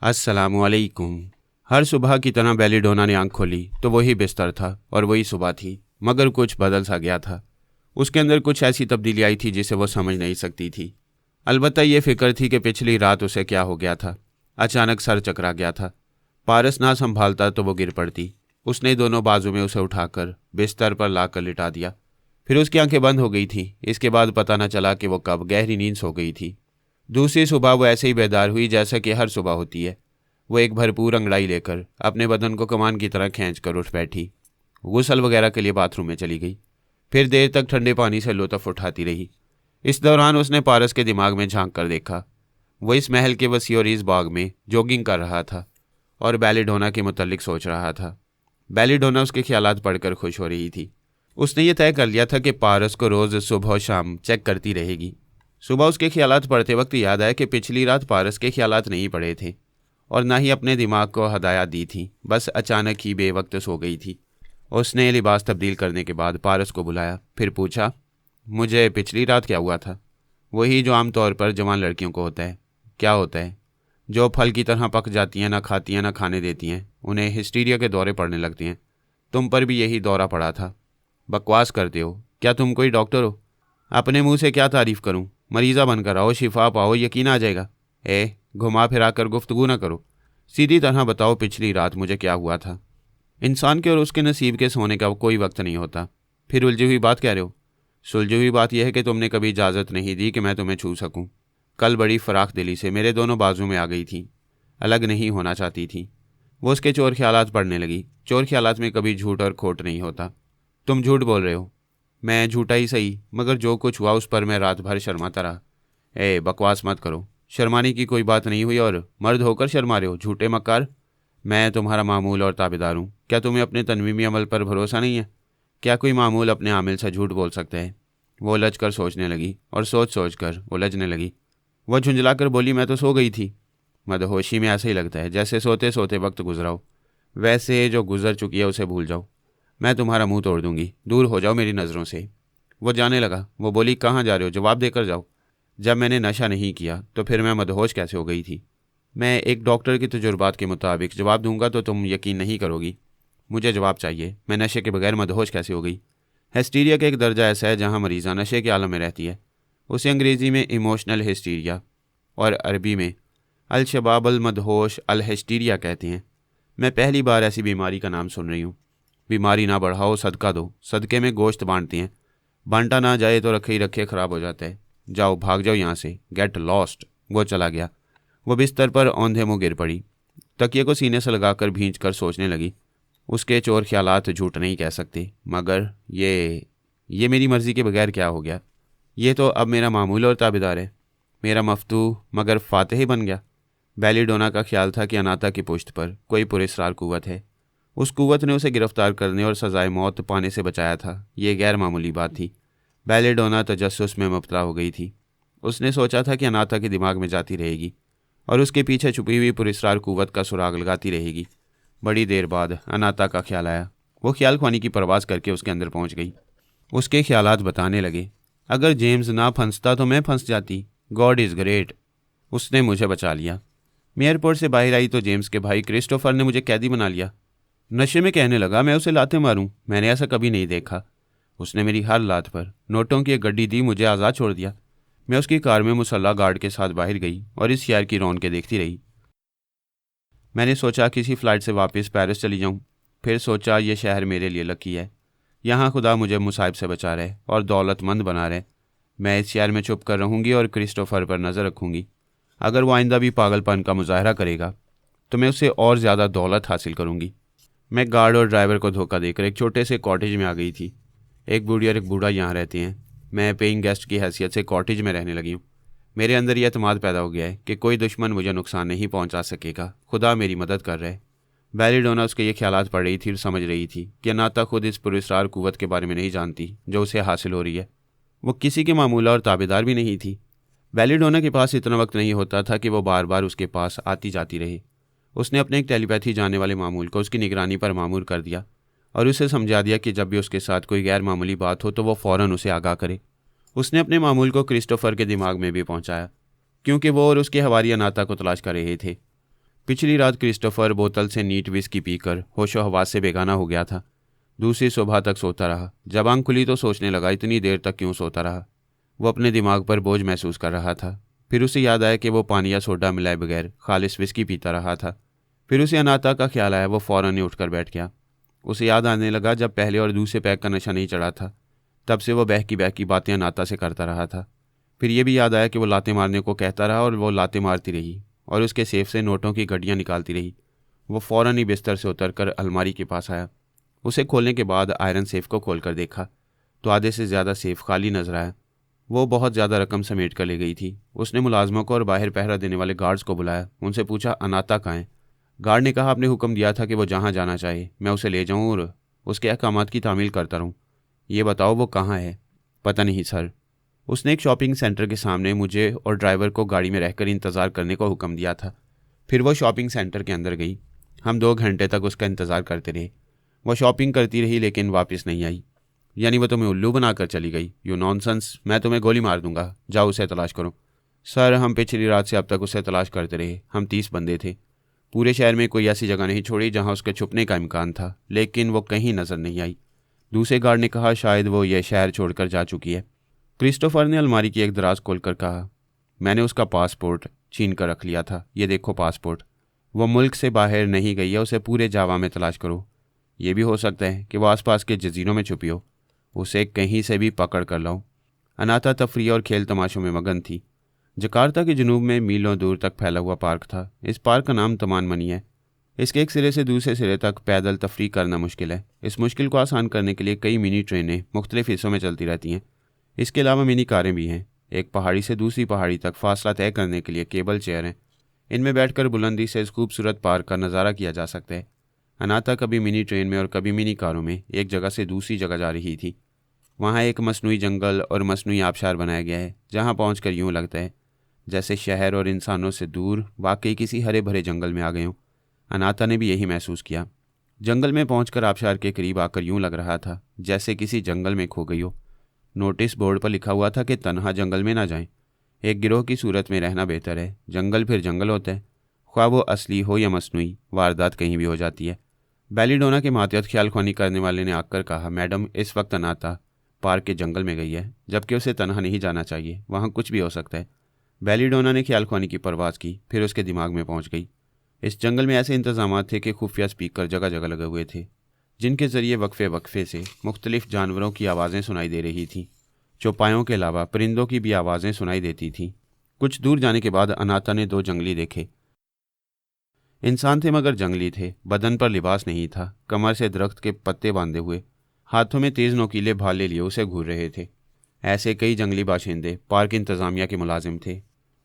अस्सलामुअलैकुम। हर सुबह की तरह बेलीडोना ने आंख खोली तो वही बिस्तर था और वही सुबह थी, मगर कुछ बदल सा गया था। उसके अंदर कुछ ऐसी तब्दीली आई थी जिसे वो समझ नहीं सकती थी। अलबत्ता ये फिक्र थी कि पिछली रात उसे क्या हो गया था। अचानक सर चकरा गया था। पारस ना संभालता तो वो गिर पड़ती। उसने दोनों बाजू में उसे उठाकर बिस्तर पर लाकर लिटा दिया। फिर उसकी आंखें बंद हो गई थी। इसके बाद पता न चला कि वो कब गहरी नींद सो गई थी। दूसरी सुबह वो ऐसे ही बेदार हुई जैसा कि हर सुबह होती है। वो एक भरपूर अंगड़ाई लेकर अपने बदन को कमान की तरह खींच कर उठ बैठी। गुसल वगैरह के लिए बाथरूम में चली गई। फिर देर तक ठंडे पानी से लुत्फ उठाती रही। इस दौरान उसने पारस के दिमाग में झांक कर देखा। वो इस महल के वसी और इस बाग में जॉगिंग कर रहा था और बेलीडोना के मुतल्लिक सोच रहा था। बेलीडोना उसके ख्यालात पढ़कर खुश हो रही थी। उसने ये तय कर लिया था कि पारस को रोज़ सुबह और शाम चेक करती रहेगी। सुबह उसके ख्यालात पढ़ते वक्त याद आया कि पिछली रात पारस के ख्यालात नहीं पढ़े थे और ना ही अपने दिमाग को हदायत दी थी, बस अचानक ही बेवक्त सो गई थी। उसने लिबास तब्दील करने के बाद पारस को बुलाया। फिर पूछा, मुझे पिछली रात क्या हुआ था? वही जो आमतौर पर जवान लड़कियों को होता है। क्या होता है? जो फल की तरह पक जाती हैं, ना खाती हैं ना खाने देती हैं, उन्हें हिस्टीरिया के दौरे पड़ने लगती हैं। तुम पर भी यही दौरा पड़ा था। बकवास करते हो, क्या तुम कोई डॉक्टर हो? अपने मुंह से क्या तारीफ़ करूं? मरीज़ा बनकर आओ, शिफा पाओ, यकीन आ जाएगा। घुमा फिरा कर गुफ्तगू ना करो, सीधी तरह बताओ पिछली रात मुझे क्या हुआ था। इंसान के और उसके नसीब के सोने का कोई वक्त नहीं होता। फिर उलझी हुई बात कह रहे हो? सुलझी हुई बात यह है कि तुमने कभी इजाज़त नहीं दी कि मैं तुम्हें छू सकूं। कल बड़ी फराख दिली से मेरे दोनों बाजू में आ गई थी। अलग नहीं होना चाहती थी। वो उसके चोर ख्यालात पढ़ने लगी। चोर ख्यालात में कभी झूठ और खोट नहीं होता। तुम झूठ बोल रहे हो। मैं झूठा ही सही, मगर जो कुछ हुआ उस पर मैं रात भर शर्माता रहा। बकवास मत करो। शर्माने की कोई बात नहीं हुई और मर्द होकर शर्मा रहे हो, झूठे मक्कार। मैं तुम्हारा मामूल और ताबेदार हूँ। क्या तुम्हें अपने तनवीमी अमल पर भरोसा नहीं है? क्या कोई मामूल अपने आमिल से झूठ बोल सकता है? वो उलझ कर सोचने लगी और सोच सोच कर उलझने लगी। वह झुंझला कर बोली, मैं तो सो गई थी। मदहोशी में ऐसा ही लगता है जैसे सोते सोते वक्त गुजराओ। वैसे जो गुजर चुकी है उसे भूल जाओ। मैं तुम्हारा मुंह तोड़ दूंगी, दूर हो जाओ मेरी नज़रों से। वो जाने लगा। वो बोली, कहाँ जा रहे हो? जवाब देकर जाओ। जब मैंने नशा नहीं किया तो फिर मैं मदहोश कैसे हो गई थी? मैं एक डॉक्टर के तजुर्बात के मुताबिक जवाब दूंगा तो तुम यकीन नहीं करोगी। मुझे जवाब चाहिए। मैं नशे के बगैर मदहोश कैसे हो गई? हिस्टीरिया का एक दर्जा ऐसा है जहाँ मरीज़ा नशे के आलम में रहती है। उसे अंग्रेज़ी में इमोशनल हिस्टीरिया और अरबी में अल-शबाब अल-मदहोश अल-हिस्टीरिया कहते हैं। मैं पहली बार ऐसी बीमारी का नाम सुन रही हूँ। बीमारी ना बढ़ाओ, सदका दो। सदके में गोश्त बांटते हैं, बांटा ना जाए तो रखे ही रखे ख़राब हो जाता है। जाओ, भाग जाओ यहाँ से, गेट लॉस्ट। वो चला गया। वो बिस्तर पर औंधे मुँह गिर पड़ी। तकिए को सीने से लगाकर भींच कर सोचने लगी। उसके चोर ख्यालात झूठ नहीं कह सकते, मगर ये मेरी मर्ज़ी के बगैर क्या हो गया? ये तो अब मेरा मामूल और ताबेदार है। मेरा मफ्तू मगर फातिह ही बन गया। बेलीडोना का ख्याल था कि अनाता की पुश्त पर कोई पुरस्कार कुव्वत है। उस कुव्वत ने उसे गिरफ्तार करने और सजाए मौत पाने से बचाया था। ये गैर मामूली बात थी। बेलीडोना तजस्सुस में मुब्तला हो गई थी। उसने सोचा था कि अनाता के दिमाग में जाती रहेगी और उसके पीछे छुपी हुई पुरस्कार कुव्वत का सुराग लगाती रहेगी। बड़ी देर बाद अनाता का ख्याल आया। वो ख्याल ख्वानी की परवाज़ करके उसके अंदर पहुंच गई। उसके ख्यालात बताने लगे, अगर जेम्स ना फंसता तो मैं फंस जाती। गॉड इज़ ग्रेट, उसने मुझे बचा लिया। मैं एयरपोर्ट से बाहर आई तो जेम्स के भाई क्रिस्टोफर ने मुझे कैदी बना लिया। नशे में कहने लगा मैं उसे लाते मारूं। मैंने ऐसा कभी नहीं देखा। उसने मेरी हर लात पर नोटों की एक गड्डी दी, मुझे आज़ाद छोड़ दिया। मैं उसकी कार में मुसल्ला गार्ड के साथ बाहर गई और इस शहर की रौनकें देखती रही। मैंने सोचा किसी फ़्लाइट से वापस पेरिस चली जाऊं। फिर सोचा ये शहर मेरे लिए लकी है। यहाँ खुदा मुझे मुसाइब से बचा रहे और दौलतमंद बना रहे। मैं इस शहर में छुप कर रहूँगी और क्रिस्टोफर पर नज़र रखूँगी। अगर वो आइंदा भी पागलपन का मुजाहरा करेगा तो मैं उससे और ज़्यादा दौलत हासिल करूँगी। मैं गार्ड और ड्राइवर को धोखा देकर एक छोटे से कॉटेज में आ गई थी। एक बूढ़ी और एक बूढ़ा यहाँ रहते हैं। मैं पेइंग गेस्ट की हैसियत से कॉटेज में रहने लगी हूँ। मेरे अंदर यह एतमाद पैदा हो गया है कि कोई दुश्मन मुझे नुकसान नहीं पहुँचा सकेगा। खुदा मेरी मदद कर रहा है। बेलीडोना उसके ये ख्यालात पढ़ रही थी और समझ रही थी कि अनाता खुद इस पुरस्कार कुव्वत के बारे में नहीं जानती जो उसे हासिल हो रही है। वो किसी के मामूला और ताबेदार भी नहीं थी। बेलीडोना के पास इतना वक्त नहीं होता था कि वो बार बार उसके पास आती जाती रहे। उसने अपने एक टेलीपैथी जानने वाले मामूल को उसकी निगरानी पर मामूर कर दिया और उसे समझा दिया कि जब भी उसके साथ कोई गैर मामूली बात हो तो वो फ़ौरन उसे आगाह करे। उसने अपने मामूल को क्रिस्टोफर के दिमाग में भी पहुंचाया, क्योंकि वो और उसके हवारी अनाता को तलाश कर रहे थे। पिछली रात क्रिस्टोफर बोतल से नीट विस्की पीकर होशो हवास से बेगाना हो गया था। दूसरी सुबह तक सोता रहा। जब आंख खुली तो सोचने लगा इतनी देर तक क्यों सोता रहा। वो अपने दिमाग पर बोझ महसूस कर रहा था। फिर उसे याद आया कि वो पानी या सोडा मिलाए बगैर खालिस विस्की पीता रहा था। फिर उसे अनाता का ख्याल आया। वो फौरन ही उठकर बैठ गया। उसे याद आने लगा जब पहले और दूसरे पैक का नशा नहीं चढ़ा था तब से वो बहकी बातें अनाता से करता रहा था। फिर ये भी याद आया कि वो लाते मारने को कहता रहा और वो लाते मारती रही और उसके सेफ से नोटों की गड्डियाँ निकालती रही। वो फौरन ही बिस्तर से उतरकर अलमारी के पास आया। उसे खोलने के बाद आयरन सेफ को खोलकर देखा तो आधे से ज़्यादा सेफ खाली नजर आया। वो बहुत ज़्यादा रकम समेट कर ले गई थी। उसने मुलाजमों को और बाहर पहरा देने वाले गार्ड्स को बुलाया। उनसे पूछा अनाता कहाँ है। गार्ड ने कहा आपने हुक्म दिया था कि वो जहाँ जाना चाहे मैं उसे ले जाऊँ और उसके अहकामात की तामील करता रहूँ। ये बताओ वो कहाँ है। पता नहीं सर। उसने एक शॉपिंग सेंटर के सामने मुझे और ड्राइवर को गाड़ी में रहकर इंतज़ार करने को हुक्म दिया था। फिर वो शॉपिंग सेंटर के अंदर गई। हम 2 घंटे तक उसका इंतज़ार करते रहे। वो शॉपिंग करती रही लेकिन वापस नहीं आई। यानी वो तुम्हें उल्लू बनाकर चली गई। You nonsense. मैं तुम्हें गोली मार दूंगा। जाओ उसे तलाश करो। सर हम पिछली रात से अब तक उसे तलाश करते रहे। हम 30 बंदे थे। पूरे शहर में कोई ऐसी जगह नहीं छोड़ी जहाँ उसके छुपने का इम्कान था लेकिन वो कहीं नज़र नहीं आई। दूसरे गार्ड ने कहा शायद वो यह शहर छोड़कर जा चुकी है। क्रिस्टोफर ने अलमारी की एक दराज खोलकर कहा मैंने उसका पासपोर्ट छीन कर रख लिया था। ये देखो पासपोर्ट। वो मुल्क से बाहर नहीं गई है। उसे पूरे जावा में तलाश करो। ये भी हो सकता है कि वो आसपास के जजीरों में छुपी हो। उसे कहीं से भी पकड़ कर लाओ। अनाता तफरी और खेल तमाशों में मगन थी। जकार्ता के जुनूब में मीलों दूर तक फैला हुआ पार्क था। इस पार्क का नाम तमान मनी है। इसके एक सिरे से दूसरे सिरे तक पैदल तफरी करना मुश्किल है। इस मुश्किल को आसान करने के लिए कई मिनी ट्रेनें मुख्तलिफ हिस्सों में चलती रहती हैं। इसके अलावा मिनी कारें भी हैं। एक पहाड़ी से दूसरी पहाड़ी तक फासला तय करने के लिए केबल चेयर हैं। इनमें बैठकर बुलंदी से इस खूबसूरत पार्क का नज़ारा किया जा सकता है। अनाता कभी मिनी ट्रेन में और कभी मिनी कारों में एक जगह से दूसरी जगह जा रही थी। वहाँ एक मसनूई जंगल और मसनूई आबशार बनाया गया है जहाँ पहुँचकर यूँ लगता है जैसे शहर और इंसानों से दूर वाकई किसी हरे भरे जंगल में आ गए हों। अनाता ने भी यही महसूस किया। जंगल में पहुंचकर आबशार के करीब आकर यूं लग रहा था जैसे किसी जंगल में खो गई हो। नोटिस बोर्ड पर लिखा हुआ था कि तन्हा जंगल में ना जाएं। एक गिरोह की सूरत में रहना बेहतर है। जंगल फिर जंगल होता है। ख्वाह वो असली हो या मसनूई, वारदात कहीं भी हो जाती है। बेलीडोना के मातहत ख्यालख्वानी करने वाले ने आकर कहा मैडम इस वक्त अनाता पार्क के जंगल में गई है जबकि उसे तन्हा नहीं जाना चाहिए। वहाँ कुछ भी हो सकता है। बेलीडोना ने ख्यालख्वानी की परवाज़ की फिर उसके दिमाग में पहुँच गई। इस जंगल में ऐसे इंतजामात थे कि खुफिया स्पीकर जगह जगह लगे हुए थे जिनके ज़रिए वक्फे वक्फे से मुख्तलिफ जानवरों की आवाज़ें सुनाई दे रही थीं। चौपायों के अलावा परिंदों की भी आवाज़ें सुनाई देती थीं। कुछ दूर जाने के बाद अनाता ने 2 जंगली देखे। इंसान थे मगर जंगली थे। बदन पर लिबास नहीं था। कमर से दरख्त के पत्ते बांधे हुए, हाथों में तेज़ नोकीले भाले लिए उसे घूर रहे थे। ऐसे कई जंगली बाशिंदे पार्क इंतज़ामिया के मुलाजिम थे।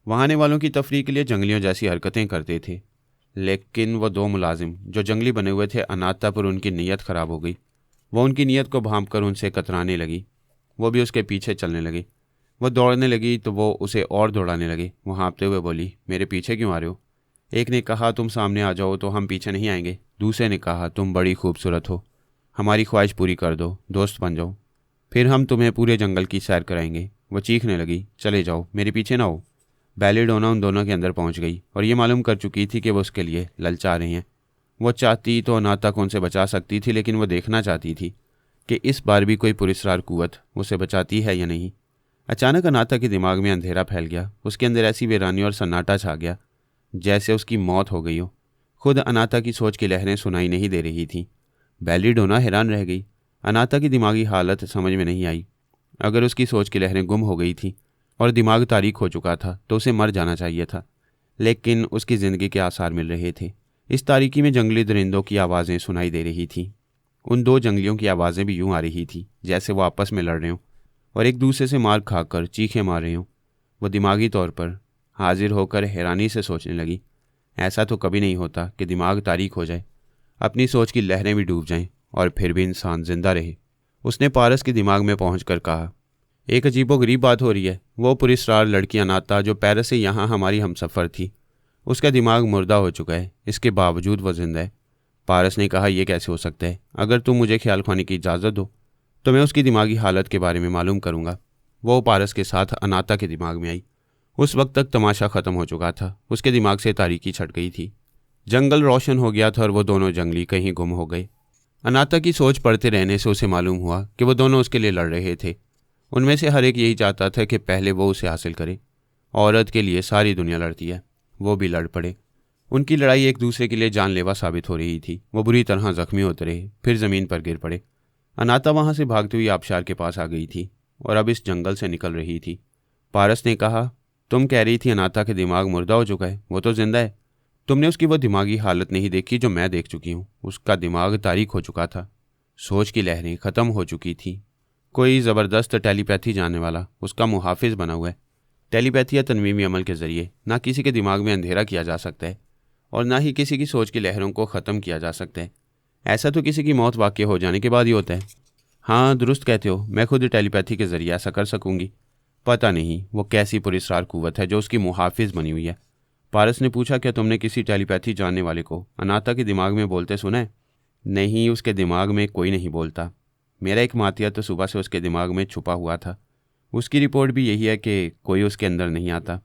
वहाँ आने वालों की तफरीह के लिए जंगलियों जैसी हरकतें करते थे। लेकिन वो 2 मुलाजिम जो जंगली बने हुए थे, अनाता पर उनकी नीयत ख़राब हो गई। वो उनकी नीयत को भांप कर उनसे कतराने लगी। वो भी उसके पीछे चलने लगे। वो दौड़ने लगी तो वो उसे और दौड़ाने लगे। वो हाँफते हुए बोली मेरे पीछे क्यों आ रहे हो। एक ने कहा तुम सामने आ जाओ तो हम पीछे नहीं आएंगे। दूसरे ने कहा तुम बड़ी खूबसूरत हो, हमारी ख्वाहिश पूरी कर दो, दोस्त बन जाओ, फिर हम तुम्हें पूरे जंगल की सैर कराएंगे। वो चीखने लगी चले जाओ, मेरे पीछे ना हो। बेलीडोना उन दोनों के अंदर पहुंच गई और ये मालूम कर चुकी थी कि वो उसके लिए ललचा रहे हैं। वो चाहती तो अनाता को उनसे बचा सकती थी लेकिन वो देखना चाहती थी कि इस बार भी कोई पुरस्कार कुव्वत उसे बचाती है या नहीं। अचानक अनाता के दिमाग में अंधेरा फैल गया। उसके अंदर ऐसी वीरानी और सन्नाटा छा गया जैसे उसकी मौत हो गई हो। खुद अनाता की सोच की लहरें सुनाई नहीं दे रही थीं। बेलीडोना हैरान रह गई। अनाता की दिमागी हालत समझ में नहीं आई। अगर उसकी सोच की लहरें गुम हो गई थी और दिमाग तारीक हो चुका था तो उसे मर जाना चाहिए था, लेकिन उसकी ज़िंदगी के आसार मिल रहे थे। इस तारीकी में जंगली दरिंदों की आवाज़ें सुनाई दे रही थीं। उन 2 जंगलियों की आवाज़ें भी यूं आ रही थी जैसे वो आपस में लड़ रहे हों और एक दूसरे से मार खाकर चीखें मार रहे हों। वो दिमागी तौर पर हाजिर होकर हैरानी से सोचने लगी ऐसा तो कभी नहीं होता कि दिमाग तारीक हो जाए, अपनी सोच की लहरें भी डूब जाएं और फिर भी इंसान जिंदा रहे। उसने पारस के दिमाग में पहुंचकर कहा एक अजीबोगरीब बात हो रही है। वो पुरस्कार लड़की अनाता जो पेरिस से यहाँ हमारी हमसफ़र थी, उसका दिमाग मुर्दा हो चुका है, इसके बावजूद वो जिंदा है। पारस ने कहा यह कैसे हो सकता है। अगर तुम मुझे ख्याल खाने की इजाज़त दो तो मैं उसकी दिमागी हालत के बारे में मालूम करूँगा। वो पारस के साथ अनाता के दिमाग में आई। उस वक्त तक तमाशा ख़त्म हो चुका था। उसके दिमाग से तारीकी छट गई थी। जंगल रोशन हो गया था और वो दोनों जंगली कहीं गुम हो गए। अनाता की सोच पढ़ते रहने से उसे मालूम हुआ कि वो दोनों उसके लिए लड़ रहे थे। उनमें से हर एक यही चाहता था कि पहले वो उसे हासिल करे। औरत के लिए सारी दुनिया लड़ती है, वो भी लड़ पड़े। उनकी लड़ाई एक दूसरे के लिए जानलेवा साबित हो रही थी। वो बुरी तरह जख्मी होते रहे, फिर ज़मीन पर गिर पड़े। अनाता वहाँ से भागती हुई आबशार के पास आ गई थी और अब इस जंगल से निकल रही थी। पारस ने कहा, तुम कह रही थी अनाता के दिमाग मुर्दा हो चुका है, वो तो जिंदा है। तुमने उसकी वो दिमागी हालत नहीं देखी जो मैं देख चुकी हूँ। उसका दिमाग तारीख हो चुका था, सोच की लहरें ख़त्म हो चुकी थी। कोई ज़बरदस्त टेलीपैथी जानने वाला उसका मुहाफिज बना हुआ है। टेलीपैथी या तनवीमी अमल के ज़रिए ना किसी के दिमाग में अंधेरा किया जा सकता है और ना ही किसी की सोच की लहरों को ख़त्म किया जा सकता है। ऐसा तो किसी की मौत वाक़ई हो जाने के बाद ही होता है। हाँ, दुरुस्त कहते हो, मैं खुद टेलीपैथी के ज़रिए ऐसा कर सकूँगी। पता नहीं वो कैसी पुरस्कार कुव्वत है जो उसकी मुहाफिज बनी हुई है। पारस ने पूछा, क्या तुमने किसी टेलीपैथी जानने वाले को अनाता के दिमाग में बोलते सुना है? नहीं, उसके दिमाग में कोई नहीं बोलता। मेरा एक मातिया तो सुबह से उसके दिमाग में छुपा हुआ था। उसकी रिपोर्ट भी यही है कि कोई उसके अंदर नहीं आता।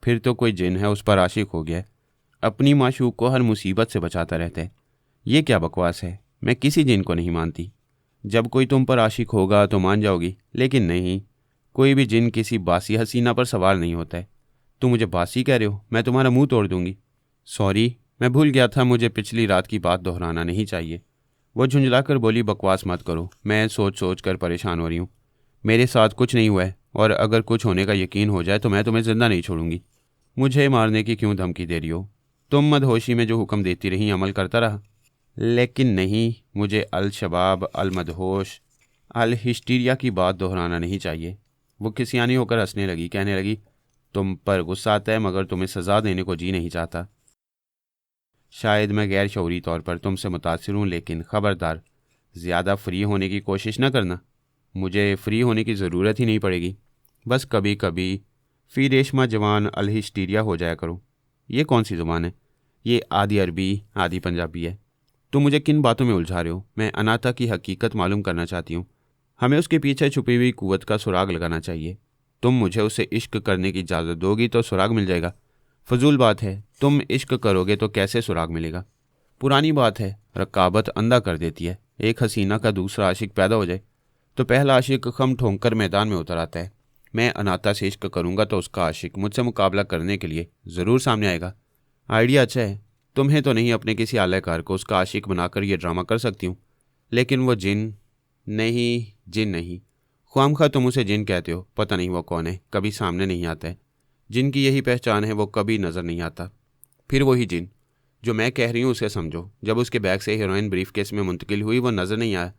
फिर तो कोई जिन है उस पर आशिक हो गया है, अपनी माशूक को हर मुसीबत से बचाता रहता है। ये क्या बकवास है, मैं किसी जिन को नहीं मानती। जब कोई तुम पर आशिक होगा तो मान जाओगी, लेकिन नहीं, कोई भी जिन किसी बासी हसीना पर सवार नहीं होता है। तुम मुझे बासी कह रहे हो, मैं तुम्हारा मुंह तोड़ दूंगी। सॉरी, मैं भूल गया था, मुझे पिछली रात की बात दोहराना नहीं चाहिए। वो झुंझलाकर बोली, बकवास मत करो, मैं सोच सोच कर परेशान हो रही हूँ। मेरे साथ कुछ नहीं हुआ है और अगर कुछ होने का यकीन हो जाए तो मैं तुम्हें जिंदा नहीं छोड़ूंगी। मुझे मारने की क्यों धमकी दे रही हो? तुम मदहोशी में जो हुक्म देती रही अमल करता रहा। लेकिन नहीं, मुझे अल शबाब, अल मदहोश, अल हिस्टीरिया की बात दोहराना नहीं चाहिए। वो खिसियानी होकर हंसने लगी, कहने लगी, तुम पर गुस्सा आता है मगर तुम्हें सज़ा देने को जी नहीं चाहता। शायद मैं गैर शऊरी तौर पर तुमसे मुतासिर हूँ, लेकिन ख़बरदार, ज़्यादा फ्री होने की कोशिश न करना। मुझे फ्री होने की ज़रूरत ही नहीं पड़ेगी, बस कभी कभी फ़ी रेशमा जवान अल हिस्टीरिया हो जाया करो। ये कौन सी ज़ुबान है? ये आधी अरबी आधी पंजाबी है। तुम मुझे किन बातों में उलझा रहे हो? मैं अनाता की हकीकत मालूम करना चाहती हूँ। हमें उसके पीछे छुपी हुई कुव्वत का सुराग लगाना चाहिए। तुम मुझे उसे इश्क करने की इजाज़त दोगी तो सुराग मिल जाएगा। फजूल बात है, तुम इश्क करोगे तो कैसे सुराग मिलेगा? पुरानी बात है, रकाबत अंधा कर देती है। एक हसीना का दूसरा आशिक पैदा हो जाए तो पहला आशिक खम ठोंक कर मैदान में उतर आता है। मैं अनाता से इश्क करूँगा तो उसका आशिक मुझसे मुकाबला करने के लिए ज़रूर सामने आएगा। आइडिया अच्छा है। तुम्हें तो नहीं, अपने किसी आलाकार को उसका आशिक बनाकर यह ड्रामा कर सकती हूँ। लेकिन वो जिन नहीं, जिन नहीं, ख्वामखा तुम उसे जिन कहते हो। पता नहीं वो कौन है, कभी सामने नहीं आता है। जिनकी यही पहचान है, वो कभी नज़र नहीं आता। फिर वही जिन जो मैं कह रही हूँ उसे समझो। जब उसके बैग से हीरोइन ब्रीफ केस में मुंतकिल हुई वो नज़र नहीं आया।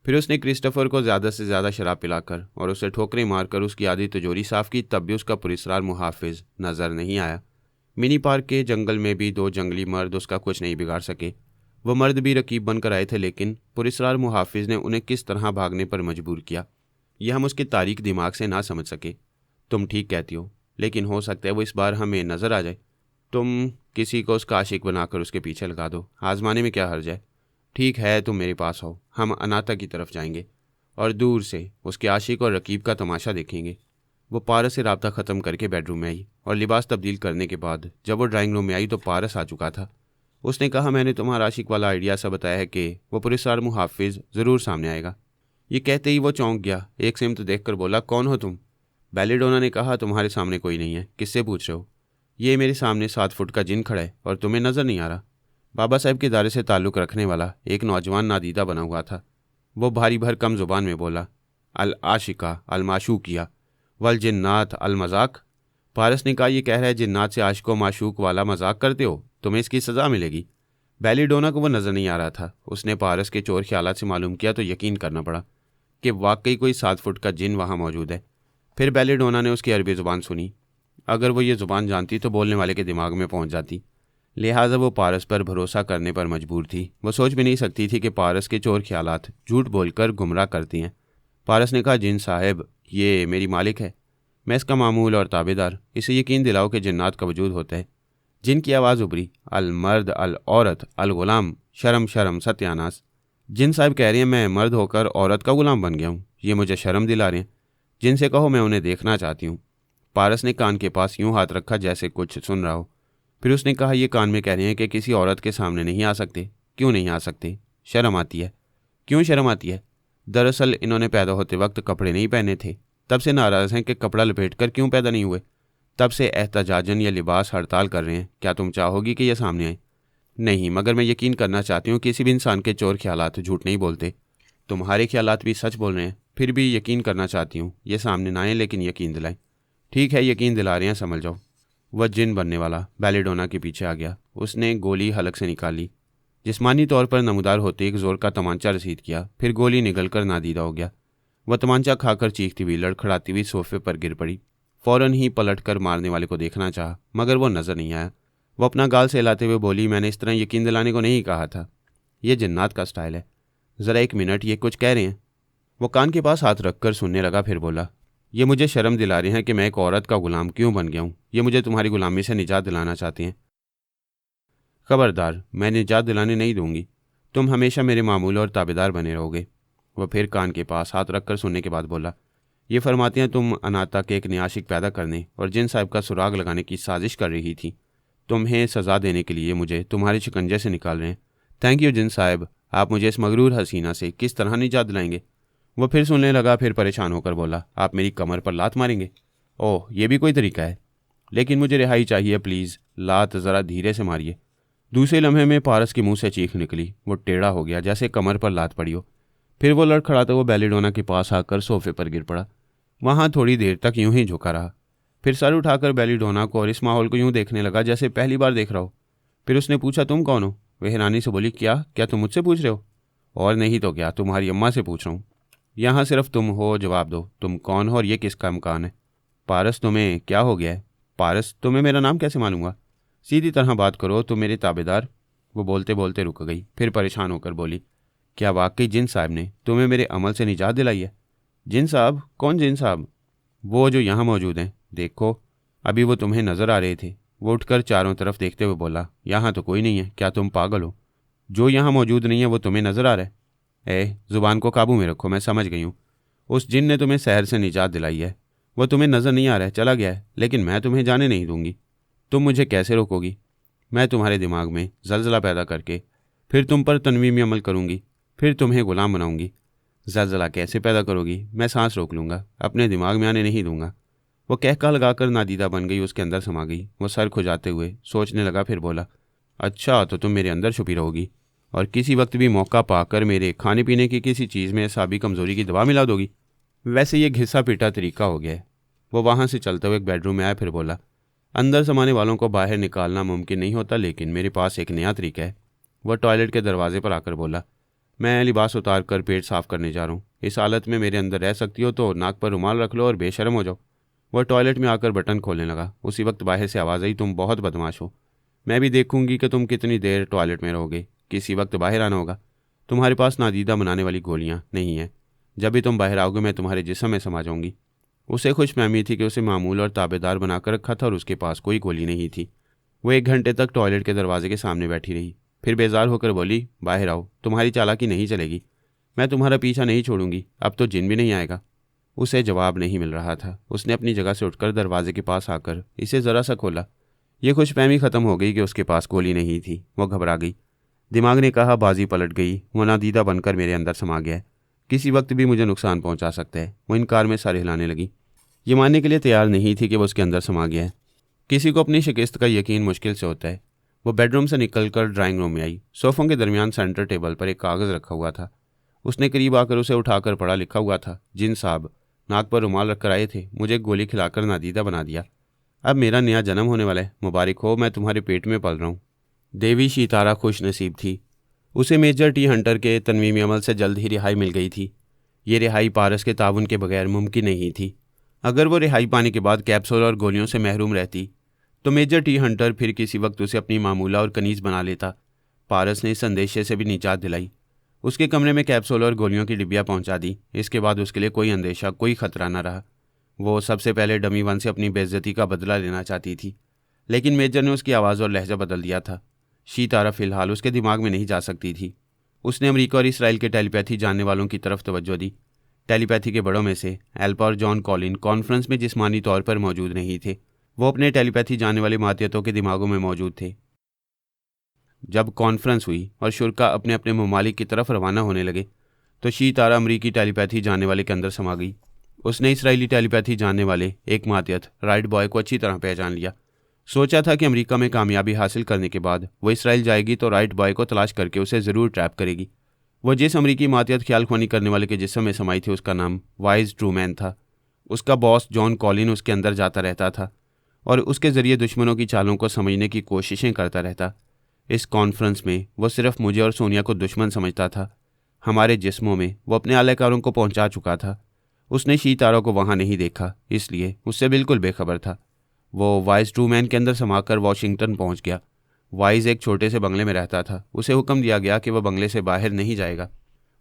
फिर उसने क्रिस्टोफर को ज़्यादा से ज़्यादा शराब पिलाकर और उसे ठोकरें मारकर उसकी आधी तिजोरी साफ़ की, तब भी उसका पुरस्कार मुहाफिज नज़र नहीं आया। मिनी पार्क के जंगल में भी दो जंगली मर्द उसका कुछ नहीं बिगाड़ सके। वह मर्द भी रकीब बनकर आए थे, लेकिन पुरस्कार मुहाफिज ने उन्हें किस तरह भागने पर मजबूर किया, यह हम उसके तारीख दिमाग से ना समझ सके। तुम ठीक कहती हो, लेकिन हो सकता है वो इस बार हमें नज़र आ जाए। तुम किसी को उसका आशिक बनाकर उसके पीछे लगा दो, आजमाने में क्या हर्ज है? ठीक है, तुम मेरे पास हो, हम अनाता की तरफ जाएंगे और दूर से उसके आशिक और रकीब का तमाशा देखेंगे। वो पारस से राब्ता ख़त्म करके बेडरूम में आई और लिबास तब्दील करने के बाद जब वो ड्राइंग रूम में आई तो पारस आ चुका था। उसने कहा, मैंने तुम्हारा आशिक वाला आइडिया सा बताया है कि वो पुरस्कार मुहाफिज ज़रूर सामने आएगा। ये कहते ही वो चौंक गया, एक सिमत देखकर बोला, कौन हो तुम? बेलीडोना ने कहा, तुम्हारे सामने कोई नहीं है, किससे पूछ रहे हो? ये मेरे सामने 7 फुट का जिन खड़ा है और तुम्हें नज़र नहीं आ रहा। बाबा साहब के दायरे से ताल्लुक़ रखने वाला एक नौजवान नादीदा बना हुआ था। वो भारी भरकम ज़ुबान में बोला, अल आशिका अल माशूकिया वल जिन्नात अल मजाक। पारस ने कहा, यह कह रहा है जिन्नात से आशिक व माशूक वाला मजाक करते हो, तुम्हें इसकी सज़ा मिलेगी। बेलीडोना को वो नज़र नहीं आ रहा था। उसने पारस के चोर ख्यालात से मालूम किया तो यकीन करना पड़ा कि वाकई कोई 7 फुट का जिन वहाँ मौजूद है। फिर बेलीडोना ने उसकी अरबी ज़ुबान सुनी। अगर वो ये ज़ुबान जानती तो बोलने वाले के दिमाग में पहुँच जाती, लिहाजा वो पारस पर भरोसा करने पर मजबूर थी। वो सोच भी नहीं सकती थी कि पारस के चोर ख्यालात झूठ बोलकर गुमराह करती हैं। पारस ने कहा, जिन साहब, ये मेरी मालिक है, मैं इसका मामूल और ताबेदार। इसे यकीन दिलाओ कि जिन्नात का वजूद होता है। जिन की आवाज़ उभरी, अल मर्द अल औरत अल गुलाम, शर्म शर्म सत्यानाश। जिन साहब कह रही हैं मैं मर्द होकर औरत का गुलाम बन गया हूँ, ये मुझे शर्म दिला रहे हैं। जिनसे कहो मैं उन्हें देखना चाहती हूँ। पारस ने कान के पास यूं हाथ रखा जैसे कुछ सुन रहा हो। फिर उसने कहा, ये कान में कह रहे हैं कि किसी औरत के सामने नहीं आ सकते। क्यों नहीं आ सकते? शर्म आती है। क्यों शर्म आती है? दरअसल इन्होंने पैदा होते वक्त कपड़े नहीं पहने थे, तब से नाराज़ हैं कि कपड़ा लपेट कर क्यों पैदा नहीं हुए। तब से एहतजाजन ये लिबास हड़ताल कर रहे हैं। क्या तुम चाहोगी कि यह सामने आए? नहीं, मगर मैं यकीन करना चाहती हूँ किसी भी इंसान के चोर ख्यालात झूठ नहीं बोलते। तुम्हारे ख्यालात भी सच बोल रहे हैं। फिर भी यकीन करना चाहती हूँ ये सामने ना आए, लेकिन यकीन दिलाएं। ठीक है, यकीन दिला रहे हैं, समझ जाओ। वह जिन बनने वाला बेलीडोना के पीछे आ गया। उसने गोली हलक से निकाली। जिस्मानी तौर पर नमूदार होते एक जोर का तमांचा रसीद किया, फिर गोली निगलकर नादीदा हो गया। वह तमांचा खाकर चीखती हुई लड़खड़ाती हुई सोफे पर गिर पड़ी। फौरन ही पलटकर मारने वाले को देखना चाहा, मगर वो नजर नहीं आया। वो अपना गाल से हिलाते हुए बोली, मैंने इस तरह यकीन दिलाने को नहीं कहा था। यह जिन्नात का स्टाइल है। ज़रा एक मिनट, ये कुछ कह रहे हैं? वो कान के पास हाथ रखकर सुनने लगा, फिर बोला, ये मुझे शर्म दिला रहे हैं कि मैं एक औरत का गुलाम क्यों बन गया हूँ। ये मुझे तुम्हारी गुलामी से निजात दिलाना चाहते हैं। खबरदार, मैं निजात दिलाने नहीं दूंगी। तुम हमेशा मेरे मामूल और ताबेदार बने रहोगे। वह फिर कान के पास हाथ रखकर सुनने के बाद बोला, ये फरमाती हैं तुम अनाता के एक न्याशिक पैदा करने और जिन साहब का सुराग लगाने की साजिश कर रही थी। तुम्हें सज़ा देने के लिए मुझे तुम्हारे शिकंजे से निकाल रहे हैं। थैंक यू जिन साहब, आप मुझे इस मगरूर हसीना से किस तरह निजात दिलाएंगे? वह फिर सुनने लगा, फिर परेशान होकर बोला, आप मेरी कमर पर लात मारेंगे? ओह, ये भी कोई तरीका है? लेकिन मुझे रिहाई चाहिए, प्लीज़। लात ज़रा धीरे से मारिए। दूसरे लम्हे में पारस के मुंह से चीख निकली। वो टेढ़ा हो गया जैसे कमर पर लात पड़ी हो। फिर वो लड़खड़ाते हुए बेलीडोना के पास आकर सोफे पर गिर पड़ा। वहाँ थोड़ी देर तक यूं ही झुका रहा, फिर सर उठाकर बेलीडोना को और इस माहौल को यूं देखने लगा जैसे पहली बार देख रहा हो। फिर उसने पूछा, तुम कौन हो? वह हैरानी से बोली, क्या तुम मुझसे पूछ रहे हो? और नहीं तो क्या, तुम्हारी अम्मा से पूछ रहा हूँ। यहाँ सिर्फ तुम हो, जवाब दो, तुम कौन हो और ये किसका मकान है? पारस, तुम्हें क्या हो गया है? पारस, तुम्हें मेरा नाम कैसे मालूंगा? सीधी तरह बात करो, तुम मेरे ताबेदार। वो बोलते बोलते रुक गई, फिर परेशान होकर बोली, क्या वाकई जिन साहब ने तुम्हें मेरे अमल से निजात दिलाई है? जिन साहब? कौन जिन साहब? वो जो यहाँ मौजूद हैं। देखो, अभी वो तुम्हें नजर आ रहे थे। वो उठकर चारों तरफ देखते हुए बोला, यहाँ तो कोई नहीं है। क्या तुम पागल हो? जो यहाँ मौजूद नहीं है वो तुम्हें नजर आ रहा है? जुबान को काबू में रखो, मैं समझ गई हूँ। उस जिन ने तुम्हें शहर से निजात दिलाई है। वो तुम्हें नजर नहीं आ रहा है, चला गया है, लेकिन मैं तुम्हें जाने नहीं दूंगी। तुम मुझे कैसे रोकोगी? मैं तुम्हारे दिमाग में जलजला पैदा करके फिर तुम पर तनवीमी अमल करूंगी, फिर तुम्हें गुलाम बनाऊंगी। जलजला कैसे पैदा करोगी? मैं सांस रोक लूंगा, अपने दिमाग में आने नहीं दूंगा। वो कहका लगाकर नादीदा बन गई, उसके अंदर समा गई। वो सर खुजाते हुए सोचने लगा, फिर बोला, अच्छा तो तुम मेरे अंदर छुपी रहोगी और किसी वक्त भी मौका पाकर मेरे खाने पीने की किसी चीज़ में साबी कमज़ोरी की दवा मिला दोगी। वैसे ये घिसा पीटा तरीका हो गया है। वो वहाँ से चलते हुए एक बेडरूम में आया, फिर बोला, अंदर समाने वालों को बाहर निकालना मुमकिन नहीं होता, लेकिन मेरे पास एक नया तरीका है। वह टॉयलेट के दरवाजे पर आकर बोला, मैं लिबास उतार कर पेट साफ करने जा रहा हूँ। इस हालत में मेरे अंदर रह सकती हो तो नाक पर रुमाल रख लो और बेशर्म हो जाओ। वह टॉयलेट में आकर बटन खोलने लगा। उसी वक्त बाहर से आवाज़ आई, तुम बहुत बदमाश हो। मैं भी देखूंगी कि तुम कितनी देर टॉयलेट में रहोगे। किसी वक्त बाहर आना होगा। तुम्हारे पास नादीदा बनाने वाली गोलियाँ नहीं हैं। जब भी तुम बाहर आओगे मैं तुम्हारे जिस्म में समा जाऊंगी। उसे खुशफहमी थी कि उसे मामूल और ताबेदार बनाकर रखा था और उसके पास कोई गोली नहीं थी। वो 1 घंटे तक टॉयलेट के दरवाजे के सामने बैठी रही, फिर बेजार होकर बोली, बाहर आओ, तुम्हारी चालाकी नहीं चलेगी। मैं तुम्हारा पीछा नहीं छोड़ूंगी, अब तो जिन भी नहीं आएगा। उसे जवाब नहीं मिल रहा था। उसने अपनी जगह से उठकर दरवाजे के पास आकर इसे ज़रा सा खोला। ये खुशफहमी ख़त्म हो गई कि उसके पास गोली नहीं थी। वो घबरा गई। दिमाग ने कहा, बाजी पलट गई। वो नादीदा बनकर मेरे अंदर समा गया है, किसी वक्त भी मुझे नुकसान पहुंचा सकता है। वो इनकार में सर हिलाने लगी। ये मानने के लिए तैयार नहीं थी कि वो उसके अंदर समा गया है। किसी को अपनी शिकस्त का यकीन मुश्किल से होता है। वो बेडरूम से निकलकर ड्राइंग रूम में आई। सोफ़ों के दरमियान सेंटर टेबल पर एक कागज़ रखा हुआ था। उसने करीब आकर उसे उठाकर पढ़ा। लिखा हुआ था, जिन साहब नाक पर रुमाल रखकर आए थे, मुझे गोली खिलाकर नादीदा बना दिया। अब मेरा नया जन्म होने वाला है। मुबारक हो, मैं तुम्हारे पेट में पल रहा हूँ। देवी शीतारा खुश नसीब थी। उसे मेजर टी हंटर के तनवीमी अमल से जल्द ही रिहाई मिल गई थी। ये रिहाई पारस के ताउन के बगैर मुमकिन नहीं थी। अगर वो रिहाई पाने के बाद कैप्सूल और गोलियों से महरूम रहती तो मेजर टी हंटर फिर किसी वक्त उसे अपनी मामूला और कनीज बना लेता। पारस ने इस अंदेशे से भी निजात दिलाई। उसके कमरे में कैप्सूल और गोलियों की डिब्बियाँ पहुंचा दी। इसके बाद उसके लिए कोई अंदेशा, कोई खतरा न रहा। वो सबसे पहले डमी वन से अपनी बेइज्जती का बदला लेना चाहती थी, लेकिन मेजर ने उसकी आवाज़ और लहजा बदल दिया था। शीतारा फिलहाल उसके दिमाग में नहीं जा सकती थी। उसने अमेरिका और इसराइल के टेलीपैथी जानने वालों की तरफ तवज्जो दी। टेलीपैथी के बड़ों में से एल्पा और जॉन कॉलिन कॉन्फ्रेंस में जिस्मानी तौर पर मौजूद नहीं थे, वो अपने टेलीपैथी जानने वाले मातियतों के दिमागों में मौजूद थे। जब कॉन्फ्रेंस हुई और शुरा अपने अपने ममालिक की तरफ रवाना होने लगे तो शी तारा अमरीकी टेलीपैथी जानने वाले के अंदर समा गई। उसने इसराइली टेलीपैथी जानने वाले एक मातियत राइट बॉय को अच्छी तरह पहचान लिया। सोचा था कि अमेरिका में कामयाबी हासिल करने के बाद वो इसराइल जाएगी तो राइट बॉय को तलाश करके उसे ज़रूर ट्रैप करेगी। वो जिस अमरीकी मातियत ख्याल ख्वानी करने वाले के जिस्म में समाई थी उसका नाम वाइज ट्रूमैन था। उसका बॉस जॉन कॉलिन उसके अंदर जाता रहता था और उसके ज़रिए दुश्मनों की चालों को समझने की कोशिशें करता रहता। इस कॉन्फ्रेंस में वो सिर्फ मुझे और सोनिया को दुश्मन समझता था। हमारे जिस्मों में वो अपने आलाकारों को पहुंचा चुका था। उसने शी तारा को वहां नहीं देखा, इसलिए उससे बिल्कुल बेखबर था। वो वाइज ट्रूमैन के अंदर समाकर वॉशिंगटन पहुंच गया। वाइज एक छोटे से बंगले में रहता था। उसे हुक्म दिया गया कि वह बंगले से बाहर नहीं जाएगा।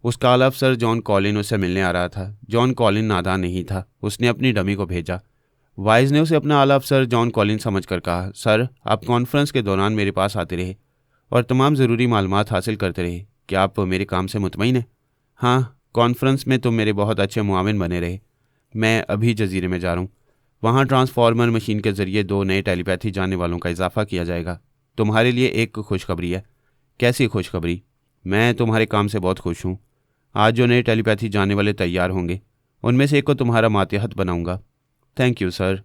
उसका आला अफसर जॉन कॉलिन उससे मिलने आ रहा था। जॉन कॉलिन नादान नहीं था, उसने अपनी डमी को भेजा। वाइज ने उसे अपना आला अफसर जॉन कॉलिन समझकर कहा, सर आप कॉन्फ्रेंस के दौरान मेरे पास आते रहे और तमाम ज़रूरी मालूमात हासिल करते रहे। क्या आप मेरे काम से मुतमईन हैं? हाँ, कॉन्फ्रेंस में तुम मेरे बहुत अच्छे मुआविन बने रहे। मैं अभी जजीरे में जा रहा हूँ। वहाँ ट्रांसफार्मर मशीन के ज़रिए 2 नए टेलीपैथी जानने वालों का इजाफा किया जाएगा। तुम्हारे लिए एक खुशखबरी है। कैसी खुशखबरी? मैं तुम्हारे काम से बहुत खुश हूँ। आज जो नए टेलीपैथी जानने वाले तैयार होंगे उनमें से एक को तुम्हारा मातहत बनाऊंगा। Thank you sir.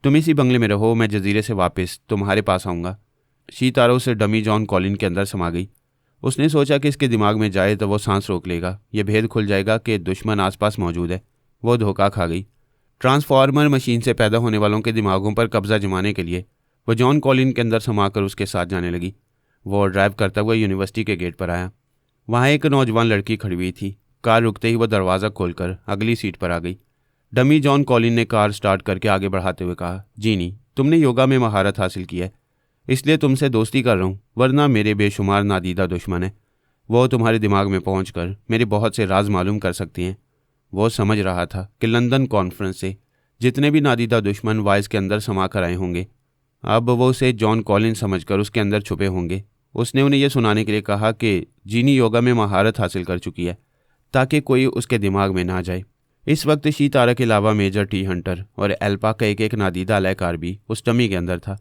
तुम इसी बंगले में रहो, मैं जजीरे से वापस तुम्हारे पास आऊँगा। शी तारा से डमी जॉन कॉलिन के अंदर समा गई। उसने सोचा कि इसके दिमाग में जाए तो वो सांस रोक लेगा, ये भेद खुल जाएगा कि दुश्मन आसपास मौजूद है। वो धोखा खा गई। ट्रांसफार्मर मशीन से पैदा होने वालों के दिमागों पर कब्जा जमाने के लिए वो जॉन कॉलिन के अंदर समाकर उसके साथ जाने लगी। वो ड्राइव करता हुआ यूनिवर्सिटी के गेट पर आया। वहाँ एक नौजवान लड़की खड़ी हुई थी। कार रुकते ही वो दरवाज़ा खोलकर अगली सीट पर आ गई। डमी जॉन कॉलिन ने कार स्टार्ट करके आगे बढ़ाते हुए कहा, जीनी, तुमने योगा में महारत हासिल की है, इसलिए तुमसे दोस्ती कर रहा हूँ, वरना मेरे बेशुमार नादीदा दुश्मन है। वो तुम्हारे दिमाग में पहुंचकर मेरे बहुत से राज मालूम कर सकती हैं। वो समझ रहा था कि लंदन कॉन्फ्रेंस से जितने भी नादीदा दुश्मन वाइज के अंदर समा कर आए होंगे, अब वो उसे जॉन कॉलिन समझकर उसके अंदर छुपे होंगे। उसने उन्हें यह सुनाने के लिए कहा कि जीनी योगा में महारत हासिल कर चुकी है, ताकि कोई उसके दिमाग में ना जाए। इस वक्त शी तारा के अलावा मेजर टी हंटर और एल्पा का एक नादीदा अलहकार भी उस डमी के अंदर था।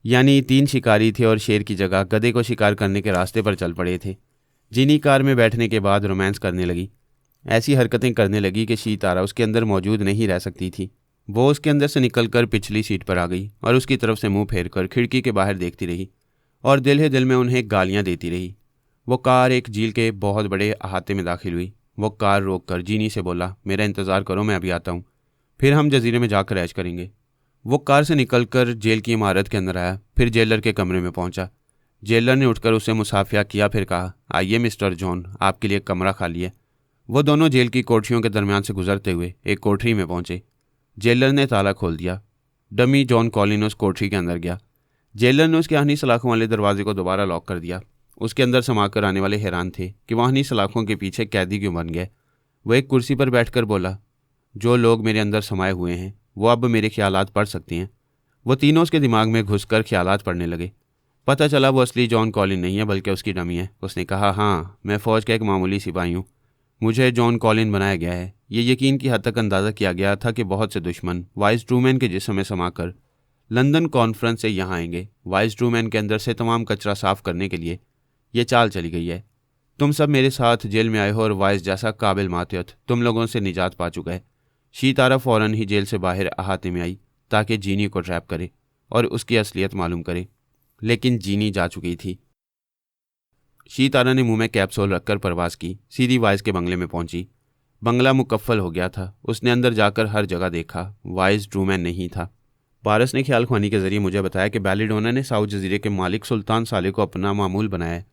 यानी 3 शिकारी थे और शेर की जगह गधे को शिकार करने के रास्ते पर चल पड़े थे। जीनी कार में बैठने के बाद रोमांस करने लगी। ऐसी हरकतें करने लगी कि शी तारा उसके अंदर मौजूद नहीं रह सकती थी। वो उसके अंदर से निकलकर पिछली सीट पर आ गई और उसकी तरफ से मुंह फेर कर खिड़की के बाहर देखती रही और दिल ही दिल में उन्हें गालियां देती रही। वो कार एक झील के बहुत बड़े अहाते में दाखिल हुई। वो कार रोक कर जीनी से बोला, मेरा इंतज़ार करो, मैं अभी आता हूँ, फिर हम जजीरे में जाकर ऐश करेंगे। वो कार से निकलकर जेल की इमारत के अंदर आया, फिर जेलर के कमरे में पहुंचा। जेलर ने उठकर उसे मुसाफिया किया, फिर कहा, आइए मिस्टर जॉन, आपके लिए कमरा खाली है। वो दोनों जेल की कोठरियों के दरमियान से गुजरते हुए एक कोठरी में पहुंचे। जेलर ने ताला खोल दिया। डमी जॉन कॉलिन उस कोठरी के अंदर गया। जेलर ने उसके आहनी सलाखों वाले दरवाजे को दोबारा लॉक कर दिया। उसके अंदर समाकर आने वाले हैरान थे कि वह आहनी सलाखों के पीछे कैदी क्यों बन गए। वह एक कुर्सी पर बैठकर बोला, जो लोग मेरे अंदर समाये हुए हैं वो अब मेरे ख्यालात पढ़ सकती हैं। वो तीनों उसके दिमाग में घुसकर ख्यालात पढ़ने लगे। पता चला वो असली जॉन कॉलिन नहीं है बल्कि उसकी डमी है। उसने कहा, हाँ, मैं फ़ौज का एक मामूली सिपाही हूँ, मुझे जॉन कॉलिन बनाया गया है। ये यकीन की हद तक अंदाज़ा किया गया था कि बहुत से दुश्मन वाइज ट्रूमैन के जिस्म में समाकर लंदन कॉन्फ्रेंस से यहाँ आएंगे। वाइज ट्रूमैन के अंदर से तमाम कचरा साफ करने के लिए ये चाल चली गई है। तुम सब मेरे साथ जेल में आए हो और वाइज जैसा काबिल मातहत तुम लोगों से निजात पा चुका है। शी तारा फ़ौरन ही जेल से बाहर अहाते में आई ताकि जीनी को ट्रैप करे और उसकी असलियत मालूम करे, लेकिन जीनी जा चुकी थी। शी तारा ने मुंह में कैप्सूल रखकर परवास की, सीधी वाइज के बंगले में पहुंची। बंगला मुकफ्फल हो गया था। उसने अंदर जाकर हर जगह देखा, वाइज ट्रूमैन नहीं था। पारस ने ख्याल ख्वानी के जरिए मुझे बताया कि बेलीडोना ने साउथ जजीरे के मालिक सुल्तान साले को अपना मामूल बनाया है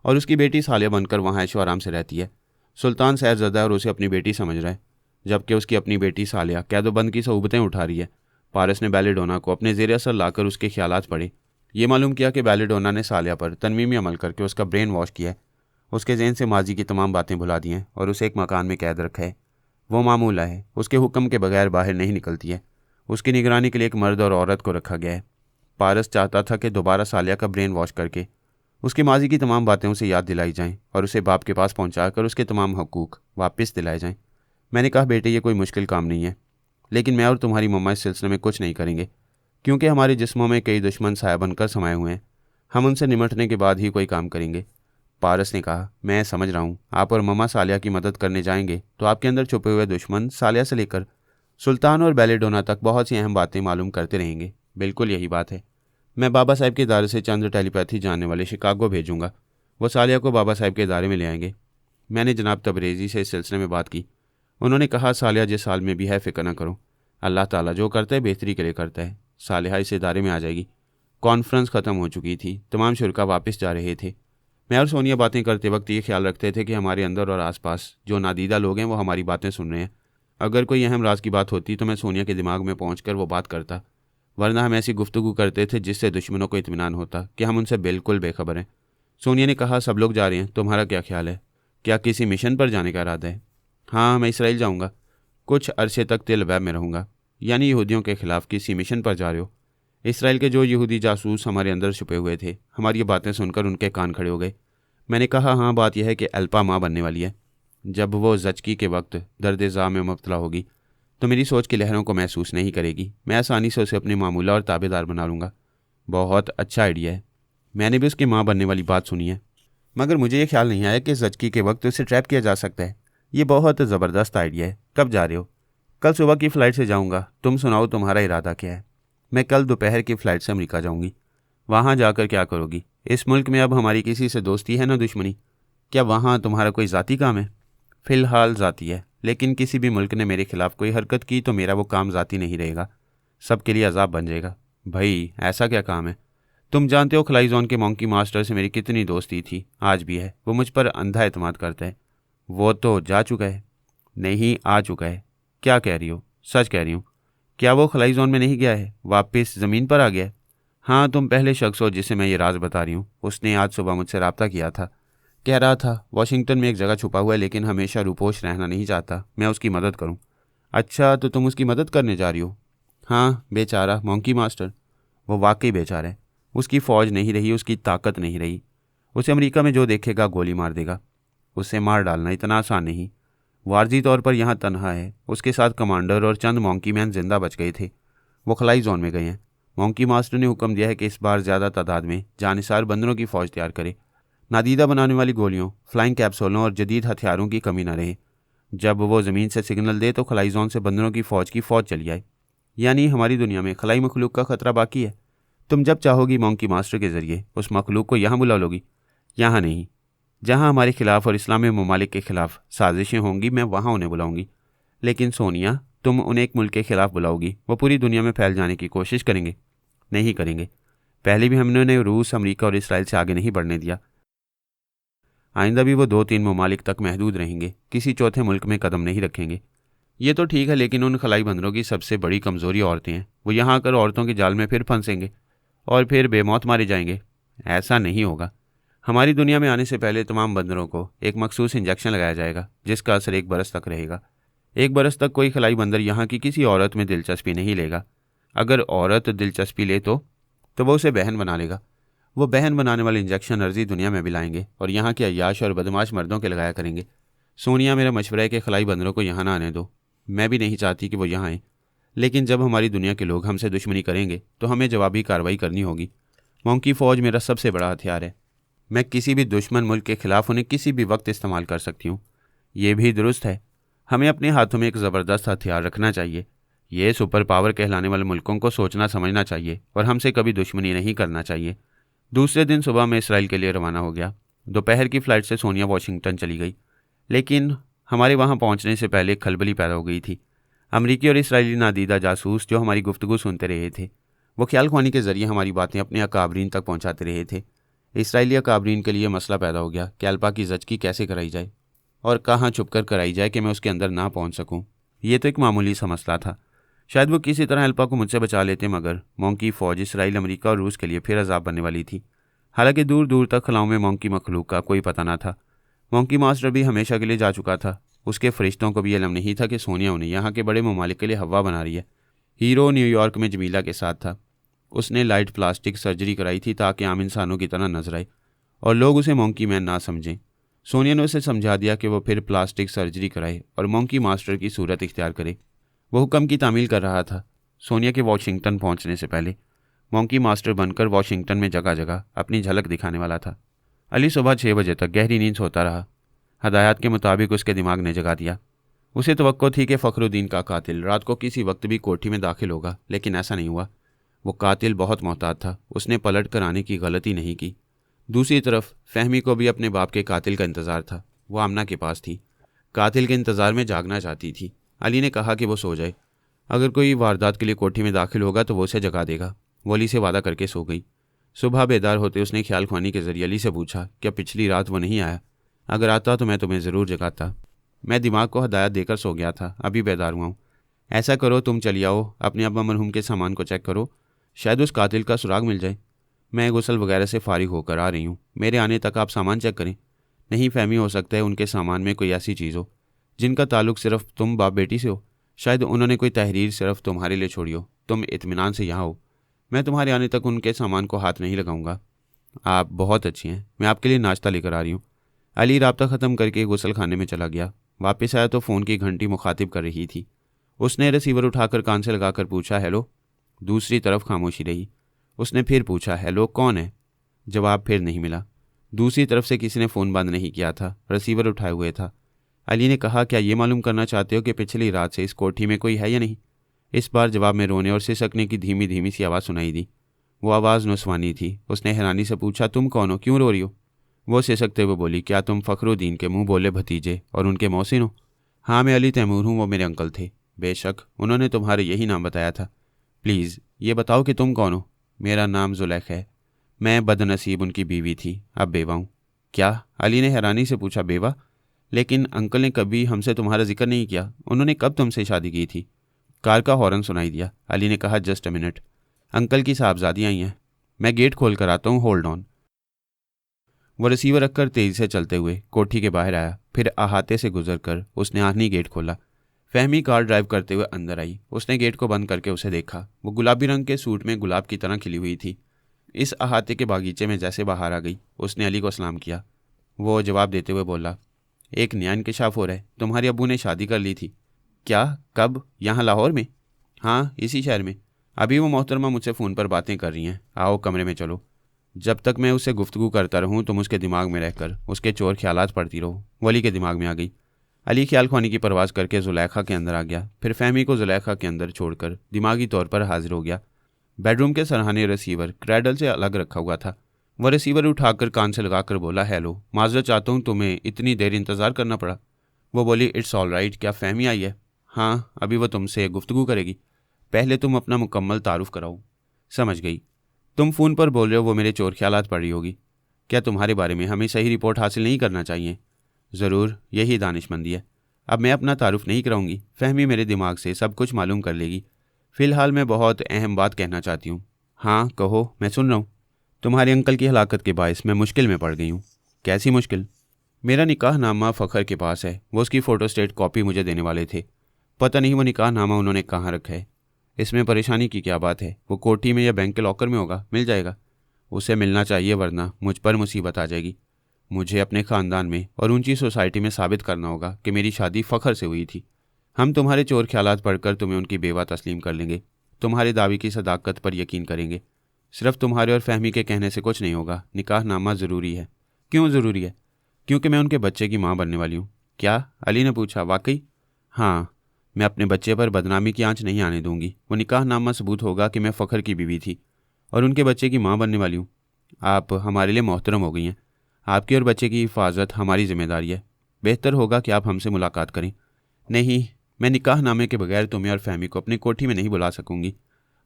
और उसकी बेटी सालिया बनकर वहाँ ऐशो आराम से रहती है। सुल्तान सहरज़दा और उसे अपनी बेटी समझ रहा है, जबकि उसकी अपनी बेटी सालिया कैदोबंद की सऊबतें उठा रही है। पारस ने बेलीडोना को अपने ज़ेर असर लाकर उसके ख्यालात पढ़े। ये मालूम किया कि बेलीडोना ने सालिया पर तनवीमी अमल करके उसका ब्रेन वॉश किया है, उसके जहन से माजी की तमाम बातें भुला दी हैं और उसे एक मकान में कैद रखा है। वो मामूला है, उसके हुक्म के बगैर बाहर नहीं निकलती है। उसकी निगरानी के लिए एक मर्द और औरत को रखा गया है। पारस चाहता था कि दोबारा सालिया का ब्रेन वॉश करके उसकी माजी की तमाम बातें उसे याद दिलाई जाएं और उसे बाप के पास पहुंचाकर उसके तमाम हकूक़ वापस दिलाए जाएं। मैंने कहा, बेटे, ये कोई मुश्किल काम नहीं है, लेकिन मैं और तुम्हारी मम्मा इस सिलसिले में कुछ नहीं करेंगे। क्योंकि हमारे जिस्मों में कई दुश्मन साया बनकर समाये हुए हैं। हम उनसे निमटने के बाद ही कोई काम करेंगे। पारस ने कहा, मैं समझ रहा हूँ। आप और ममा सालिया की मदद करने जाएंगे तो आपके अंदर छुपे हुए दुश्मन सालिया से लेकर सुल्तान और बेलेडोना तक बहुत सी अहम बातें मालूम करते रहेंगे। बिल्कुल यही बात है। मैं बाबा साहब के इदारे से चंद टेलीपैथी जानने वाले शिकागो भेजूंगा। वो सालिया को बाबा साहब के इदारे में ले आएंगे। मैंने जनाब तबरेज़ी से इस सिलसिले में बात की। उन्होंने कहा, सालिया जिस हाल में भी है फिक्र न करो, अल्लाह ताला जो करता है बेहतरी के लिए करता है। सालिहा इस इदारे में आ जाएगी। कॉन्फ्रेंस ख़त्म हो चुकी थी। तमाम शुरा वापस जा रहे थे। मैं और सोनिया बातें करते वक्त ये ख्याल रखते थे कि हमारे अंदर और आसपास जो नादीदा लोग हैं वो हमारी बातें सुन रहे हैं। अगर कोई अहम राज की बात होती तो मैं सोनिया के दिमाग में पहुंचकर वो बात करता, वरना हम ऐसी गुफ्तगू करते थे जिससे दुश्मनों को इत्मीनान होता कि हम उनसे बिल्कुल बेखबर हैं। सोनिया ने कहा, सब लोग जा रहे हैं, तुम्हारा क्या ख्याल है? क्या किसी मिशन पर जाने का इरादा है? हाँ, मैं इसराइल जाऊँगा। कुछ अरसे तक तेल अवीव में रहूँगा। यानी यहूदियों के खिलाफ किसी मिशन पर जा रहे हो? इसराइल के जो यहूदी जासूस हमारे अंदर छुपे हुए थे, हमारी ये बातें सुनकर उनके कान खड़े हो गए। मैंने कहा, हाँ, बात यह है कि अल्पा माँ बनने वाली है। जब वो जचकी के वक्त दर्द ज़ा में मुब्तला होगी तो मेरी सोच की लहरों को महसूस नहीं करेगी। मैं आसानी से उसे अपनी मामूला और ताबेदार बना लूँगा। बहुत अच्छा आइडिया है। मैंने भी उसकी माँ बनने वाली बात सुनी है, मगर मुझे ये ख्याल नहीं आया कि जचकी के वक्त उसे ट्रैप किया जा सकता है। ये बहुत ज़बरदस्त आइडिया है। कब जा रहे हो? कल सुबह की फ़्लाइट से जाऊँगा। तुम सुनाओ, तुम्हारा इरादा क्या है? मैं कल दोपहर की फ़्लाइट से अमेरिका जाऊँगी। वहाँ जाकर क्या करोगी? इस मुल्क में अब हमारी किसी से दोस्ती है न दुश्मनी। क्या वहाँ तुम्हारा कोई ज़ाती काम है? फ़िलहाल ज़ाती है, लेकिन किसी भी मुल्क ने मेरे खिलाफ कोई हरकत की तो मेरा वो काम ज़ाती नहीं रहेगा, सबके लिए अजाब बन जाएगा। भाई, ऐसा क्या काम है? तुम जानते हो खलाई जोन के मॉन्की मास्टर से मेरी कितनी दोस्ती थी, आज भी है। वो मुझ पर अंधा एतमाद करता है। वो तो जा चुका है। नहीं, आ चुका है। क्या कह रही हो? सच कह रही हूँ। क्या वो खलाई जोन में नहीं गया है, वापस ज़मीन पर आ गया है? हाँ, तुम पहले शख्स हो जिसे मैं ये राज बता रही हूँ। उसने आज सुबह मुझसे रब्ता किया था। कह रहा था वाशिंगटन में एक जगह छुपा हुआ है, लेकिन हमेशा रूपोश रहना नहीं चाहता। मैं उसकी मदद करूँ। अच्छा, तो तुम उसकी मदद करने जा रही हो? हाँ, बेचारा मॉन्की मास्टर। वो वाकई बेचारा है। उसकी फ़ौज नहीं रही, उसकी ताकत नहीं रही। उसे अमेरिका में जो देखेगा गोली मार देगा। उसे मार डालना इतना आसान नहीं। वारजी तौर पर यहाँ तनहा है। उसके साथ कमांडर और चंद मॉन्की मैन जिंदा बच गए थे। वो खलाई जोन में गए हैं। मॉन्की मास्टर ने हुक्म दिया है कि इस बार ज़्यादा तादाद में जानिसार बंदरों की फ़ौज तैयार करे। नादीदा बनाने वाली गोलियों, फ्लाइंग कैप्सूलों और जदीद हथियारों की कमी न रहे। जब वो ज़मीन से सिग्नल दे तो खलाई जोन से बंदरों की फ़ौज चली आए। यानी हमारी दुनिया में खलाई मखलूक का ख़तरा बाकी है। तुम जब चाहोगी मॉन्की मास्टर के ज़रिए उस मखलूक को यहाँ बुला लोगी। यहाँ नहीं, जहाँ हमारे खिलाफ और इस्लामी ममालिक के खिलाफ साजिशें होंगी, मैं वहाँ उन्हें बुलाऊंगी। लेकिन सोनिया, तुम उन्हें एक मुल्क के खिलाफ बुलाओगी, वो पूरी दुनिया में फैल जाने की कोशिश करेंगे। नहीं करेंगे। पहले भी हमने उन्हें रूस, अमेरिका और इसराइल से आगे नहीं बढ़ने दिया। आइंदा भी वो 2-3 ममालिक तक महदूद रहेंगे, किसी चौथे मुल्क में कदम नहीं रखेंगे। ये तो ठीक है, लेकिन उन खलाई बंदरों की सबसे बड़ी कमज़ोरी औरतें हैं। वो यहाँ आकर औरतों के जाल में फिर फंसेंगे और फिर बेमौत मारे जाएंगे। ऐसा नहीं होगा। हमारी दुनिया में आने से पहले तमाम बंदरों को एक मखसूस इंजेक्शन लगाया जाएगा, जिसका असर 1 बरस तक रहेगा। 1 बरस तक कोई खलाई बंदर यहाँ की किसी औरत में दिलचस्पी नहीं लेगा। अगर औरत दिलचस्पी ले तो वो उसे बहन बना लेगा। वो बहन बनाने वाले इंजेक्शन अर्जी दुनिया में भी लाएंगे और यहाँ के अय्याश और बदमाश मर्दों के लगाया करेंगे। सोनिया, मेरा मशवरा है कि खलाई बंदरों को यहाँ ना आने दो। मैं भी नहीं चाहती कि वो यहाँ आएँ, लेकिन जब हमारी दुनिया के लोग हमसे दुश्मनी करेंगे तो हमें जवाबी कार्रवाई करनी होगी। मॉन्की फ़ौज मेरा सबसे बड़ा हथियार है। मैं किसी भी दुश्मन मुल्क के खिलाफ उन्हें किसी भी वक्त इस्तेमाल कर सकती हूँ। ये भी दुरुस्त है। हमें अपने हाथों में एक ज़बरदस्त हथियार रखना चाहिए। ये सुपर पावर कहलाने वाले मुल्कों को सोचना समझना चाहिए और हमसे कभी दुश्मनी नहीं करना चाहिए। दूसरे दिन सुबह मैं इसराइल के लिए रवाना हो गया। दोपहर की फ़्लाइट से सोनिया वाशिंगटन चली गई, लेकिन हमारे वहाँ पहुँचने से पहले एक खलबली पैदा हो गई थी। अमरीकी और इसराइली नादीदा जासूस जो हमारी गुफ्तगू सुनते रहे थे, वो ख्याल ख्वानी के ज़रिए हमारी बातें अपने अकाबरीन तक पहुँचाते रहे थे। इसराइली अकाबरीन के लिए मसला पैदा हो गया कि अल्पा की जचकी कैसे कराई जाए और कहाँ छुप कर कराई जाए कि मैं उसके अंदर ना पहुँच सकूँ। ये तो एक मामूली सा मसला था। शायद वो किसी तरह अल्पा को मुझसे बचा लेते, मगर मॉन्की फ़ौज इसराइल, अमेरिका और रूस के लिए फिर अजाब बनने वाली थी। हालांकि दूर दूर तक खलाओं में मॉन्की मखलूक का कोई पता ना था। मॉन्की मास्टर भी हमेशा के लिए जा चुका था। उसके फरिश्तों को भी इल्म नहीं था कि सोनिया उन्हें यहाँ के बड़े ममालिक के लिए हवा बना रही है। हीरो न्यूयॉर्क में जमीला के साथ था। उसने लाइट प्लास्टिक सर्जरी कराई थी ताकि आम इंसानों की तरह नजर आए और लोग उसे मॉन्की मैन ना समझें। सोनिया ने उसे समझा दिया कि वो फिर प्लास्टिक सर्जरी कराए और मॉन्की मास्टर की सूरत इख्तियार करे। वो हुक्म की तामील कर रहा था। सोनिया के वाशिंगटन पहुंचने से पहले मॉन्की मास्टर बनकर वाशिंगटन में जगह जगह अपनी झलक दिखाने वाला था। अली सुबह 6 बजे तक गहरी नींद सोता रहा। हदायत के मुताबिक उसके दिमाग ने जगा दिया। उसे तवक्को थी कि फ़खरुद्दीन का कातिल रात को किसी वक्त भी कोठी में दाखिल होगा, लेकिन ऐसा नहीं हुआ। वो कातिल बहुत मोहतात था, उसने पलट कर आने की गलती नहीं की। दूसरी तरफ फहमी को भी अपने बाप के कातिल का इंतज़ार था। वो आमना के पास थी, कातिल के इंतज़ार में जागना चाहती थी। अली ने कहा कि वो सो जाए, अगर कोई वारदात के लिए कोठी में दाखिल होगा तो वो उसे जगा देगा। वो अली से वादा करके सो गई। सुबह बेदार होते उसने ख्याल ख्वानी के जरिए अली से पूछा, क्या पिछली रात वो नहीं आया? अगर आता तो मैं तुम्हें ज़रूर जगाता। मैं दिमाग को हदायत देकर सो गया था, अभी बेदार हुआ हूँ। ऐसा करो, तुम चली आओ, अपने अब्बा मरहूम के सामान को चेक करो, शायद उस कातिल का सुराग मिल जाए। मैं गुस्ल वगैरह से फारिग होकर आ रही हूँ, मेरे आने तक आप सामान चेक करें। नहीं फहमी, हो सकता है उनके सामान में कोई ऐसी चीज़ हो जिनका ताल्लुक सिर्फ तुम बाप बेटी से हो। शायद उन्होंने कोई तहरीर सिर्फ तुम्हारे लिए छोड़ी हो। तुम इत्मीनान से यहाँ हो, मैं तुम्हारे आने तक उनके सामान को हाथ नहीं लगाऊंगा। आप बहुत अच्छी हैं, मैं आपके लिए नाश्ता लेकर आ रही हूँ। अली राब्ता ख़त्म करके गुस्ल खाने में चला गया। वापस आया तो फ़ोन की घंटी मुखातिब कर रही थी। उसने रिसीवर उठाकर कान से लगाकर पूछा, हेलो। दूसरी तरफ खामोशी रही। उसने फिर पूछा, हेलो, कौन है? जवाब फिर नहीं मिला। दूसरी तरफ से किसी ने फ़ोन बंद नहीं किया था, रिसीवर उठाए हुए था। अली ने कहा, क्या ये मालूम करना चाहते हो कि पिछली रात से इस कोठी में कोई है या नहीं? इस बार जवाब में रोने और सिसकने की धीमी धीमी सी आवाज़ सुनाई दी। वो आवाज़ नुस्वानी थी। उसने हैरानी से पूछा, तुम कौन हो, क्यों रो रही हो? वो सिसकते हुए बोली, क्या तुम फ़खरुद्दीन के मुंह बोले भतीजे और उनके मोहसिन हो? हाँ, मैं अली तैमूर हूँ, वो मेरे अंकल थे। बेशक, उन्होंने तुम्हारे यही नाम बताया था। प्लीज़ ये बताओ कि तुम कौन हो? मेरा नाम जुलैख है, मैं बदनसीब उनकी बीवी थी, अब बेवा हूँ। क्या? अली ने हैरानी से पूछा, बेवा? लेकिन अंकल ने कभी हमसे तुम्हारा जिक्र नहीं किया। उन्होंने कब तुमसे शादी की थी? कार का हॉर्न सुनाई दिया। अली ने कहा, जस्ट अ मिनट, अंकल की साहबजादी आई हैं, मैं गेट खोल कर आता हूँ, होल्ड ऑन। वो रिसीवर रखकर तेजी से चलते हुए कोठी के बाहर आया। फिर अहाते से गुजरकर उसने आखिरी गेट खोला। फहमी कार ड्राइव करते हुए अंदर आई। उसने गेट को बंद करके उसे देखा। वो गुलाबी रंग के सूट में गुलाब की तरह खिली हुई थी। इस अहाते के बागीचे में जैसे बाहर आ गई। उसने अली को सलाम किया। वो जवाब देते हुए बोला, एक नया इंकशाफ हो रहा है, तुम्हारे अब्बू ने शादी कर ली थी। क्या? कब? यहाँ लाहौर में? हाँ, इसी शहर में। अभी वो मोहतरमा मुझसे फ़ोन पर बातें कर रही हैं। आओ कमरे में चलो। जब तक मैं उससे गुफ्तगू करता रहूं तुम उसके दिमाग में रहकर उसके चोर ख्यालात पढ़ती रहो। वो अली के दिमाग में आ गई। अली ख्याल ख्वानी की परवाज़ करके जुलैखा के अंदर आ गया। फिर फहमी को जुलैखा के अंदर छोड़कर दिमागी तौर पर हाजिर हो गया। बेडरूम के सरहाने रिसीवर क्रैडल से अलग रखा हुआ था। वह रिसीवर उठाकर कान से लगाकर बोला, हेलो, माजरत चाहता हूँ तुम्हें इतनी देर इंतज़ार करना पड़ा। वो बोली, इट्स ऑल राइट, क्या फहमी आई है? हाँ, अभी वो तुमसे गुफ्तगू करेगी, पहले तुम अपना मुकम्मल तारुफ कराओ। समझ गई, तुम फ़ोन पर बोल रहे हो वो मेरे चोर ख्यालात पढ़ रही होगी। क्या तुम्हारे बारे में हमें सही रिपोर्ट हासिल नहीं करना चाहिए? ज़रूर, यही दानिशमंदी है। अब मैं अपना तारुफ नहीं कराऊंगी, फहमी मेरे दिमाग से सब कुछ मालूम कर लेगी। फ़िलहाल मैं बहुत अहम बात कहना चाहती हूँ। हाँ कहो, मैं सुन रहा हूँ। तुम्हारे अंकल की हलाकत के बायस मैं मुश्किल में पड़ गई हूँ। कैसी मुश्किल? मेरा निकाहनामा फ़खर के पास है, वो उसकी फ़ोटोस्टेट कॉपी मुझे देने वाले थे। पता नहीं वो निकाहनामा उन्होंने कहाँ रखा है। इसमें परेशानी की क्या बात है? वो कोठी में या बैंक के लॉकर में होगा, मिल जाएगा। उसे मिलना चाहिए, वरना मुझ पर मुसीबत आ जाएगी। मुझे अपने ख़ानदान में और ऊंची सोसाइटी में साबित करना होगा कि मेरी शादी फ़खर से हुई थी। हम तुम्हारे चोर ख्यालात पढ़कर तुम्हें उनकी बेवा तस्लीम कर लेंगे, तुम्हारे दावे की सदाकत पर यकीन करेंगे। सिर्फ तुम्हारे और फहमी के कहने से कुछ नहीं होगा। निकाहनामा ज़रूरी है। क्यों ज़रूरी है? क्योंकि मैं उनके बच्चे की माँ बनने वाली हूँ। क्या? अली ने पूछा। वाकई? हाँ, मैं अपने बच्चे पर बदनामी की आंच नहीं आने दूंगी। वो निकाहनामा सबूत होगा कि मैं फ़खर की बीवी थी और उनके बच्चे की माँ बनने वाली हूँ। आप हमारे लिए मोहतरम हो गई हैं। आपकी और बच्चे की हिफाजत हमारी जिम्मेदारी है। बेहतर होगा कि आप हमसे मुलाकात करें। नहीं, मैं निकाहनामे के बगैर तुम्हें और फहमी को अपनी कोठी में नहीं बुला सकूंगी।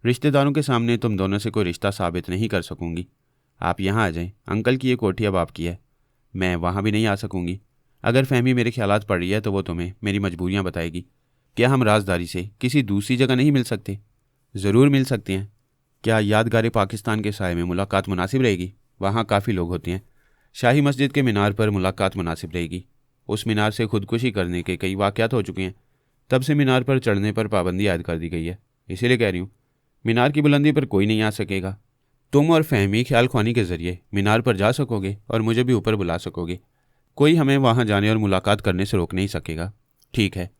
रिश्तेदारों के सामने तुम दोनों से कोई रिश्ता साबित नहीं कर सकूंगी। आप यहाँ आ जाएं। अंकल की ये कोठी अब आपकी है। मैं वहाँ भी नहीं आ सकूंगी। अगर फहमी मेरे ख्यालात पड़ रही है तो वो तुम्हें मेरी मजबूरियाँ बताएगी। क्या हम राजदारी से किसी दूसरी जगह नहीं मिल सकते? ज़रूर मिल सकते हैं। क्या यादगार पाकिस्तान के साए में मुलाकात मुनासिब रहेगी? वहाँ काफ़ी लोग होते हैं। शाही मस्जिद के मीनार पर मुलाकात मुनासिब रहेगी। उस मीनार से खुदकुशी करने के कई वाक़यात हो चुके हैं। तब से मीनार पर चढ़ने पर पाबंदी आयद कर दी गई है। इसीलिए कह रही हूँ, मीनार की बुलंदी पर कोई नहीं आ सकेगा। तुम और फहमी ख्याल ख्वानी के ज़रिए मीनार पर जा सकोगे और मुझे भी ऊपर बुला सकोगे। कोई हमें वहाँ जाने और मुलाकात करने से रोक नहीं सकेगा। ठीक है,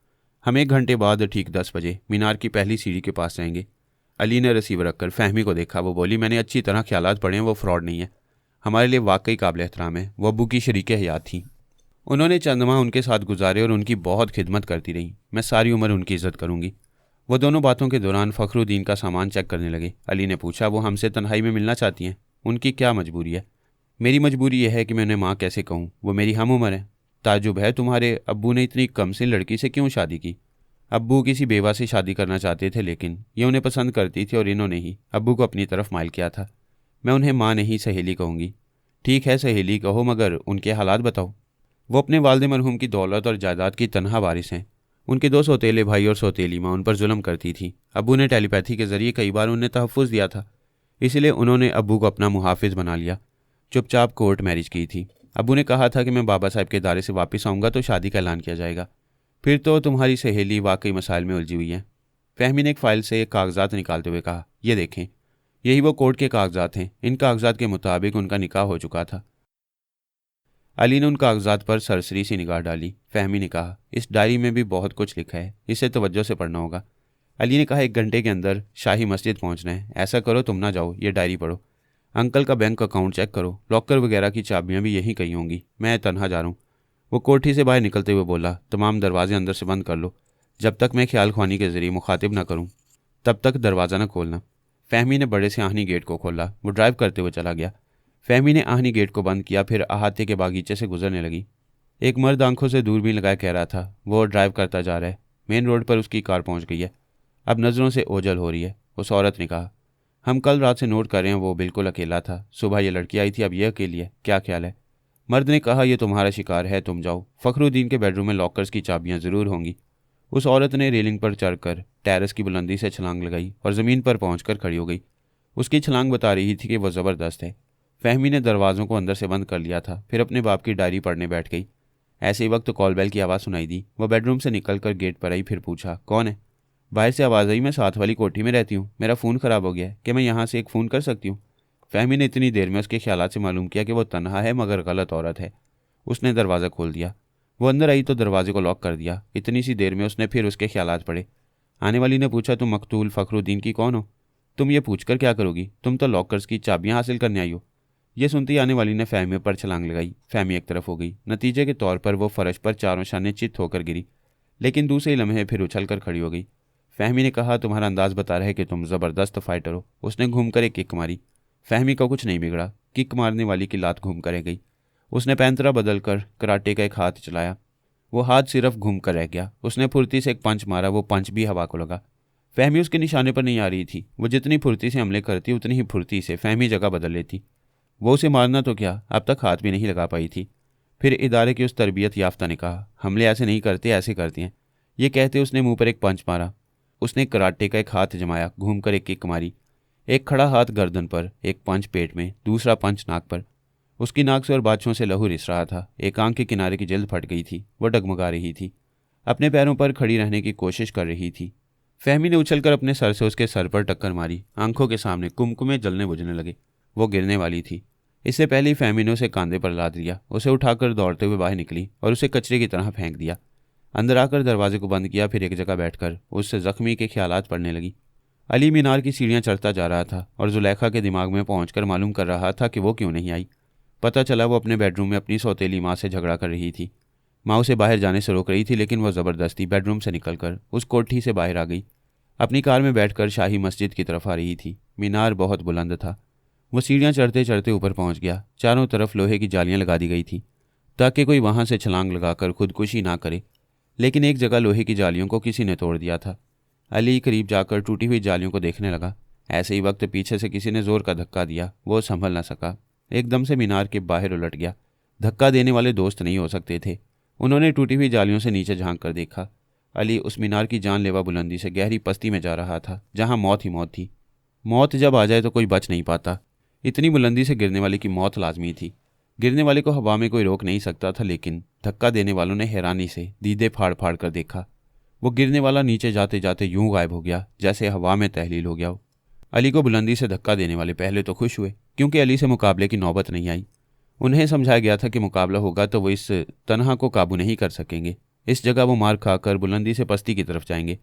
हम 1 घंटे बाद ठीक 10 बजे मीनार की पहली सीढ़ी के पास जाएंगे। अली ने रिसीवर रखकर फहमी को देखा। वो बोली, मैंने अच्छी तरह ख्यालात पढ़े हैं, वो फ्रॉड नहीं है, हमारे लिए वाकई काबिल एहतराम है। वो अब्बू की शरीके हयात थी। उन्होंने चंद माह उनके साथ गुजारे और उनकी बहुत खिदमत करती रही। मैं सारी उम्र उनकी इज्जत करूंगी। वो दोनों बातों के दौरान फ़खरुद्दीन का सामान चेक करने लगे। अली ने पूछा, वो हमसे तन्हाई में मिलना चाहती हैं, उनकी क्या मजबूरी है? मेरी मजबूरी यह है कि मैं उन्हें माँ कैसे कहूँ, वो मेरी हम उम्र है। ताजुब है तुम्हारे अब्बू ने इतनी कमसिन लड़की से क्यों शादी की? अब्बू किसी बेवा से शादी करना चाहते थे, लेकिन ये उन्हें पसंद करती थी और इन्होंने ही अब्बू को अपनी तरफ माइल किया था। मैं उन्हें माँ नहीं सहेली कहूँगी। ठीक है सहेली कहो, मगर उनके हालात बताओ। वो अपने वालिद मरहूम की दौलत और जायदाद की तनहा वारिस हैं। उनके 2 सौतेले भाई और सौतेली माँ उन पर जुल्म करती थी। अब्बू ने टेलीपैथी के जरिए कई बार उन्हें तहफ़्फ़ुज़ दिया था, इसलिए उन्होंने अब्बू को अपना मुहाफिज बना लिया। चुपचाप कोर्ट मैरिज की थी। अब्बू ने कहा था कि मैं बाबा साहब के दायरे से वापस आऊँगा तो शादी का ऐलान किया जाएगा। फिर तो तुम्हारी सहेली वाकई मसाइल में उलझी हुई है। फहमी ने एक फ़ाइल से कागजात निकालते हुए कहा, ये देखें, यही वो कोर्ट के कागजात हैं। इन कागजात के मुताबिक उनका निकाह हो चुका था। अली ने उन कागजात पर सरसरी सी निगाह डाली। फहमी ने कहा, इस डायरी में भी बहुत कुछ लिखा है, इसे तवज्जो से पढ़ना होगा। अली ने कहा, 1 घंटे के अंदर शाही मस्जिद पहुंचना है। ऐसा करो, तुम ना जाओ, ये डायरी पढ़ो। अंकल का बैंक अकाउंट चेक करो, लॉकर वगैरह की चाबियां भी यहीं कहीं होंगी। मैं तन्हा जा रहा हूँ। वो कोठी से बाहर निकलते हुए बोला, तमाम दरवाजे अंदर से बंद कर लो। जब तक मैं ख्याल ख्वानी के जरिए मुखातिब ना करूँ तब तक दरवाज़ा न खोलना। फहमी ने बड़े से आहनी गेट को खोला। वो ड्राइव करते हुए चला गया। फहमी ने आहनी गेट को बंद किया, फिर अहाते के बागीचे से गुजरने लगी। एक मर्द आंखों से दूरबीन लगाए कह रहा था, वो ड्राइव करता जा रहा है। मेन रोड पर उसकी कार पहुंच गई है। अब नज़रों से ओझल हो रही है। उस औरत ने कहा, हम कल रात से नोट कर रहे हैं, वो बिल्कुल अकेला था। सुबह ये लड़की आई थी, अब यह अकेली है, क्या ख्याल है? मर्द ने कहा, यह तुम्हारा शिकार है, तुम जाओ। फ़खरुद्दीन के बेडरूम में लॉकर्स की चाबियां ज़रूर होंगी। उस औरत ने रेलिंग पर चढ़कर टेरेस की बुलंदी से छलांग लगाई और ज़मीन पर पहुंचकर खड़ी हो गई। उसकी छलांग बता रही थी कि वह ज़बरदस्त है। फहमी ने दरवाज़ों को अंदर से बंद कर लिया था, फिर अपने बाप की डायरी पढ़ने बैठ गई। ऐसे ही वक्त कॉल बेल की आवाज़ सुनाई दी। वह बेडरूम से निकलकर गेट पर आई, फिर पूछा, कौन है? बाहर से आवाज़ आई, मैं साथ वाली कोठी में रहती हूँ, मेरा फ़ोन ख़राब हो गया है, कि मैं यहाँ से एक फ़ोन कर सकती हूँ? फहमी ने इतनी देर में उसके ख्यालात से मालूम किया कि वह तन्हा है मगर गलत औरत है। उसने दरवाज़ा खोल दिया। वो अंदर आई तो दरवाजे को लॉक कर दिया। इतनी सी देर में उसने फिर उसके ख्यालात पढ़े। आने वाली ने पूछा, तुम मकतूल फ़खरुद्दीन की कौन हो? तुम ये पूछकर क्या करोगी? तुम तो लॉकर्स की चाबियां हासिल करने आई हो। यह सुनती आने वाली ने फहमी पर छलांग लगाई। फहमी एक तरफ हो गई। नतीजे के तौर पर वो फर्श पर चारों शाने चित होकर गिरी, लेकिन दूसरे लम्हे फिर उछल कर खड़ी हो गई। फहमी ने कहा, तुम्हारा अंदाज बता रहा है कि तुम ज़बरदस्त फाइटर हो। उसने घूमकर एक किक मारी। फहमी का कुछ नहीं बिगड़ा। किक मारने वाली की लात घूम कर रह गई। उसने पैंतरा बदलकर कराटे का एक हाथ चलाया। वो हाथ सिर्फ घूम कर रह गया। उसने फुर्ती से एक पंच मारा। वो पंच भी हवा को लगा। फहमी उसके निशाने पर नहीं आ रही थी। वो जितनी फुर्ती से हमले करती उतनी ही फुर्ती से फहमी जगह बदल लेती। वो उसे मारना तो क्या, अब तक हाथ भी नहीं लगा पाई थी। फिर इदारे की उस तरबियत याफ्ता ने कहा, हमले ऐसे नहीं करते, ऐसे करते हैं। ये कहते उसने मुंह पर एक पंच मारा। उसने कराटे का एक हाथ जमाया, घूमकर एक किक मारी। एक खड़ा हाथ गर्दन पर, एक पंच पेट में, दूसरा पंच नाक पर। उसकी नाक से और बाछों से लहू रिस रहा था। एक आंख के किनारे की जल्द फट गई थी। वह डगमगा रही थी, अपने पैरों पर खड़ी रहने की कोशिश कर रही थी। फहमी ने उछलकर अपने सर से उसके सर पर टक्कर मारी। आंखों के सामने कुमकुमे जलने बुझने लगे। वो गिरने वाली थी। इससे पहले ही फहमी ने उसे कांधे पर लाद दिया। उसे उठाकर दौड़ते हुए बाहर निकली और उसे कचरे की तरह फेंक दिया। अंदर आकर दरवाजे को बंद किया, फिर एक जगह बैठकर उससे जख्मी के ख्यालात पड़ने लगी। अली मीनार की सीढ़ियाँ चढ़ता जा रहा था और जुलेखा के दिमाग में पहुंचकर मालूम कर रहा था कि वो क्यों नहीं आई। पता चला वो अपने बेडरूम में अपनी सौतेली माँ से झगड़ा कर रही थी। माँ उसे बाहर जाने से रोक रही थी, लेकिन वह ज़बरदस्ती बेडरूम से निकलकर उस कोठी से बाहर आ गई। अपनी कार में बैठकर शाही मस्जिद की तरफ आ रही थी। मीनार बहुत बुलंद था। वो सीढ़ियाँ चढ़ते चढ़ते ऊपर पहुंच गया। चारों तरफ लोहे की जालियाँ लगा दी गई थी ताकि कोई वहां से छलांग लगाकर खुदकुशी ना करे, लेकिन एक जगह लोहे की जालियों को किसी ने तोड़ दिया था। अली करीब जाकर टूटी हुई जालियों को देखने लगा। ऐसे ही वक्त पीछे से किसी ने जोर का धक्का दिया। वो संभल न सका, एकदम से मीनार के बाहर उलट गया। धक्का देने वाले दोस्त नहीं हो सकते थे। उन्होंने टूटी हुई जालियों से नीचे झांक कर देखा। अली उस मीनार की जानलेवा बुलंदी से गहरी पस्ती में जा रहा था, जहां मौत ही मौत थी। मौत जब आ जाए तो कोई बच नहीं पाता। इतनी बुलंदी से गिरने वाले की मौत लाजमी थी। गिरने वाले को हवा में कोई रोक नहीं सकता था, लेकिन धक्का देने वालों ने हैरानी से दीदे फाड़ फाड़ कर देखा। वो गिरने वाला नीचे जाते जाते यूं गायब हो गया जैसे हवा में तहलील हो गया हो। अली को बुलंदी से धक्का देने वाले पहले तो खुश हुए, क्योंकि अली से मुकाबले की नौबत नहीं आई। उन्हें समझाया गया था कि मुकाबला होगा तो वो इस तनहा को काबू नहीं कर सकेंगे। इस जगह वो मार खाकर बुलंदी से पस्ती की तरफ जाएंगे।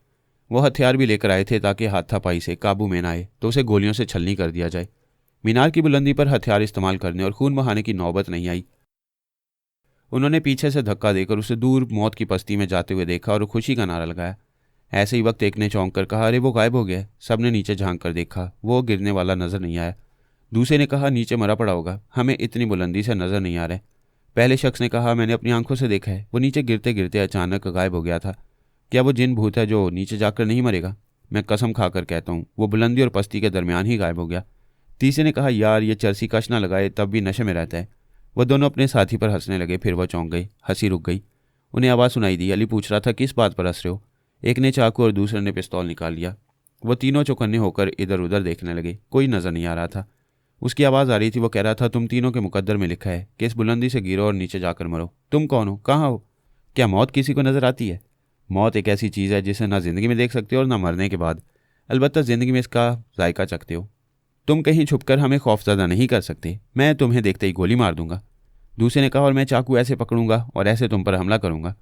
वो हथियार भी लेकर आए थे ताकि हाथापाई से काबू में न आए तो उसे गोलियों से छलनी कर दिया जाए। मीनार की बुलंदी पर हथियार इस्तेमाल करने और खून बहाने की नौबत नहीं आई। उन्होंने पीछे से धक्का देकर उसे दूर मौत की पस्ती में जाते हुए देखा और खुशी का नारा लगाया। ऐसे ही वक्त एक ने चौंक कर कहा, अरे वो गायब हो गया। सबने नीचे झांक कर देखा, वो गिरने वाला नजर नहीं आया। दूसरे ने कहा, नीचे मरा पड़ा होगा, हमें इतनी बुलंदी से नजर नहीं आ रहा। पहले शख्स ने कहा, मैंने अपनी आंखों से देखा है, वो नीचे गिरते गिरते अचानक गायब हो गया था। क्या वो जिन भूत है जो नीचे जाकर नहीं मरेगा? मैं कसम खाकर कहता हूँ वो बुलंदी और पस्ती के दरमियान ही गायब हो गया। तीसरे ने कहा, यार ये चरसी कश ना लगाए तब भी नशे में रहता है। वह दोनों अपने साथी पर हंसने लगे। फिर वह चौंक गए, हंसी रुक गई। उन्हें आवाज़ सुनाई दी। अली पूछ रहा था, किस बात पर हंस रहे हो? एक ने चाकू और दूसरे ने पिस्तौल निकाल लिया। वो तीनों चौकन्ने होकर इधर उधर देखने लगे। कोई नजर नहीं आ रहा था। उसकी आवाज़ आ रही थी। वो कह रहा था, तुम तीनों के मुकद्दर में लिखा है कि इस बुलंदी से गिरो और नीचे जाकर मरो। तुम कौन हो? कहाँ हो? क्या मौत किसी को नजर आती है? मौत एक ऐसी चीज़ है जिसे ना जिंदगी में देख सकते हो और ना मरने के बाद। अलबत्ता जिंदगी में इसका जायका चखते हो। तुम कहीं छुपकर हमें खौफजदा नहीं कर सकते। मैं तुम्हें देखते ही गोली मार दूंगा। दूसरे ने कहा, और मैं चाकू ऐसे पकड़ूंगा और ऐसे तुम पर हमला करूंगा।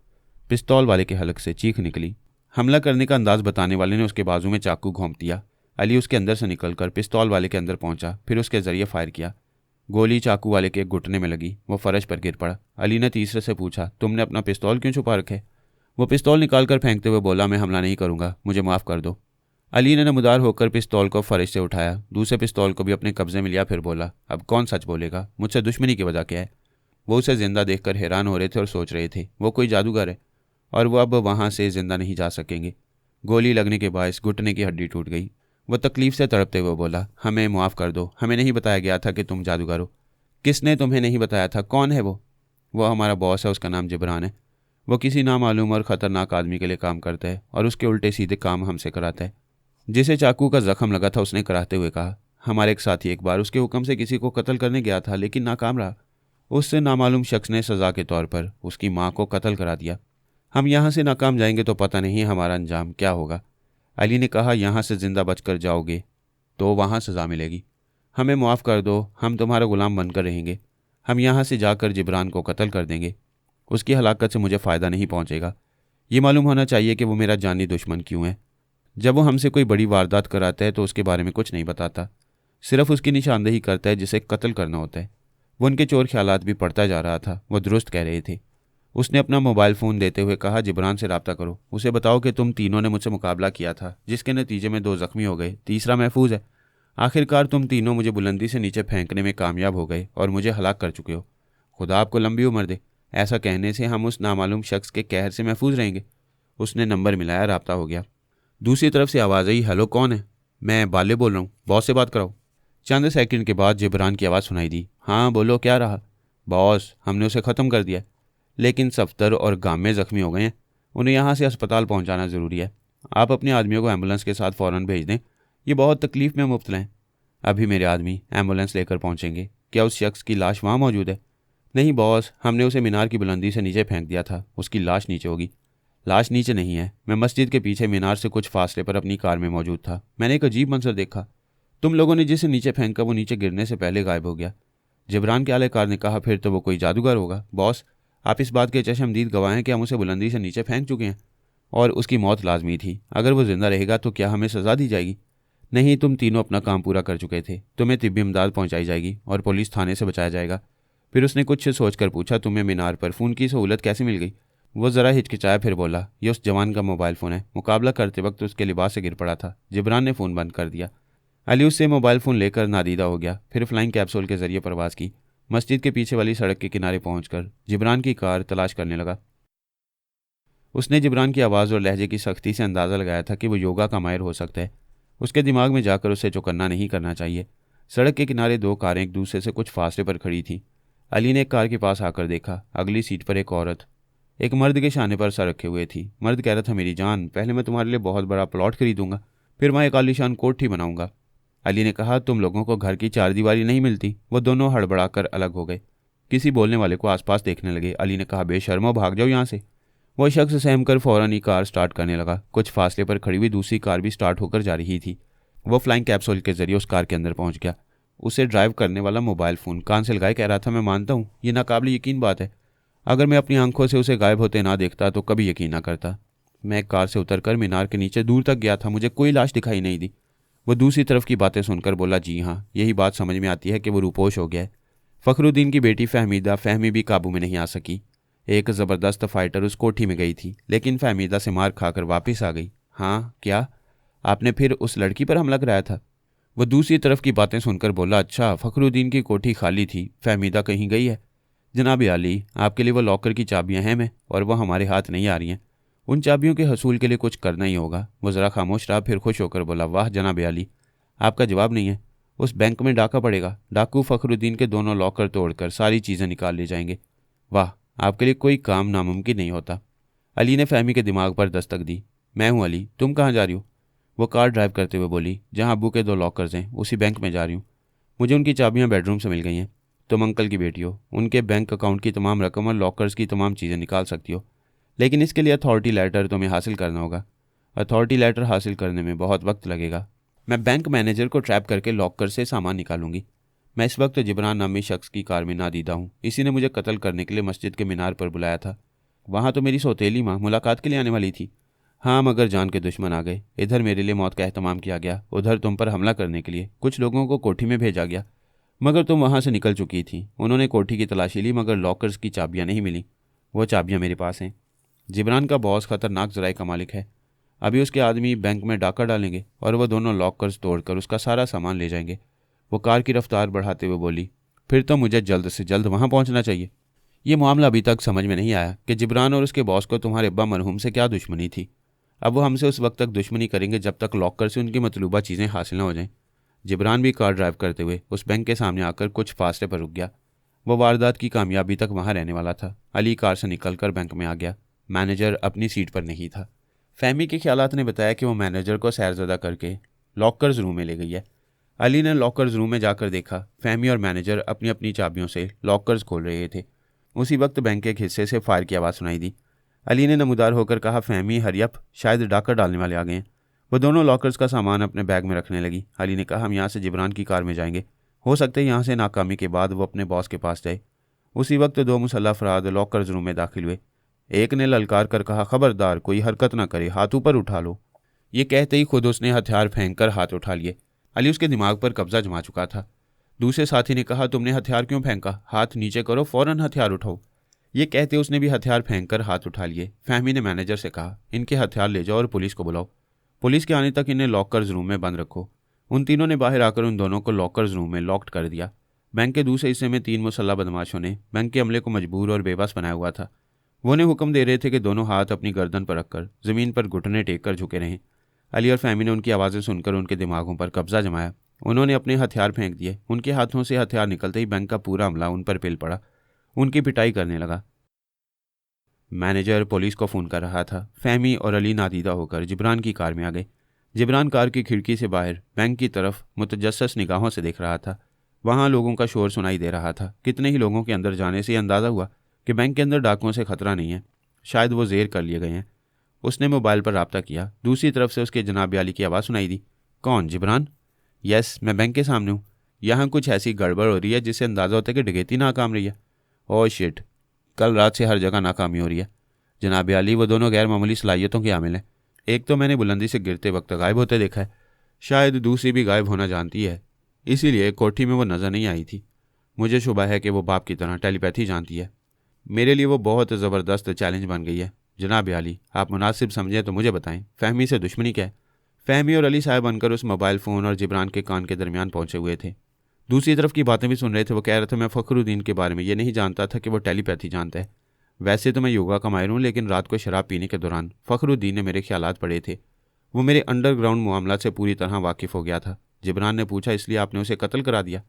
पिस्तौल वाले के हलक से चीख निकली। हमला करने का अंदाज बताने वाले ने उसके बाजू में चाकू घोंप दिया। अली उसके अंदर से निकलकर पिस्तौल वाले के अंदर पहुंचा, फिर उसके जरिए फायर किया। गोली चाकू वाले के घुटने में लगी। वो फर्श पर गिर पड़ा। अली ने तीसरे से पूछा, तुमने अपना पिस्तौल क्यों छुपा रखे? वो पिस्तौल निकालकर फेंकते हुए बोला, मैं हमला नहीं करूंगा, मुझे माफ़ कर दो। अली ने नमदार होकर पिस्तौल को फर्श से उठाया, दूसरे पिस्तौल को भी अपने कब्जे में लिया, फिर बोला, अब कौन सच बोलेगा? मुझसे दुश्मनी की वजह क्या है? वो उसे जिंदा देखकर हैरान हो रहे थे और सोच रहे थे वो कोई जादूगर है और वो अब वहां से जिंदा नहीं जा सकेंगे। गोली लगने के बायस घुटने की हड्डी टूट गई। वो तकलीफ से तड़पते हुए बोला, हमें माफ़ कर दो, हमें नहीं बताया गया था कि तुम जादूगर हो। किसने तुम्हें नहीं बताया था? कौन है वो? वो हमारा बॉस है, उसका नाम जिब्रान है। वो किसी नामालूम और ख़तरनाक आदमी के लिए काम करता है और उसके उल्टे सीधे काम हमसे कराता है। जिसे चाकू का जख्म लगा था उसने कराते हुए कहा, हमारे एक साथी एक बार उसके हुक्म से किसी को कत्ल करने गया था लेकिन नाकाम रहा। उससे नामालूम शख्स ने सज़ा के तौर पर उसकी माँ को कत्ल करा दिया। हम यहाँ से नाकाम जाएंगे तो पता नहीं हमारा अंजाम क्या होगा। अली ने कहा, यहाँ से जिंदा बचकर जाओगे तो वहाँ सज़ा मिलेगी। हमें माफ़ कर दो, हम तुम्हारा गुलाम बनकर रहेंगे। हम यहाँ से जाकर जिब्रान को कत्ल कर देंगे। उसकी हलाकत से मुझे फ़ायदा नहीं पहुँचेगा। ये मालूम होना चाहिए कि वो मेरा जानी दुश्मन क्यों है। जब वो हमसे कोई बड़ी वारदात कराता है तो उसके बारे में कुछ नहीं बताता, सिर्फ उसकी निशानदेही करता है जिसे कत्ल करना होता है। वो उनके चोर ख्यालात भी पढ़ता जा रहा था। वो दुरुस्त कह रहे थे। उसने अपना मोबाइल फ़ोन देते हुए कहा, जिब्रान से रब्ता करो, उसे बताओ कि तुम तीनों ने मुझसे मुकाबला किया था जिसके नतीजे में 2 ज़ख्मी हो गए, तीसरा महफूज है। आखिरकार तुम तीनों मुझे बुलंदी से नीचे फेंकने में कामयाब हो गए और मुझे हलाक कर चुके हो। खुदा आपको लंबी उम्र दे। ऐसा कहने से हम उस नामालूम शख्स के कहर से महफूज रहेंगे। उसने नंबर मिलाया, रब्ता हो गया। दूसरी तरफ से आवाज़ आई, हेलो कौन है? मैं बाले बोल रहा हूँ, बॉस से बात कराओ। चंद सेकंड के बाद जिब्रान की आवाज़ सुनाई दी, हाँ बोलो, क्या रहा? बॉस, हमने उसे ख़त्म कर दिया, लेकिन सफ्तर और गामे ज़ख्मी हो गए हैं। उन्हें यहाँ से अस्पताल पहुँचाना ज़रूरी है। आप अपने आदमियों को एम्बुलेंस के साथ फ़ौरन भेज दें। ये बहुत तकलीफ़ में मुब्तला हैं। अभी मेरे आदमी एम्बुलेंस लेकर पहुँचेंगे। क्या उस शख्स की लाश वहाँ मौजूद है? नहीं बॉस, हमने उसे मीनार की बुलंदी से नीचे फेंक दिया था। उसकी लाश नीचे होगी। लाश नीचे नहीं है। मैं मस्जिद के पीछे मीनार से कुछ फासले पर अपनी कार में मौजूद था। मैंने एक अजीब मंजर देखा। तुम लोगों ने जिसे नीचे फेंका वो नीचे गिरने से पहले गायब हो गया। जिब्रान के आलेकार ने कहा, फिर तो वो कोई जादूगर होगा। बॉस, आप इस बात के चशमदीद गवाह हैं कि हम उसे बुलंदी से नीचे फेंक चुके हैं और उसकी मौत लाजमी थी। अगर वो जिंदा रहेगा तो क्या हमें सज़ा दी जाएगी? नहीं, तुम तीनों अपना काम पूरा कर चुके थे। तुम्हें तिब्बी इमदाद पहुंचाई जाएगी और पुलिस थाने से बचाया जाएगा। फिर उसने कुछ सोचकर पूछा, तुम्हें मीनार पर फ़ोन की सहूलत कैसे मिल गई? वो ज़रा हिचकिचाया, फिर बोला, यह उस जवान का मोबाइल फ़ोन है। मुकाबला करते वक्त उसके लिबास से गिर पड़ा था। जिब्रान ने फ़ोन बंद कर दिया। अली उससे मोबाइल फ़ोन लेकर नादीदा हो गया। फिर फ्लाइंग कैप्सूल के जरिए परवाज़ की। मस्जिद के पीछे वाली सड़क के किनारे पहुंचकर जिब्रान की कार तलाश करने लगा। उसने जिब्रान की आवाज़ और लहजे की सख्ती से अंदाज़ा लगाया था कि वो योगा का माहिर हो सकता है। उसके दिमाग में जाकर उसे चौकन्ना नहीं करना चाहिए। सड़क के किनारे 2 कारें एक दूसरे से कुछ फासले पर खड़ी थीं। अली ने एक कार के पास आकर देखा। अगली सीट पर एक औरत एक मर्द के शाने पर सर रखे हुए थी। मर्द कह रहा था, मेरी जान, पहले मैं तुम्हारे लिए बहुत बड़ा प्लॉट खरीदूंगा, फिर मैं एक आलीशान कोठी बनाऊंगा। अली ने कहा, तुम लोगों को घर की चारदीवारी नहीं मिलती। वो दोनों हड़बड़ाकर अलग हो गए। किसी बोलने वाले को आसपास देखने लगे। अली ने कहा, बेशर्मो, भाग जाओ यहाँ से। वह शख्स सहम कर फौरन ही कार स्टार्ट करने लगा। कुछ फासले पर खड़ी हुई दूसरी कार भी स्टार्ट होकर जा रही थी। वो फ्लाइंग कैप्सूल के जरिए उस कार के अंदर पहुंच गया। उसे ड्राइव करने वाला मोबाइल फ़ोन कान से लगाए कह रहा था, मैं मानता हूँ ये नाकाबिल यकीन बात है। अगर मैं अपनी आंखों से उसे गायब होते ना देखता तो कभी यकीन ना करता। मैं कार से उतरकर मीनार के नीचे दूर तक गया था, मुझे कोई लाश दिखाई नहीं दी। वो दूसरी तरफ की बातें सुनकर बोला, जी हाँ, यही बात समझ में आती है कि वो रूपोश हो गया है। फ़खरुद्दीन की बेटी फहमी भी काबू में नहीं आ सकी। एक ज़बरदस्त फाइटर उस कोठी में गई थी, लेकिन फहमीदा से मार खाकर वापस आ गई। हाँ, क्या आपने फिर उस लड़की पर हमला कराया था? वो दूसरी तरफ की बातें सुनकर बोला, अच्छा, फ़खरुद्दीन की कोठी खाली थी, फहमीदा कहीं गई है। जनाब आली, आपके लिए वो लॉकर की चाबियां हैं में, और वो हमारे हाथ नहीं आ रही हैं। उन चाबियों के हसूल के लिए कुछ करना ही होगा। वो ज़रा खामोश रहा, फिर खुश होकर बोला, वाह जनाब आली, आपका जवाब नहीं है। उस बैंक में डाका पड़ेगा। डाकू फ़खरुद्दीन के दोनों लॉकर तोड़कर सारी चीज़ें निकाल ले जाएंगे। वाह, आपके लिए कोई काम नामुमकिन नहीं होता। अली ने फहमी के दिमाग पर दस्तक दी। मैं हूँ अली, तुम कहाँ जा रही हो? वो कार ड्राइव करते हुए बोली, जहाँ अब्बू के 2 लॉकर्स हैं उसी बैंक में जा रही हूँ। मुझे उनकी चाबियाँ बेडरूम से मिल गई हैं। तुम अंकल की बेटी हो, उनके बैंक अकाउंट की तमाम रकम और लॉकर्स की तमाम चीज़ें निकाल सकती हो, लेकिन इसके लिए अथॉरिटी लेटर तुम्हें हासिल करना होगा। अथॉरिटी लेटर हासिल करने में बहुत वक्त लगेगा। मैं बैंक मैनेजर को ट्रैप करके लॉकर से सामान निकालूंगी। मैं इस वक्त जिब्रान नामी शख्स की कार में नादीदा हूँ। इसी ने मुझे कत्ल करने के लिए मस्जिद के मीनार पर बुलाया था। वहाँ तो मेरी सौतेली माँ मुलाकात के लिए आने वाली थी। हाँ, मगर जान के दुश्मन आ गए। इधर मेरे लिए मौत का एहतमाम किया गया, उधर तुम पर हमला करने के लिए कुछ लोगों को कोठी में भेजा गया, मगर तुम वहाँ से निकल चुकी थी। उन्होंने कोठी की तलाशी ली, मगर लॉकर्स की चाबियाँ नहीं मिली। वो चाबियाँ मेरे पास हैं। जिब्रान का बॉस खतरनाक जराए का मालिक है। अभी उसके आदमी बैंक में डाका डालेंगे और वह दोनों लॉकर्स तोड़कर उसका सारा सामान ले जाएंगे। वो कार की रफ्तार बढ़ाते हुए बोली, फिर तो मुझे जल्द से जल्द वहाँ पहुँचना चाहिए। ये मामला अभी तक समझ में नहीं आया कि जिब्रान और उसके बॉस को तुम्हारे अब्बा मरहूम से क्या दुश्मनी थी। अब वो हमसे उस वक्त तक दुश्मनी करेंगे जब तक लॉकर से उनकी मतलूबा चीज़ें हासिल न हो जाएं। जिब्रान भी कार ड्राइव करते हुए उस बैंक के सामने आकर कुछ फासले पर रुक गया। वो वारदात की कामयाबी तक वहाँ रहने वाला था। अली कार से निकलकर बैंक में आ गया। मैनेजर अपनी सीट पर नहीं था। फहमी के ख्यालात ने बताया कि वो मैनेजर को सैरज़दा करके लॉकर्स रूम में ले गई है। अली ने लॉकर्स रूम में जाकर देखा, फहमी और मैनेजर अपनी अपनी चाबियों से लॉकर्स खोल रहे थे। उसी वक्त बैंक के एक हिस्से से फायर की आवाज़ सुनाई दी। अली ने नमूदार होकर कहा, फहमी हरियप, शायद डाका डालने वाले आ गए हैं। वो दोनों लॉकर्स का सामान अपने बैग में रखने लगी। अली ने कहा, हम यहाँ से जिब्रान की कार में जाएंगे, हो सकता है यहाँ से नाकामी के बाद वो अपने बॉस के पास जाए। उसी वक्त 2 मुसल्लह अफराद लॉकर्स रूम में दाखिल हुए। एक ने ललकार कर कहा, खबरदार, कोई हरकत ना करे, हाथ ऊपर उठा लो। ये कहते ही खुद उसने हथियार फेंक कर हाथ उठा लिए। अली उसके दिमाग पर कब्जा जमा चुका था। दूसरे साथी ने कहा, तुमने हथियार क्यों फेंका? हाथ नीचे करो, फौरन हथियार उठाओ। ये कहते उसने भी हथियार फेंक कर हाथ उठा लिए। फहमी ने मैनेजर से कहा, इनके हथियार ले जाओ और पुलिस को बुलाओ। पुलिस के आने तक इन्हें लॉकर्स रूम में बंद रखो। उन तीनों ने बाहर आकर उन दोनों को लॉकर्स रूम में लॉक्ड कर दिया। बैंक के दूसरे हिस्से में 3 मुसल्लह बदमाशों ने बैंक के अमले को मजबूर और बेबस बनाया हुआ था। वो उन्हें हुक्म दे रहे थे कि दोनों हाथ अपनी गर्दन पर रखकर ज़मीन पर घुटने टेक कर झुके रहें। अली और फहमी ने उनकी आवाज़ें सुनकर उनके दिमागों पर कब्जा जमाया। उन्होंने अपने हथियार फेंक दिए। उनके हाथों से हथियार निकलते ही बैंक का पूरा अमला उन पर पिल पड़ा, उनकी पिटाई करने लगा। मैनेजर पुलिस को फ़ोन कर रहा था। फहमी और अली नादीदा होकर जिब्रान की कार में आ गए। जिब्रान कार की खिड़की से बाहर बैंक की तरफ मुतजस्सस निगाहों से देख रहा था। वहाँ लोगों का शोर सुनाई दे रहा था। कितने ही लोगों के अंदर जाने से अंदाज़ा हुआ कि बैंक के अंदर डाकुओं से खतरा नहीं है, शायद वो जेर कर लिए गए हैं। उसने मोबाइल पर रब्ता किया। दूसरी तरफ से उसके जनाब आली की आवाज़ सुनाई दी। कौन? जिब्रान? यस, मैं बैंक के सामने हूँ। यहाँ कुछ ऐसी गड़बड़ हो रही है जिससे अंदाज़ा होता है कि डकैती नाकाम रही है। ओह शिट, कल रात से हर जगह नाकामी हो रही है। जनाब आली, वो दोनों गैर मामूली सलाहियतों के आमिल हैं। एक तो मैंने बुलंदी से गिरते वक्त गायब होते देखा है, शायद दूसरी भी गायब होना जानती है, इसीलिए कोठी में वो नज़र नहीं आई थी। मुझे शुबा है कि वो बाप की तरह टेलीपैथी जानती है। मेरे लिए वो बहुत ज़बरदस्त चैलेंज बन गई है। जनाब आली, आप मुनासिब समझें तो मुझे बताएं, फहमी से दुश्मनी क्या है? फहमी और अली साहब बनकर उस मोबाइल फ़ोन और जिब्रान के कान के दरमियान पहुंचे हुए थे। दूसरी तरफ की बातें भी सुन रहे थे। वो कह रहे थे, मैं फ़खरुद्दीन के बारे में ये नहीं जानता था कि वो टेलीपैथी जानता है। वैसे तो मैं योगा का माहिर हूँ, लेकिन रात को शराब पीने के दौरान फ़खरुद्दीन ने मेरे ख्यालात पढ़े थे। वो मेरे अंडरग्राउंड मामला से पूरी तरह वाकिफ़ हो गया था। जिब्रान ने पूछा, इसलिए आपने उसे कत्ल करा दिया?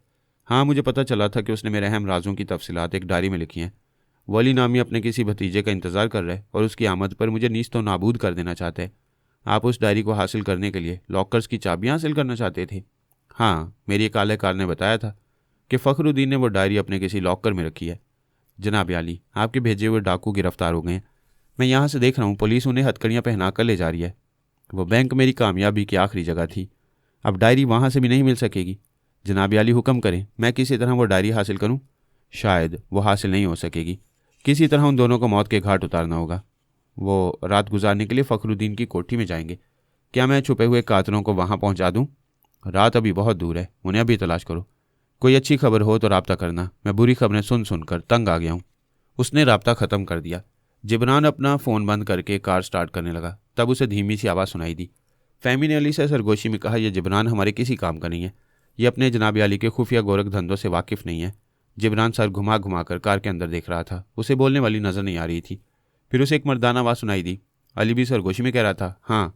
हाँ, मुझे पता चला था कि उसने मेरे अहम राजों की तफसीलात एक डायरी में लिखी हैं। वली नामी अपने किसी भतीजे का इंतज़ार कर रहा है और उसकी आमद पर मुझे नीस्त व नाबूद कर देना चाहता है। आप उस डायरी को हासिल करने के लिए लॉकर्स की चाबियाँ हासिल करना चाहते थे? हाँ, मेरी एक आलेकार ने बताया था कि फ़खरुद्दीन ने वो डायरी अपने किसी लॉकर में रखी है। जनाब आली, आपके भेजे हुए डाकू गिरफ्तार हो गए हैं। मैं यहाँ से देख रहा हूँ, पुलिस उन्हें हथकड़ियाँ पहना कर ले जा रही है। वो बैंक मेरी कामयाबी की आखिरी जगह थी। अब डायरी वहाँ से भी नहीं मिल सकेगी। जनाब आली, हुक्म करें, मैं किसी तरह वो डायरी हासिल करूँ? शायद वो हासिल नहीं हो सकेगी। किसी तरह उन दोनों को मौत के घाट उतारना होगा। वो रात गुजारने के लिए फ़खरुद्दीन की कोठी में जाएंगे। क्या मैं छुपे हुए कातलों को वहाँ पहुँचा दूँ? रात अभी बहुत दूर है, उन्हें अभी तलाश करो। कोई अच्छी खबर हो तो राब्ता करना, मैं बुरी खबरें सुन सुनकर तंग आ गया हूँ। उसने राब्ता ख़त्म कर दिया। जिब्रान अपना फ़ोन बंद करके कार स्टार्ट करने लगा। तब उसे धीमी सी आवाज़ सुनाई दी। फ़हमी ने अली से सरगोशी में कहा, यह जिब्रान हमारे किसी काम का नहीं है। ये अपने जनाब अली के खुफिया गोरख धंधों से वाकिफ़ नहीं है। जिब्रान सर घुमा घुमा कर कार के अंदर देख रहा था। उसे बोलने वाली नज़र नहीं आ रही थी। फिर उसे एक मर्दाना आवाज़ सुनाई दी। अली भी सरगोशी में कह रहा था, हाँ,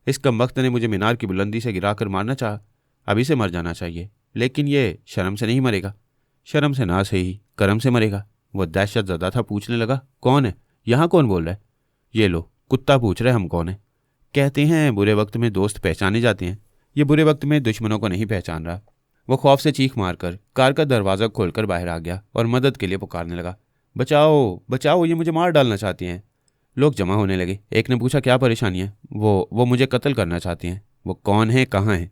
इस कमबख्त ने मुझे मीनार की बुलंदी से गिरा कर मारना चाहा। अभी से मर जाना चाहिए, लेकिन ये शर्म से नहीं मरेगा। शर्म से ना सही, करम से मरेगा। वो दहशत ज़दा था, पूछने लगा, कौन है? यहाँ कौन बोल रहा है? ये लो, कुत्ता पूछ रहे हम कौन है। कहते हैं बुरे वक्त में दोस्त पहचाने जाते हैं। ये बुरे वक्त में दुश्मनों को नहीं पहचान रहा। वो खौफ से चीख मारकर कार का दरवाज़ा खोलकर बाहर आ गया और मदद के लिए पुकारने लगा, बचाओ बचाओ, ये मुझे मार डालना चाहते हैं। लोग जमा होने लगे। एक ने पूछा, क्या परेशानी है? वो मुझे कत्ल करना चाहते हैं। वो कौन है, कहाँ हैं?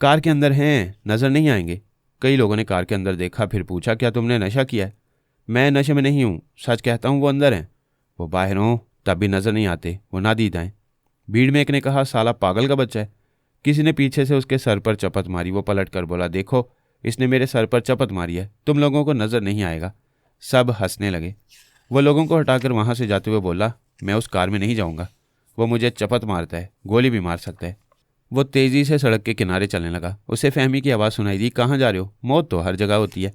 कार के अंदर हैं, नज़र नहीं आएंगे। कई लोगों ने कार के अंदर देखा, फिर पूछा, क्या तुमने नशा किया है? मैं नशे में नहीं हूँ, सच कहता हूँ, वो अंदर हैं। वो बाहर हों तब भी नज़र नहीं आते, वो नादीद हैं। भीड़ में एक ने कहा, साला पागल का बच्चा है। किसी ने पीछे से उसके सर पर चपत मारी। वो पलट कर बोला, देखो, इसने मेरे सर पर चपत मारी है, तुम लोगों को नज़र नहीं आएगा। सब हंसने लगे। वो लोगों को हटाकर वहाँ से जाते हुए बोला, मैं उस कार में नहीं जाऊँगा। वो मुझे चपत मारता है, गोली भी मार सकता है। वो तेज़ी से सड़क के किनारे चलने लगा। उसे फ़हमी की आवाज़ सुनाई दी, कहाँ जा रहे हो? मौत तो हर जगह होती है।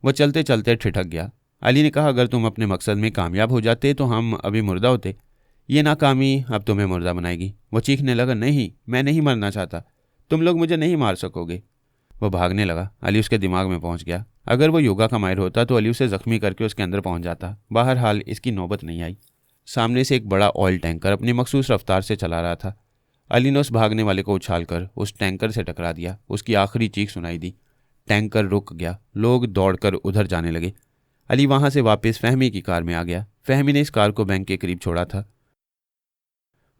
वो चलते चलते ठिठक गया। अली ने कहा, अगर तुम अपने मकसद में कामयाब हो जाते तो हम अभी मुर्दा होते। ये नाकामी अब तुम्हें मुर्दा बनाएगी। वो चीखने लगा, नहीं, मैं नहीं मरना चाहता, तुम लोग मुझे नहीं मार सकोगे। वो भागने लगा। अली उसके दिमाग में पहुंच गया। अगर वो योगा का माहिर होता तो अली उसे जख्मी करके उसके अंदर पहुंच जाता। बहरहाल इसकी नौबत नहीं आई। सामने से एक बड़ा ऑयल टैंकर अपनी मखसूस रफ्तार से चला रहा था। अली ने उस भागने वाले को उछालकर उस टैंकर से टकरा दिया। उसकी आखिरी चीख सुनाई दी। टैंकर रुक गया। लोग दौड़कर उधर जाने लगे। अली वहां से वापस फ़हमी की कार में आ गया। फ़हमी ने इस कार को बैंक के करीब छोड़ा था।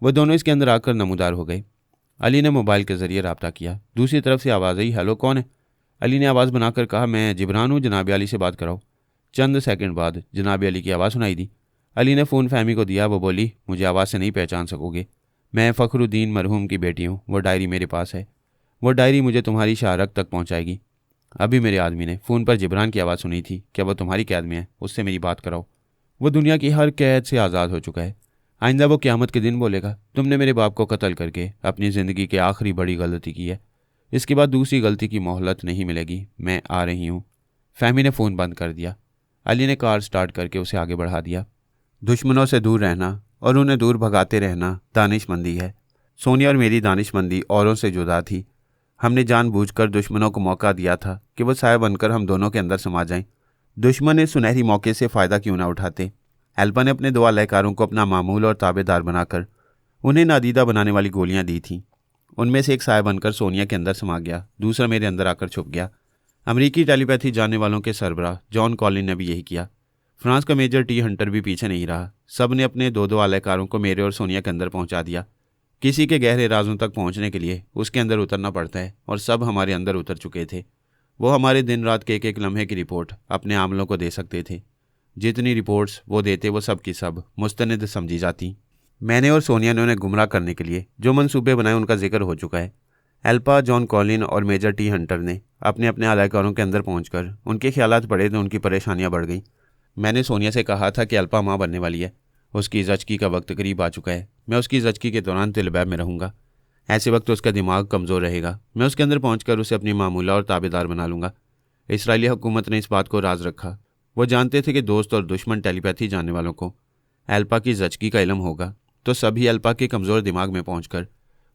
वो दोनों इसके अंदर आकर नमूदार हो गए। अली ने मोबाइल के ज़रिए रब्ता किया। दूसरी तरफ से आवाज़ आई, हेलो, कौन है? अली ने आवाज़ बनाकर कहा, मैं जिब्रान हूँ, जनाब अली से बात कराओ। चंद सेकंड बाद जनाब अली की आवाज़ सुनाई दी। अली ने फ़ोन फ़हमी को दिया। वो बोली, मुझे आवाज़ से नहीं पहचान सकोगे, मैं फ़खरुद्दीन मरहूम की बेटी हूँ। वो डायरी मेरे पास है। वो डायरी मुझे तुम्हारी शाहरग तक पहुँचाएगी। अभी मेरे आदमी ने फ़ोन पर जिब्रान की आवाज़ सुनी थी। क्या वो तुम्हारी कैद में है? उससे मेरी बात कराओ। वो दुनिया की हर कैद से आज़ाद हो चुका है। आइंदा वो क़यामत के दिन बोलेगा, तुमने मेरे बाप को कत्ल करके अपनी ज़िंदगी की आखिरी बड़ी गलती की है। इसके बाद दूसरी गलती की मोहलत नहीं मिलेगी। मैं आ रही हूँ। फ़हमी ने फ़ोन बंद कर दिया। अली ने कार स्टार्ट करके उसे आगे बढ़ा दिया। दुश्मनों से दूर रहना और उन्हें दूर भगाते रहना दानिशमंदी है। सोनिया और मेरी दानिशमंदी औरों से जुदा थी। हमने जानबूझकर दुश्मनों को मौका दिया था कि वो साया बनकर हम दोनों के अंदर समा जाएं। दुश्मन इस सुनहरी मौके से फ़ायदा क्यों ना उठाते। एल्पा ने अपने 2 अलहकारों को अपना मामूल और ताबेदार बनाकर उन्हें नादीदा बनाने वाली गोलियां दी थीं। उनमें से एक साया बनकर सोनिया के अंदर समा गया, दूसरा मेरे अंदर आकर छुप गया। अमेरिकी टेलीपैथी जानने वालों के सरबराह जॉन कॉलिन ने भी यही किया। फ्रांस का मेजर टी हंटर भी पीछे नहीं रहा। सब ने अपने 2 अलहकारों को मेरे और सोनिया के अंदर पहुंचा दिया। किसी के गहरे राजों तक पहुंचने के लिए उसके अंदर उतरना पड़ता है, और सब हमारे अंदर उतर चुके थे। वो हमारे दिन रात के एक लम्हे की रिपोर्ट अपने आमलों को दे सकते थे। जितनी रिपोर्ट्स वो देते वो सब की सब मुस्तनद समझी जाती। मैंने और सोनिया ने उन्हें गुमराह करने के लिए जो मंसूबे बनाए उनका जिक्र हो चुका है। एल्पा, जॉन कॉलिन और मेजर टी हंटर ने अपने अपने अलहकारों के अंदर पहुंचकर उनके ख्यालात पड़े तो उनकी परेशानियां बढ़ गईं। मैंने सोनिया से कहा था कि अल्पा माँ बनने वाली है। उसकी ज़चकी का वक्त करीब आ चुका है। मैं उसकी ज़चकी के दौरान तिलबैब में रहूँगा। ऐसे वक्त उसका दिमाग कमज़ोर रहेगा। मैं उसके अंदर पहुंचकर उसे अपनी मामूला और ताबेदार बना लूँगा। इसराइली हुकूमत ने इस बात को राज रखा। वो जानते थे कि दोस्त और दुश्मन टेलीपैथी जानने वालों को एल्पा की ज़चकी का इल्म होगा, तो सभी एल्पा के कमज़ोर दिमाग में पहुंचकर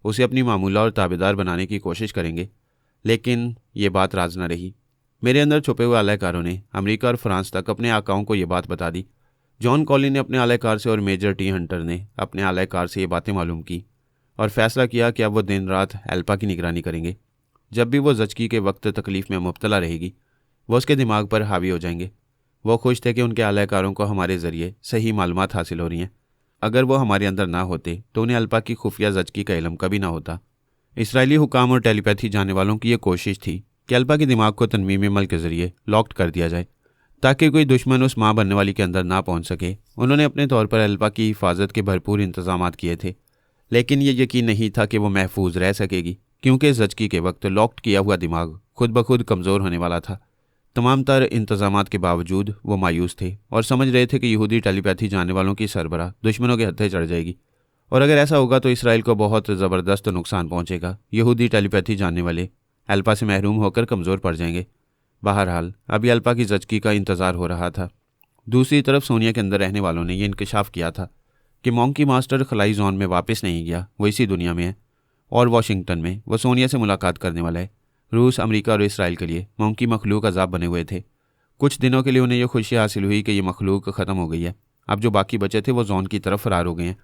उसे अपनी मामूला और ताबेदार बनाने की कोशिश करेंगे। लेकिन ये बात राज न रही। मेरे अंदर छुपे हुए अलहकारों ने अमेरिका और फ्रांस तक अपने आकाओं को ये बात बता दी। जॉन कॉलिन ने अपने अलहकार से और मेजर टी हंटर ने अपने अलहकार से ये बातें मालूम की और फैसला किया कि अब वो दिन रात एल्पा की निगरानी करेंगे। जब भी वो ज़चकी के वक्त तकलीफ़ में मुब्तला रहेगी, वो उसके दिमाग पर हावी हो जाएंगे। वो खुश थे कि उनके अलहकारों को हमारे ज़रिए सही मालूमात हासिल हो रही हैं। अगर वो हमारे अंदर ना होते तो उन्हें अल्पा की खुफिया ज़चकी का इल्म कभी ना होता। इसराइली हुकाम और टेलीपैथी जानने वालों की ये कोशिश थी कि अल्पा के दिमाग को तनमीम अमल के ज़रिए लॉक्ड कर दिया जाए, ताकि कोई दुश्मन उस माँ बनने वाली के अंदर ना पहुंच सके। उन्होंने अपने तौर पर अल्पा की हिफाजत के भरपूर इंतजाम किए थे, लेकिन ये यकीन नहीं था कि वो महफूज रह सकेगी, क्योंकि ज़चगी के वक्त लॉक्ड किया हुआ दिमाग खुद ब खुद कमज़ोर होने वाला था। तमाम तर इंतजामात के बावजूद वो मायूस थे और समझ रहे थे कि यहूदी टेलीपैथी जानने वालों की सरबराह दुश्मनों के हत्थे चढ़ जाएगी, और अगर ऐसा होगा तो इसराइल को बहुत ज़बरदस्त नुकसान पहुंचेगा। यहूदी टेलीपैथी जानने वाले अल्पा से महरूम होकर कमज़ोर पड़ जाएंगे। बहरहाल अभी अल्पा की ज़चगी का इंतज़ार हो रहा था। दूसरी तरफ सोनिया के अंदर रहने वालों ने यह इंकशाफ किया था कि मॉन्की मास्टर खलाई जोन में वापस नहीं गया, वो इसी दुनिया में है और वाशिंगटन में वो सोनिया से मुलाकात करने वाला है। रूस, अमेरिका और इसराइल के लिए मॉन्की मखलूक अजाब बने हुए थे। कुछ दिनों के लिए उन्हें यह खुशी हासिल हुई कि ये मखलूक ख़त्म हो गई है। अब जो बाकी बचे थे वो जोन की तरफ फरार हो गए हैं।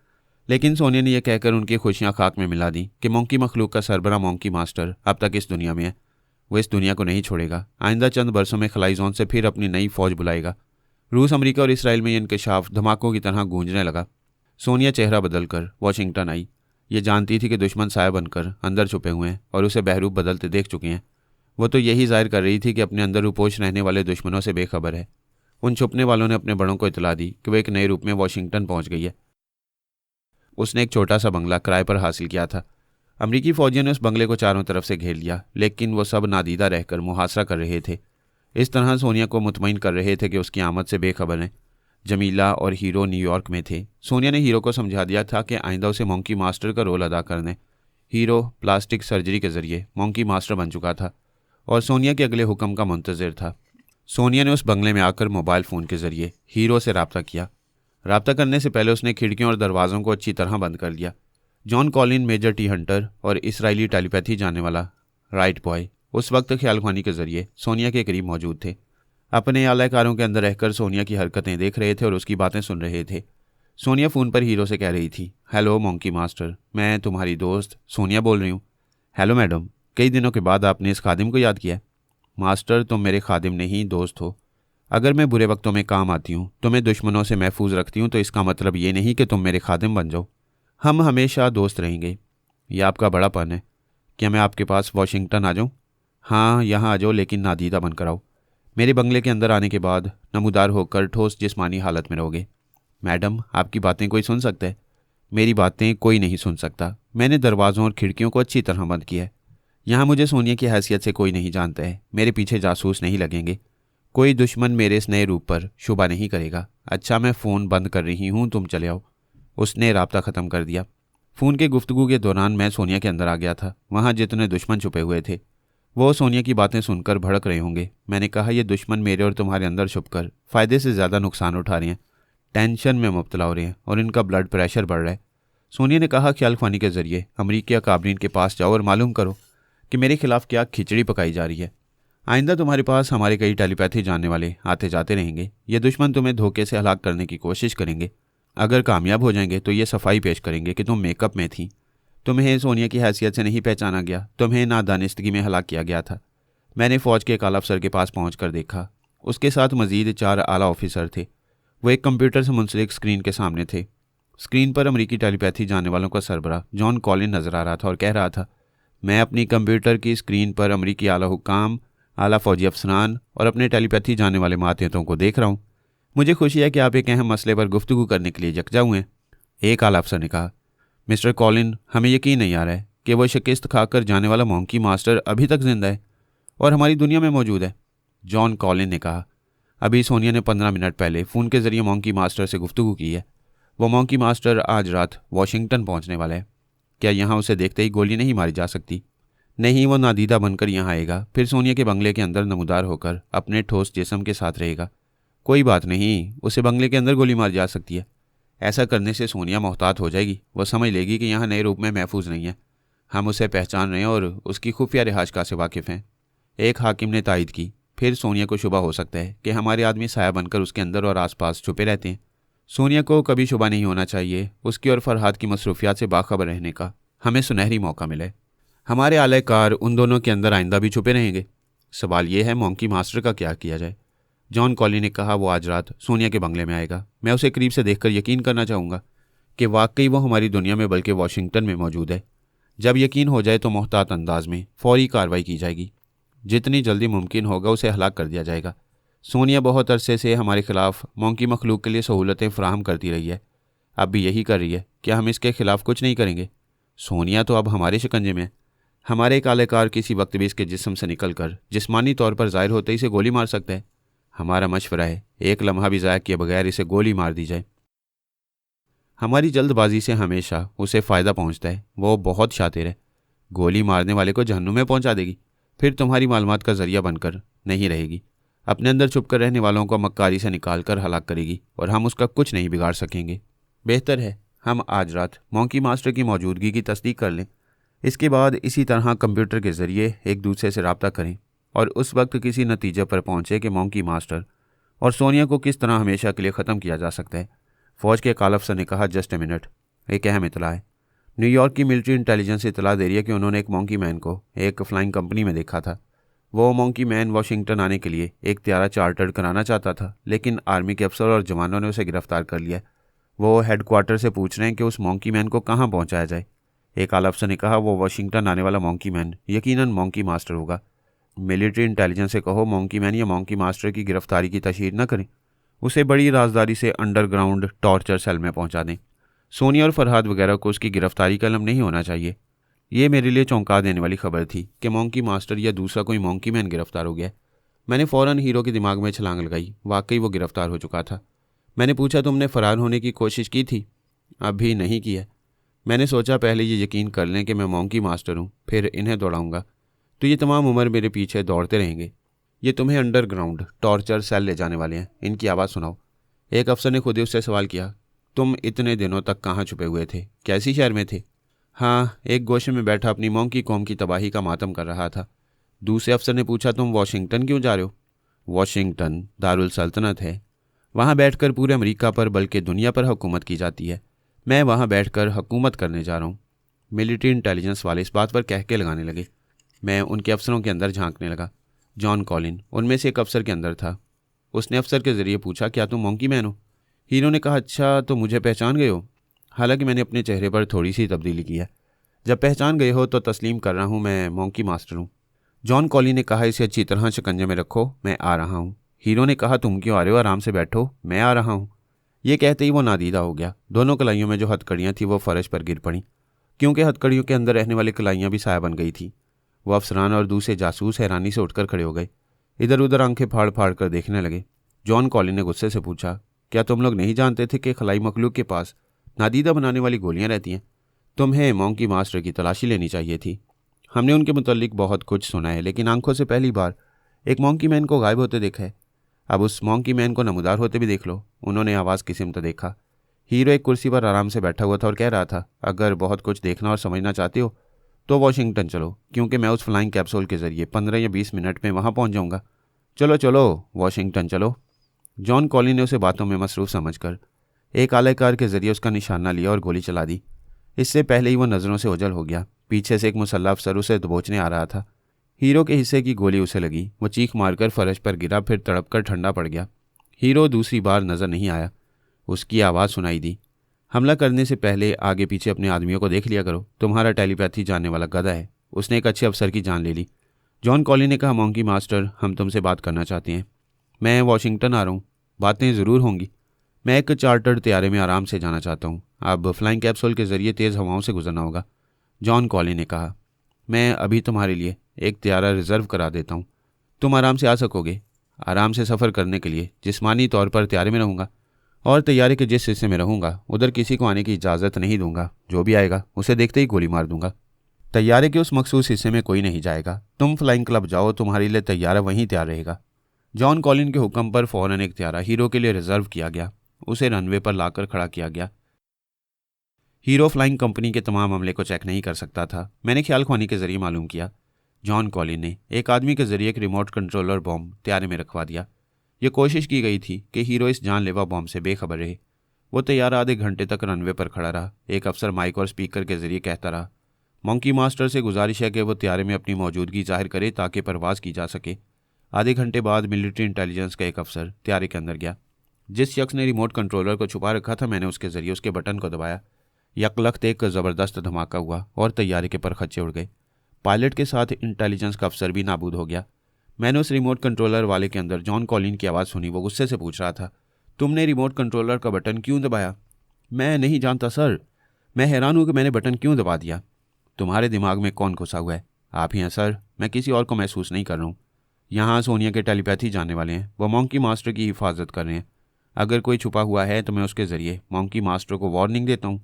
लेकिन सोनिया ने यह कहकर उनकी खुशियाँ खाक में मिला दी कि मॉन्की मखलूक का सरबरा मॉन्की मास्टर अब तक इस दुनिया में है। वो इस दुनिया को नहीं छोड़ेगा। आइंदा चंद बरसों में खलाई जोन से फिर अपनी नई फौज बुलाएगा। रूस, अमेरिका और इसराइल में यह इंकशाफ धमाकों की तरह गूंजने लगा। सोनिया चेहरा बदलकर वाशिंगटन आई। ये जानती थी कि दुश्मन साया बनकर अंदर छुपे हुए हैं और उसे बहरूप बदलते देख चुके हैं। वो तो यही जाहिर कर रही थी कि अपने अंदर रुपोश रहने वाले दुश्मनों से बेखबर है। उन छुपने वालों ने अपने बड़ों को इतला दी कि वो एक नए रूप में वाशिंगटन पहुंच गई है। उसने एक छोटा सा बंगला किराए पर हासिल किया था। अमरीकी फौजियों ने उस बंगले को चारों तरफ से घेर लिया, लेकिन वो सब नादीदा रहकर मुहासरा कर रहे थे। इस तरह सोनिया को मुतमईन कर रहे थे कि उसकी आमद से बेखबर हैं। जमीला और हीरो न्यूयॉर्क में थे। सोनिया ने हीरो को समझा दिया था कि आइंदा उसे मॉन्की मास्टर का रोल अदा करने। हीरो प्लास्टिक सर्जरी के जरिए मॉन्की मास्टर बन चुका था और सोनिया के अगले हुक्म का मुंतज़िर था। सोनिया ने उस बंगले में आकर मोबाइल फ़ोन के जरिए हीरो से रब्ता किया। रब्ता करने से पहले उसने खिड़कियों और दरवाज़ों को अच्छी तरह बंद कर लिया। John Colin, major T Hunter और इसराइली टेलीपैथी जानने वाला राइट बॉय उस वक्त ख्यालखानी के जरिए सोनिया के करीब मौजूद थे। अपने आलाकारों के अंदर रहकर सोनिया की हरकतें देख रहे थे और उसकी बातें सुन रहे थे। सोनिया फ़ोन पर हीरो से कह रही थी, हेलो मॉन्की मास्टर, मैं तुम्हारी दोस्त सोनिया बोल रही हूँ। हेलो मैडम, कई दिनों के बाद आपने इस खादिम को याद किया। मास्टर, तुम मेरे खादिम नहीं दोस्त हो। अगर मैं बुरे वक्तों में काम आती हूँ, तुम्हें दुश्मनों से महफूज रखती हूँ, तो इसका मतलब ये नहीं कि तुम मेरे खादिम बन जाओ। हम हमेशा दोस्त रहेंगे। यह आपका बड़ापन है। क्या मैं आपके पास वाशिंगटन आ जाऊँ? हाँ, यहाँ आ जाओ, लेकिन नादीदा बनकर आओ। मेरे बंगले के अंदर आने के बाद नमूदार होकर ठोस जिस्मानी हालत में रहोगे। मैडम, आपकी बातें कोई सुन सकता है? मेरी बातें कोई नहीं सुन सकता। मैंने दरवाज़ों और खिड़कियों को अच्छी तरह बंद किया है। यहाँ मुझे सोनिया की हैसियत से कोई नहीं जानता है। मेरे पीछे जासूस नहीं लगेंगे। कोई दुश्मन मेरे इस नए रूप पर शुबा नहीं करेगा। अच्छा, मैं फ़ोन बंद कर रही हूँ, तुम चले आओ। उसने राब्ता ख़त्म कर दिया। फ़ोन के गुफ्तगू के दौरान मैं सोनिया के अंदर आ गया था। वहाँ जितने दुश्मन छुपे हुए थे वो सोनिया की बातें सुनकर भड़क रहे होंगे। मैंने कहा, ये दुश्मन मेरे और तुम्हारे अंदर छुपकर फ़ायदे से ज़्यादा नुकसान उठा रहे हैं, टेंशन में मुब्तला हो रहे हैं और इनका ब्लड प्रेशर बढ़ रहा है। सोनिया ने कहा, ख्यालखानी के ज़रिए अमरीकी अकाबरीन के पास जाओ और मालूम करो कि मेरे खिलाफ क्या खिचड़ी पकाई जा रही है। आइंदा तुम्हारे पास हमारे कई टेलीपैथी जानने वाले आते जाते रहेंगे। ये दुश्मन तुम्हें धोखे से हलाक करने की कोशिश करेंगे। अगर कामयाब हो जाएंगे तो ये सफाई पेश करेंगे कि तुम मेकअप में थी, तुम्हें सोनिया की हैसियत से नहीं पहचाना गया, तुम्हें नादानिस्तगी में हलाक किया गया था। मैंने फ़ौज के एक आला अफसर के पास पहुँच कर देखा। उसके साथ मज़ीद 4 आला ऑफिसर थे। वो एक कंप्यूटर से मुंसलिक स्क्रीन के सामने थे। स्क्रीन पर अमरीकी टेलीपैथी जानने वालों का सरबरा जॉन कॉलिन नज़र आ रहा था और कह रहा था, मैं अपनी कंप्यूटर की स्क्रीन पर अमरीकी आला हुकाम, आला फ़ौजी अफसरान और अपने टेलीपैथी जानने वाले मातहतों को देख रहा हूँ। मुझे खुशी है कि आप एक अहम मसले पर गुफ्तगू करने के लिए यकजा हुए हैं। एक आला अफसर ने कहा, मिस्टर कॉलिन, हमें यकीन नहीं आ रहा है कि वह शिकस्त खाकर जाने वाला मॉन्की मास्टर अभी तक जिंदा है और हमारी दुनिया में मौजूद है। जॉन कॉलिन ने कहा, अभी सोनिया ने 15 मिनट पहले फ़ोन के ज़रिए मॉन्की मास्टर से गुफ्तगू की है। वो मॉन्की मास्टर आज रात वाशिंगटन पहुंचने वाला है। क्या यहाँ उसे देखते ही गोली नहीं मारी जा सकती? नहीं, वो नादीदा बनकर यहाँ आएगा, फिर सोनिया के बंगले के अंदर नमूदार होकर अपने ठोस जिस्म के साथ रहेगा। कोई बात नहीं, उसे बंगले के अंदर गोली मार जा सकती है। ऐसा करने से सोनिया मोहतात हो जाएगी। वो समझ लेगी कि यहाँ नए रूप में महफूज नहीं है। हम उसे पहचान रहे हैं और उसकी खुफिया रिहाज से वाकिफ़ हैं। एक हाकिम ने तायद की। फिर सोनिया को शुबा हो सकता है कि हमारे आदमी साया बनकर उसके अंदर और आसपास छुपे रहते हैं। सोनिया को कभी शुबा नहीं होना चाहिए। उसकी और फरहाद की मसरूफियात से बाखबर रहने का हमें सुनहरी मौका मिले। हमारे आलाकार उन दोनों के अंदर आइंदा भी छुपे रहेंगे। सवाल यह है, मॉन्की मास्टर का क्या किया जाए? जॉन कॉलिन ने कहा, वो आज रात सोनिया के बंगले में आएगा। मैं उसे करीब से देखकर यकीन करना चाहूँगा कि वाकई वो हमारी दुनिया में बल्कि वाशिंगटन में मौजूद है। जब यकीन हो जाए तो मोहतात अंदाज में फ़ौरी कार्रवाई की जाएगी। जितनी जल्दी मुमकिन होगा उसे हलाक कर दिया जाएगा। सोनिया बहुत अरसे से हमारे खिलाफ मॉन्की मखलूक के लिए सहूलतें फराहम करती रही है, अब भी यही कर रही है। क्या हम इसके खिलाफ कुछ नहीं करेंगे? सोनिया तो अब हमारे शिकंजे में है। हमारे एक आलेकार किसी वक्त भी इसके जिस्म से निकलकर जिस्मानी तौर पर ज़ाहिर होते ही इसे गोली मार सकता है। हमारा मशवरा है एक लम्हा भी ज़ाया किए बगैर इसे गोली मार दी जाए। हमारी जल्दबाजी से हमेशा उसे फ़ायदा पहुंचता है। वो बहुत शातिर है, गोली मारने वाले को जहन्नुम में पहुंचा देगी, फिर तुम्हारी मालूमात का जरिया बनकर नहीं रहेगी। अपने अंदर छुप कर रहने वालों को मक्कारी से निकाल कर हलाक करेगी और हम उसका कुछ नहीं बिगाड़ सकेंगे। बेहतर है हम आज रात मॉन्की मास्टर की मौजूदगी की तस्दीक कर लें। इसके बाद इसी तरह कंप्यूटर के ज़रिए एक दूसरे से रब्ता करें और उस वक्त किसी नतीजे पर पहुँचे कि मॉन्की मास्टर और सोनिया को किस तरह हमेशा के लिए ख़त्म किया जा सकता है। फ़ौज के काल अफसर ने कहा, जस्ट ए मिनट, एक अहम इतला है। न्यूयॉर्क की मिलिट्री इंटेलिजेंस इतला दे रही है कि उन्होंने एक मॉन्की मैन को एक फ्लाइंग कंपनी में देखा था। वो मॉन्की मैन वाशिंगटन आने के लिए एक त्यारा चार्टर्ड कराना चाहता था, लेकिन आर्मी के अफसर और जवानों ने उसे गिरफ्तार कर लिया। वो हेडक्वार्टर से पूछ रहे हैं कि उस मॉन्की मैन को कहाँ पहुँचाया जाए। एक आला अफसर ने कहा, वो वाशिंगटन आने वाला मॉन्की मैन यकीनन मॉन्की मास्टर होगा। मिलिट्री इंटेलिजेंस से कहो मॉन्की मैन या मॉन्की मास्टर की गिरफ्तारी की तशहीर न करें, उसे बड़ी राजदारी से अंडरग्राउंड टॉर्चर सेल में पहुंचा दें। सोनिया और फरहाद वगैरह को उसकी गिरफ्तारी का इल्म नहीं होना चाहिए। ये मेरे लिए चौंका देने वाली खबर थी कि मॉन्की मास्टर या दूसरा कोई मॉन्की मैन गिरफ्तार हो गया। मैंने फ़ौरन हीरो के दिमाग में छलांग लगाई। वाकई वो गिरफ्तार हो चुका था। मैंने पूछा, तुमने फ़रार होने की कोशिश की थी? अभी नहीं की है। मैंने सोचा पहले ये यकीन कर लें कि मैं मॉन्की मास्टर हूँ, फिर इन्हें दौड़ाऊँगा तो ये तमाम उम्र मेरे पीछे दौड़ते रहेंगे। ये तुम्हें अंडरग्राउंड टॉर्चर सेल ले जाने वाले हैं, इनकी आवाज़ सुनाओ। एक अफसर ने खुद ही उससे सवाल किया, तुम इतने दिनों तक कहाँ छुपे हुए थे? कैसी शहर में थे? हाँ, एक गोशे में बैठा अपनी मॉन्की कौम की तबाही का मातम कर रहा था। दूसरे अफसर ने पूछा, तुम वाशिंगटन क्यों जा रहे हो? वाशिंगटन दारुल सल्तनत है, वहाँ बैठकर पूरे अमेरिका पर बल्कि दुनिया पर हुकूमत की जाती है। मैं वहाँ बैठकर हुकूमत करने जा रहा हूँ। मिलिट्री इंटेलिजेंस वाले इस बात पर कह के लगाने लगे। मैं उनके अफसरों के अंदर झांकने लगा। जॉन कॉलिन उनमें से एक अफसर के अंदर था। उसने अफसर के ज़रिए पूछा, क्या तुम मॉन्की मैन हो? हीरो ने कहा, अच्छा तो मुझे पहचान गए हो? हालांकि मैंने अपने चेहरे पर थोड़ी सी तब्दीली की है। जब पहचान गए हो तो तस्लीम कर रहा हूँ, मैं मॉन्की मास्टर हूँ। जॉन कॉलिन ने कहा, इसे अच्छी तरह शिकंजे में रखो, मैं आ रहा हूँ। हीरो ने कहा, तुम क्यों आ रहे हो? आराम से बैठो, मैं आ रहा हूँ। ये कहते ही वो नादीदा हो गया। दोनों कलाइयों में जो हथकड़ियाँ थी वो फर्श पर गिर पड़ी, क्योंकि हथकड़ियों के अंदर रहने वाली कलाइयाँ भी साया बन गई थी। वो अफसरान और दूसरे जासूस हैरानी से उठकर खड़े हो गए, इधर उधर आंखें फाड़ फाड़ कर देखने लगे। जॉन कॉलिन ने गुस्से से पूछा, क्या तुम लोग नहीं जानते थे कि खलाई मखलूक के पास नादीदा बनाने वाली गोलियां रहती हैं? तुम्हें मॉन्की मास्टर की तलाशी लेनी चाहिए थी। हमने उनके मुतल्लिक बहुत कुछ सुना है, लेकिन आंखों से पहली बार एक मॉन्की मैन को गायब होते देखा है। अब उस मॉन्की मैन को नमूदार होते भी देख लो। उन्होंने आवाज़ की सिमत देखा। हीरो एक कुर्सी पर आराम से बैठा हुआ था और कह रहा था, अगर बहुत कुछ देखना और समझना चाहते हो तो वॉशिंगटन चलो, क्योंकि मैं उस फ्लाइंग कैप्सूल के ज़रिए 15 या 20 मिनट में वहाँ पहुँच जाऊँगा। चलो चलो वॉशिंगटन चलो। जॉन कॉलिन ने उसे बातों में मसरूफ़ समझकर एक आलाकार के ज़रिए उसका निशाना लिया और गोली चला दी। इससे पहले ही वो नज़रों से ओझल हो गया। पीछे से एक मुसल्ला अफसर उसे दबोचने आ रहा था। हीरो के हिस्से की गोली उसे लगी। वो चीख मारकर फर्श पर गिरा, फिर तड़प कर ठंडा पड़ गया। हीरो दूसरी बार नज़र नहीं आया। उसकी आवाज़ सुनाई दी, हमला करने से पहले आगे पीछे अपने आदमियों को देख लिया करो, तुम्हारा टेलीपैथी जानने वाला गधा है। उसने एक अच्छे अफसर की जान ले ली। जॉन कॉलिन ने कहा, मॉन्की मास्टर हम तुमसे बात करना चाहते हैं। मैं वाशिंगटन आ रहा हूँ, बातें ज़रूर होंगी। मैं एक चार्टर्ड तैयारे में आराम से जाना चाहता हूँ। अब फ्लाइंग कैप्सूल के ज़रिए तेज़ हवाओं से गुजरना होगा। जॉन कॉलिन ने कहा, मैं अभी तुम्हारे लिए एक तैयारा रिज़र्व करा देता हूँ, तुम आराम से आ सकोगे। आराम से सफ़र करने के लिए जिस्मानी तौर पर तैयारे में रहूँगा और तैयारे के जिस हिस्से में रहूँगा उधर किसी को आने की इजाज़त नहीं दूंगा। जो भी आएगा उसे देखते ही गोली मार दूंगा। तैयारे के उस मखसूस हिस्से में कोई नहीं जाएगा। तुम फ्लाइंग क्लब जाओ, तुम्हारे लिए तैयारा वहीं तैयार रहेगा। जॉन कॉलिन के हुक्म पर फ़ौरन एक तैयारा हीरो के लिए रिजर्व किया गया। उसे रनवे पर लाकर खड़ा किया गया। हीरो फ्लाइंग कंपनी के तमाम अमले को चेक नहीं कर सकता था। मैंने ख्याल ख्वानी के जरिए मालूम किया। जॉन कॉलिन ने एक आदमी के जरिए एक रिमोट कंट्रोलर बॉम्ब तैयारे में रखवा दिया। ये कोशिश की गई थी कि हीरो इस जानलेवा बॉम्ब से बेखबर रहे। वो तैयारा आधे घंटे तक रनवे पर खड़ा रहा। एक अफसर माइक और स्पीकर के जरिए कहता रहा, मॉन्की मास्टर से गुजारिश है कि वो तैयारे में अपनी मौजूदगी जाहिर करे ताकि परवाज़ की जा सके। आधे घंटे बाद मिलिट्री इंटेलिजेंस का एक अफसर तैयारे के अंदर गया। जिस शख्स ने रिमोट कंट्रोलर को छुपा रखा था, मैंने उसके जरिए उसके बटन को दबाया। यकलख्त एक ज़बरदस्त धमाका हुआ और तैयारे के पर खच्चे उड़ गए। पायलट के साथ इंटेलिजेंस का अफसर भी नाबूद हो गया। मैंने उस रिमोट कंट्रोलर वाले के अंदर जॉन कॉलिन की आवाज़ सुनी। वो गुस्से से पूछ रहा था, तुमने रिमोट कंट्रोलर का बटन क्यों दबाया? मैं नहीं जानता सर। मैं हैरान हूँ कि मैंने बटन क्यों दबा दिया। तुम्हारे दिमाग में कौन घुसा हुआ है? आप ही हैं सर, मैं किसी और को महसूस नहीं कर रहा हूँ। यहाँ सोनिया के टेलीपैथी जानने वाले हैं, वो मॉन्की मास्टर की हिफाजत कर रहे हैं। अगर कोई छुपा हुआ है तो मैं उसके ज़रिए मॉन्की मास्टर को वार्निंग देता हूँ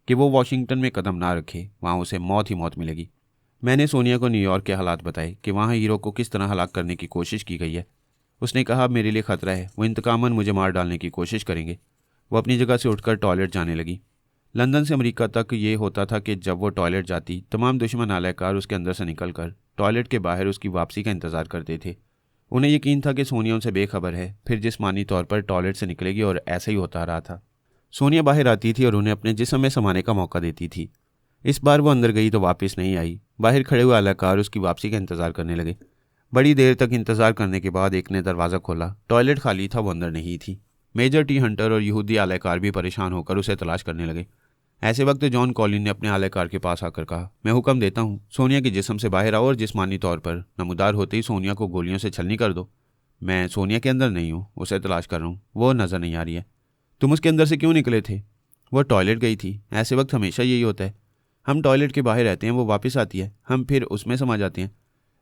कि वो वॉशिंगटन में कदम ना रखे, वहाँ उसे मौत ही मौत मिलेगी। मैंने सोनिया को न्यूयॉर्क के हालात बताए कि वहाँ हीरो को किस तरह हलाक करने की कोशिश की गई है। उसने कहा अब मेरे लिए खतरा है, वो इंतकामन मुझे मार डालने की कोशिश करेंगे। वो अपनी जगह से उठकर टॉयलेट जाने लगी। लंदन से अमेरिका तक ये होता था कि जब वो टॉयलेट जाती तमाम दुश्मन आलयकार उसके अंदर से निकलकर टॉयलेट के बाहर उसकी वापसी का इंतजार करते थे। उन्हें यकीन था कि सोनिया उनसे बेखबर है, फिर जिस्मानी तौर पर टॉयलेट से निकलेगी, और ऐसा ही होता रहा था। सोनिया बाहर आती थी और उन्हें अपने जिस्म में समाने का मौका देती थी। इस बार वो अंदर गई तो वापस नहीं आई। बाहर खड़े हुए आलयकार उसकी वापसी का इंतजार करने लगे। बड़ी देर तक इंतजार करने के बाद एक ने दरवाज़ा खोला। टॉयलेट खाली था, वो अंदर नहीं थी। मेजर टी हंटर और यहूदी आलयकार भी परेशान होकर उसे तलाश करने लगे। ऐसे वक्त जॉन कॉलिन ने अपने आलयकार के पास आकर कहा, मैं हुक्म देता हूँ सोनिया के जिस्म से बाहर आओ और जिस्मानी तौर पर नमूदार होते ही सोनिया को गोलियों से छलनी कर दो। मैं सोनिया के अंदर नहीं हूँ, उसे तलाश कर रहा हूँ, वो नज़र नहीं आ रही है। तुम उसके अंदर से क्यों निकले थे? वो टॉयलेट गई थी। ऐसे वक्त हमेशा यही होता है, हम टॉयलेट के बाहर रहते हैं, वो वापस आती है, हम फिर उसमें समा जाते हैं।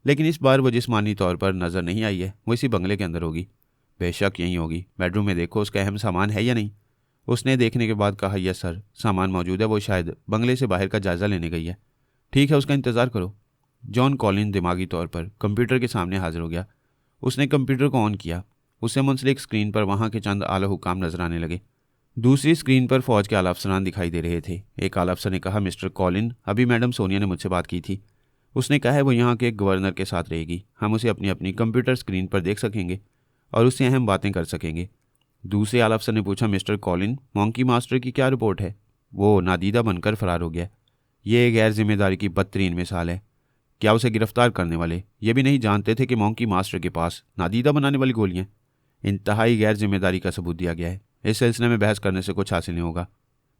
लेकिन इस बार वो जिस्मानी तौर पर नज़र नहीं आई है। वो इसी बंगले के अंदर होगी। बेशक यहीं होगी। बेडरूम में देखो उसका अहम सामान है या नहीं। उसने देखने के बाद कहा, यस सर, सामान मौजूद है। वो शायद बंगले से बाहर का जायज़ा लेने गई है। ठीक है, उसका इंतज़ार करो। जॉन कॉलिन दिमागी तौर पर कंप्यूटर के सामने हाजिर हो गया। उसने कंप्यूटर को ऑन किया। उससे मुंसलिक स्क्रीन पर वहाँ के चंद आला हुकाम नजर आने लगे। दूसरी स्क्रीन पर फौज के आला अफसरान दिखाई दे रहे थे। एक आला अफसर ने कहा, मिस्टर कॉलिन, अभी मैडम सोनिया ने मुझसे बात की थी। उसने कहा है वो यहाँ के गवर्नर के साथ रहेगी। हम उसे अपनी अपनी कंप्यूटर स्क्रीन पर देख सकेंगे और उससे अहम बातें कर सकेंगे। दूसरे आला अफसर ने पूछा, मिस्टर कॉलिन, मॉन्की मास्टर की क्या रिपोर्ट है? वो नादीदा बनकर फरार हो गया। ये गैर जिम्मेदारी की बदतरीन मिसाल है। क्या उसे गिरफ्तार करने वाले ये भी नहीं जानते थे कि मॉन्की मास्टर के पास नादीदा बनाने वाली गोलियां? इंतहाई गैर जिम्मेदारी का सबूत दिया गया है। इस सिलसिले में बहस करने से कुछ हासिल नहीं होगा।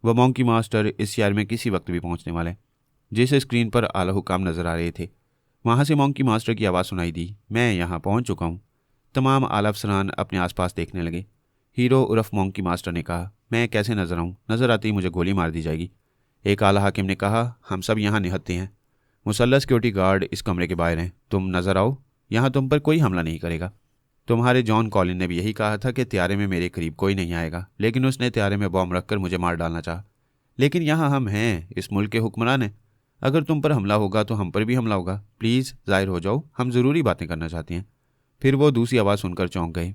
वह मॉन्की मास्टर इस शहर में किसी वक्त भी पहुंचने वाले। जिस स्क्रीन पर आला हुकाम नजर आ रहे थे वहां से मॉन्की मास्टर की आवाज़ सुनाई दी, मैं यहाँ पहुंच चुका हूँ। तमाम आला अफसरान अपने आसपास देखने लगे। हीरो उर्फ मॉन्की मास्टर ने कहा, मैं कैसे नजर आऊँ? नजर आते ही मुझे गोली मार दी जाएगी। एक आला हाकिम ने कहा, हम सब यहाँ निहत्ते हैं। मुसल्लह सिक्योरिटी गार्ड इस कमरे के बाहर हैं। तुम नजर आओ, यहाँ तुम पर कोई हमला नहीं करेगा। तुम्हारे जॉन कॉलिन ने भी यही कहा था कि त्यारे में मेरे करीब कोई नहीं आएगा, लेकिन उसने त्यारे में बॉम्ब रखकर मुझे मार डालना चाहा। लेकिन यहाँ हम हैं, इस मुल्क के हुक्मरान हैं। अगर तुम पर हमला होगा तो हम पर भी हमला होगा। प्लीज़ जाहिर हो जाओ, हम ज़रूरी बातें करना चाहते हैं। फिर वो दूसरी आवाज़ सुनकर चौंक गए।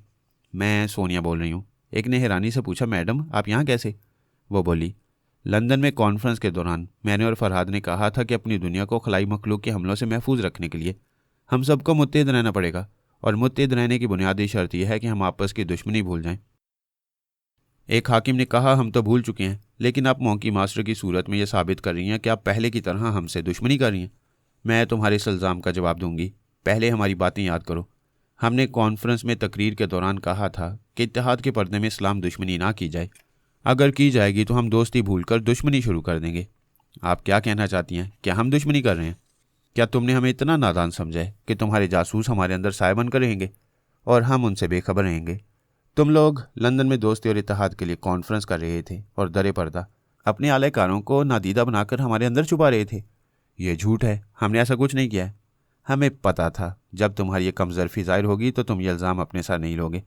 मैं सोनिया बोल रही हूँ। एक ने हैरानी से पूछा, मैडम आप यहाँ कैसे? वो बोली, लंदन में कॉन्फ्रेंस के दौरान मैंने और फरहाद ने कहा था कि अपनी दुनिया को खलाई मखलूक के हमलों से महफूज रखने के लिए हम सबको मुत्तहिद रहना पड़ेगा, और मुत्तहिद रहने की बुनियादी शर्त यह है कि हम आपस की दुश्मनी भूल जाएं। एक हाकिम ने कहा, हम तो भूल चुके हैं, लेकिन आप मॉन्की मास्टर की सूरत में यह साबित कर रही हैं कि आप पहले की तरह हमसे दुश्मनी कर रही हैं। मैं तुम्हारे इस इल्ज़ाम का जवाब दूंगी। पहले हमारी बातें याद करो। हमने कॉन्फ्रेंस में तकरीर के दौरान कहा था कि इत्तेहाद के पर्दे में इस्लाम दुश्मनी ना की जाए। अगर की जाएगी तो हम दोस्ती भूलकर दुश्मनी शुरू कर देंगे। आप क्या कहना चाहती हैं? क्या हम दुश्मनी कर रहे हैं? क्या तुमने हमें इतना नादान समझा है कि तुम्हारे जासूस हमारे अंदर साए बनकर रहेंगे और हम उनसे बेखबर रहेंगे? तुम लोग लंदन में दोस्ती और इत्तेहाद के लिए कॉन्फ्रेंस कर रहे थे और दरे पर्दा अपने आलयकारों को नादीदा बनाकर हमारे अंदर छुपा रहे थे। ये झूठ है, हमने ऐसा कुछ नहीं किया है। हमें पता था जब तुम्हारी ये कमजोरी जाहिर होगी तो तुम ये इल्ज़ाम अपने साथ नहीं लोगे,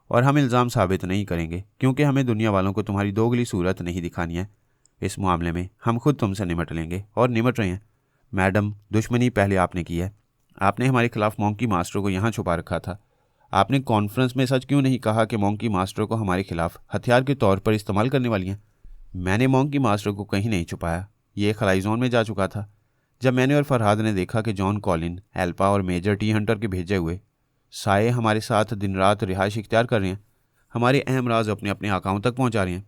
और हम इल्ज़ाम साबित नहीं करेंगे, क्योंकि हमें दुनिया वालों को तुम्हारी दोगली सूरत नहीं दिखानी है। इस मामले में हम खुद तुमसे निमट लेंगे और निमट रहे हैं। मैडम, दुश्मनी पहले आपने की है। आपने हमारे खिलाफ मॉन्की मास्टर को यहाँ छुपा रखा था। आपने कॉन्फ्रेंस में सच क्यों नहीं कहा कि मॉन्की मास्टर को हमारे खिलाफ हथियार के तौर पर इस्तेमाल करने वाली हैं? मैंने मॉन्की मास्टर को कहीं नहीं छुपाया। ये खलाई जोन में जा चुका था। जब मैंने और फरहाद ने देखा कि जॉन कॉलिन, एल्पा और मेजर टी हंटर के भेजे हुए साए हमारे साथ दिन रात रिहाइश इख्तियार कर रहे हैं, हमारे अहम राज अपने अपने आकाओं तक पहुंचा रहे हैं,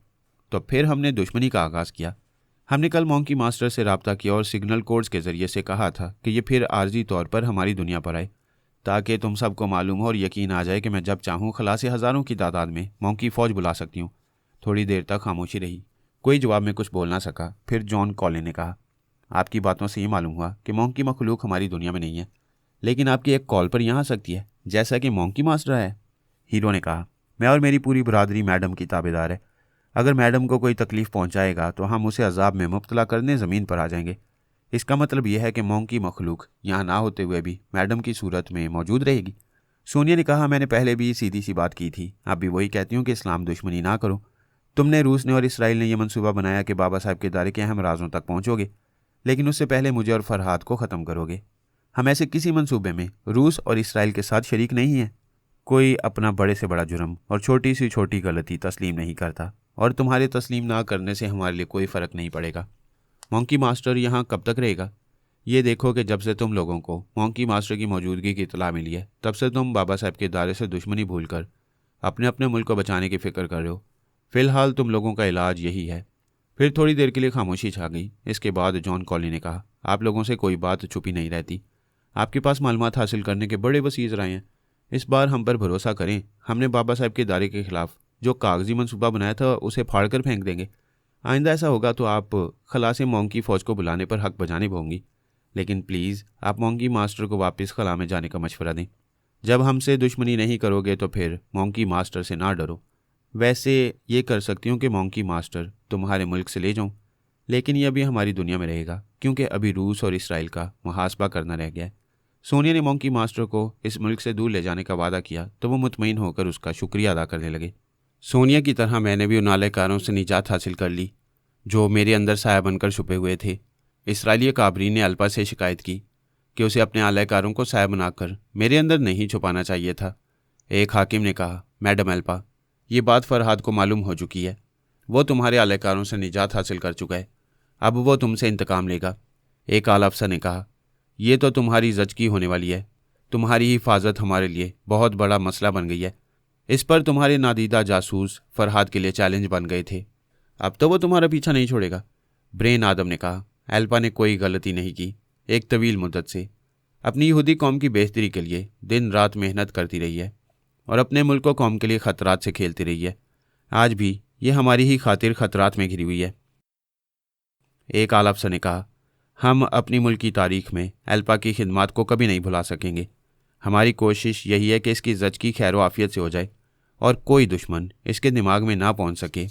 तो फिर हमने दुश्मनी का आगाज़ किया। हमने कल मॉन्की मास्टर से रब्ता किया और सिग्नल कोड्स के ज़रिए से कहा था कि ये फिर आर्जी तौर पर हमारी दुनिया पर आए, ताकि तुम सबको मालूम हो और यकीन आ जाए कि मैं जब चाहूँ खलासे हज़ारों की तादाद में मॉन्की फ़ौज बुला सकती हूँ। थोड़ी देर तक खामोशी रही। कोई जवाब में कुछ बोल ना सका। फिर जॉन कॉलिन ने कहा, आपकी बातों से ये मालूम हुआ कि मॉन्की मखलूक हमारी दुनिया में नहीं है, लेकिन आपकी एक कॉल पर यहाँ आ सकती है। जैसा कि मॉन्की मास्टर है। हीरो ने कहा, मैं और मेरी पूरी बरादरी मैडम की ताबेदार है। अगर मैडम को कोई तकलीफ पहुंचाएगा तो हम उसे अजाब में मुब्तला करने ज़मीन पर आ जाएंगे। इसका मतलब यह है कि मॉन्की मखलूक यहाँ ना होते हुए भी मैडम की सूरत में मौजूद रहेगी। सोनिया ने कहा, मैंने पहले भी सीधी सी बात की थी, अब भी वही कहती हूँ कि इस्लाम दुश्मनी ना करो। तुमने, रूस ने और इसराइल ने यह मंसूबा बनाया कि बाबा साहब के दायरे के अहम राजों तक पहुँचोगे, लेकिन उससे पहले मुझे और फरहाद को ख़त्म करोगे। हम ऐसे किसी मंसूबे में रूस और इसराइल के साथ शरीक नहीं हैं। कोई अपना बड़े से बड़ा जुर्म और छोटी सी छोटी गलती तस्लीम नहीं करता, और तुम्हारे तस्लीम ना करने से हमारे लिए कोई फ़र्क नहीं पड़ेगा। मॉन्की मास्टर यहाँ कब तक रहेगा? ये देखो कि जब से तुम लोगों को मॉन्की मास्टर की मौजूदगी की इतला मिली है, तब से तुम बाबा साहब के दायरे से दुश्मनी भूलकर अपने अपने मुल्क को बचाने की फ़िक्र कर रहे हो। फ़िलहाल तुम लोगों का इलाज यही है। फिर थोड़ी देर के लिए खामोशी छा गई। इसके बाद जॉन कॉली ने कहा, आप लोगों से कोई बात छुपी नहीं रहती। आपके पास मालूमात हासिल करने के बड़े वसीज़ रहे हैं। इस बार हम पर भरोसा करें। हमने बाबा साहब के दायरे के खिलाफ जो कागजी मंसूबा बनाया था उसे फाड़ कर फेंक देंगे। आइंदा ऐसा होगा तो आप खलासे मॉन्की फ़ौज को बुलाने पर हक बजाने होंगी, लेकिन प्लीज़ आप मॉन्की मास्टर को वापस खला में जाने का मशवरा दें। जब हमसे दुश्मनी नहीं करोगे तो फिर मॉन्की मास्टर से ना डरो। वैसे ये कर सकती हूँ कि मॉन्की मास्टर तुम्हारे मुल्क से ले जाऊँ, लेकिन ये अभी हमारी दुनिया में रहेगा, क्योंकि अभी रूस और इसराइल का मुहासबा करना रह गया है। सोनिया ने मॉन्की मास्टर को इस मुल्क से दूर ले जाने का वादा किया तो वो मुतमईन होकर उसका शुक्रिया अदा करने लगे। सोनिया की तरह मैंने भी उन आलयकारों से निजात हासिल कर ली जो मेरे अंदर साया बनकर छुपे हुए थे। इसराइली काबरी ने अल्पा से शिकायत की कि उसे अपने आलयकारों को साया बनाकर मेरे अंदर नहीं छुपाना चाहिए था। एक हाकिम ने कहा, मैडम अल्पा, ये बात फरहाद को मालूम हो चुकी है। वो तुम्हारे आलयकारों से निजात हासिल कर चुका है, अब वो तुमसे इंतकाम लेगा। एक आला अफसर ने कहा, यह तो तुम्हारी जचकी होने वाली है। तुम्हारी हिफाजत हमारे लिए बहुत बड़ा मसला बन गई है। इस पर तुम्हारे नादीदा जासूस फरहाद के लिए चैलेंज बन गए थे। अब तो वो तुम्हारा पीछा नहीं छोड़ेगा। ब्रेन आदम ने कहा, अल्पा ने कोई गलती नहीं की। एक तवील मुद्दत से अपनी यहूदी कौम की बेहतरी के लिए दिन रात मेहनत करती रही है और अपने मुल्क को कौम के लिए खतरात से खेलती रही है। आज भी ये हमारी ही खातिर खतरात में घिरी हुई है। एक आला अफसर ने कहा, हम अपनी मुल्क की तारीख में अल्पा की खिदमत को कभी नहीं भुला सकेंगे। हमारी कोशिश यही है कि इसकी जचकी खैर आफियत से हो जाए और कोई दुश्मन इसके दिमाग में ना पहुंच सके।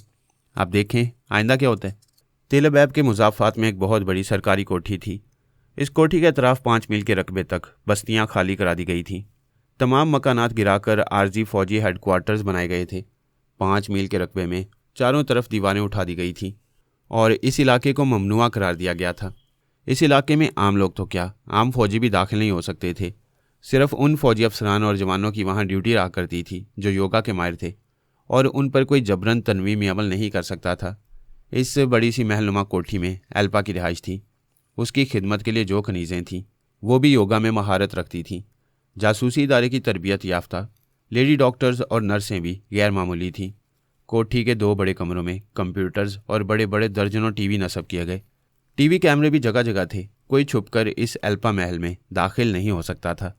आप देखें आइंदा क्या होता है। तेल अबैब के मुजाफात में एक बहुत बड़ी सरकारी कोठी थी। इस कोठी के अतराफ 5 मील के रकबे तक बस्तियां खाली करा दी गई थीं। तमाम मकानात गिराकर आरजी फौजी हेडक्वार्टर्स बनाए गए थे। 5 मील के रकबे में चारों तरफ दीवारें उठा दी गई थीं और इस इलाके को ममनुआ करार दिया गया था। इस इलाके में आम लोग तो क्या, आम फौजी भी दाखिल नहीं हो सकते थे। सिर्फ उन फौजी अफसरान और जवानों की वहाँ ड्यूटी रहा करती थी जो योगा के माहिर थे और उन पर कोई जबरन तनवीमी अमल नहीं कर सकता था। इस बड़ी सी महलनुमा कोठी में अल्पा की रिहाइश थी। उसकी खिदमत के लिए जो कनीज़ें थीं वो भी योगा में महारत रखती थीं। जासूसी इदारे की तरबियत याफ्ता लेडी डॉक्टर्स और नर्सें भी गैर मामूली थीं। कोठी के 2 बड़े कमरों में कंप्यूटर्स और बड़े बड़े दर्जनों टीवी नस्ब किए गए। टीवी कैमरे भी जगह जगह थे। कोई छुपकर इस अल्पा महल में दाखिल नहीं हो सकता था।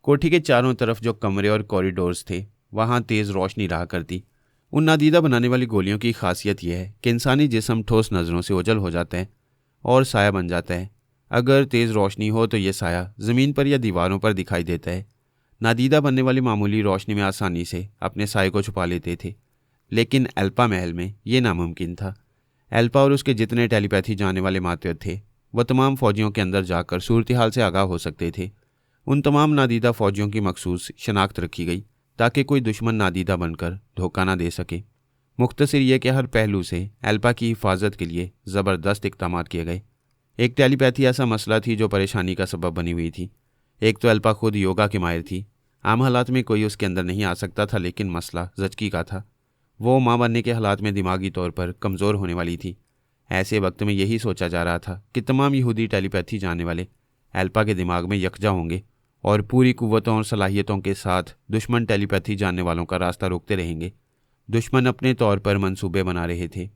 कोठी के चारों तरफ जो कमरे और कॉरिडोर्स थे वहाँ तेज़ रोशनी रहा करती। उन नादीदा बनाने वाली गोलियों की खासियत यह है कि इंसानी जिस्म ठोस नज़रों से ओझल हो जाता है और साया बन जाता है। अगर तेज़ रोशनी हो तो यह साया ज़मीन पर या दीवारों पर दिखाई देता है। नादीदा बनने वाली मामूली रोशनी में आसानी से अपने साए को छुपा लेते थे, लेकिन अल्पा महल में यह नामुमकिन था। अल्पा और उसके जितने टेलीपैथी जाने वाले मातहत थे वह तमाम फ़ौजियों के अंदर जाकर सूरत हाल से आगाह हो सकते थे। उन तमाम नादीदा फ़ौजियों की मखसूस शनाख्त रखी गई ताकि कोई दुश्मन नादीदा बनकर धोखा ना दे सके। मुख्तसर यह कि हर पहलू से अल्पा की हिफाजत के लिए ज़बरदस्त इक़दामात किए गए। एक टेलीपैथी ऐसा मसला थी जो परेशानी का सबब बनी हुई थी। एक तो अल्पा खुद योगा की माहिर थी। आम हालात में कोई उसके अंदर नहीं आ सकता था, लेकिन मसला जचकी का था। वो माँ बनने के हालात में दिमागी तौर पर कमज़ोर होने वाली थी। ऐसे वक्त में यही सोचा जा रहा था कि तमाम यहूदी टेलीपैथी जानने वाले अल्पा के दिमाग में यकजा होंगे और पूरी कुव्वतों और सलाहियतों के साथ दुश्मन टेलीपैथी जानने वालों का रास्ता रोकते रहेंगे। दुश्मन अपने तौर पर मंसूबे बना रहे थे।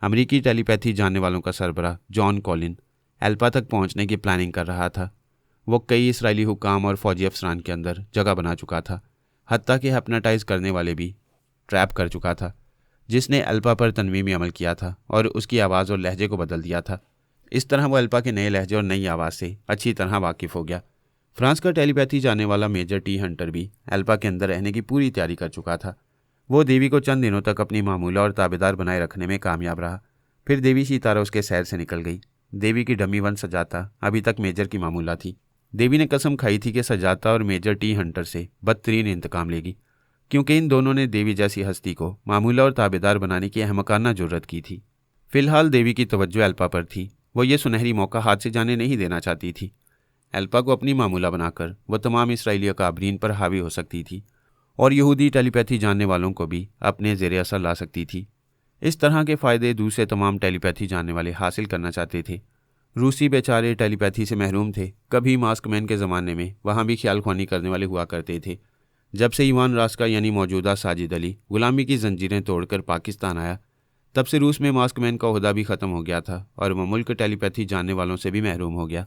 अमरीकी टेलीपैथी जानने वालों का सरबराह जॉन कॉलिन अल्पा तक पहुंचने की प्लानिंग कर रहा था। वो कई इसराइली हुकाम और फौजी अफसरान के अंदर जगह बना चुका था, हत्ता कि हिप्नोटाइज करने वाले भी ट्रैप कर चुका था, जिसने अल्पा पर तनवीमी अमल किया था और उसकी आवाज़ और लहजे को बदल दिया था। इस तरह वो अल्पा के नए लहजे और नई आवाज़ से अच्छी तरह वाकिफ़ हो गया। फ्रांस का टेलीपैथी जानने वाला मेजर टी हंटर भी अल्पा के अंदर रहने की पूरी तैयारी कर चुका था। वो देवी को चंद दिनों तक अपनी मामूला और ताबेदार बनाए रखने में कामयाब रहा। फिर देवी सितारा उसके शहर से निकल गई। देवी की डमी वन सजाता अभी तक मेजर की मामूला थी। देवी ने कसम खाई थी कि सजाता और मेजर टी हंटर से बदतरीन इंतकाम लेगी, क्योंकि इन दोनों ने देवी जैसी हस्ती को मामूला और ताबेदार बनाने की अहमकाना जुर्रत की थी। फिलहाल देवी की तवज्जो अल्पा पर थी। वो ये सुनहरी मौका हाथ से जाने नहीं देना चाहती थी। अल्पा को अपनी मामूला बनाकर वह तमाम इसराइली अकाबरीन पर हावी हो सकती थी और यहूदी टेलीपैथी जानने वालों को भी अपने ज़ेरे असर ला सकती थी। इस तरह के फ़ायदे दूसरे तमाम टेलीपैथी जानने वाले हासिल करना चाहते थे। रूसी बेचारे टेलीपैथी से महरूम थे। कभी मास्कमैन के ज़माने में वहाँ भी ख्याल ख्वानी करने वाले हुआ करते थे। जब से ईवान रास्का यानी मौजूदा साजिद अली गुलामी की जंजीरें तोड़कर पाकिस्तान आया, तब से रूस में मास्कमैन का ओहदा भी ख़त्म हो गया था और वह मुल्क टेलीपैथी जानने वालों से भी महरूम हो गया।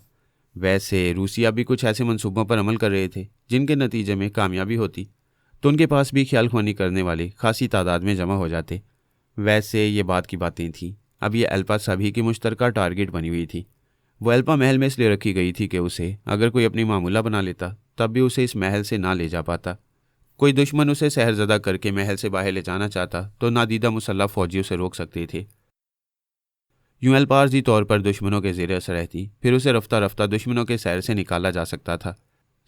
वैसे रूसिया भी कुछ ऐसे मंसूबों पर अमल कर रहे थे जिनके नतीजे में कामयाबी होती तो उनके पास भी ख्याल ख्वानी करने वाले खासी तादाद में जमा हो जाते। वैसे ये बात की बातें थीं। अब ये अल्पा सभी की मुश्तरका टारगेट बनी हुई थी। वो अल्पा महल में इसलिए रखी गई थी कि उसे अगर कोई अपनी मामूला बना लेता तब भी उसे इस महल से ना ले जा पाता। कोई दुश्मन उसे सहरजदा करके महल से बाहर ले जाना चाहता तो नादीदा मुसल्लह फौजी उसे रोक सकते थे। यूं अल्पा आर्जी तौर पर दुश्मनों के ज़ेरे असर रहती, फिर उसे रफ्ता रफ्ता दुश्मनों के शहर से निकाला जा सकता था।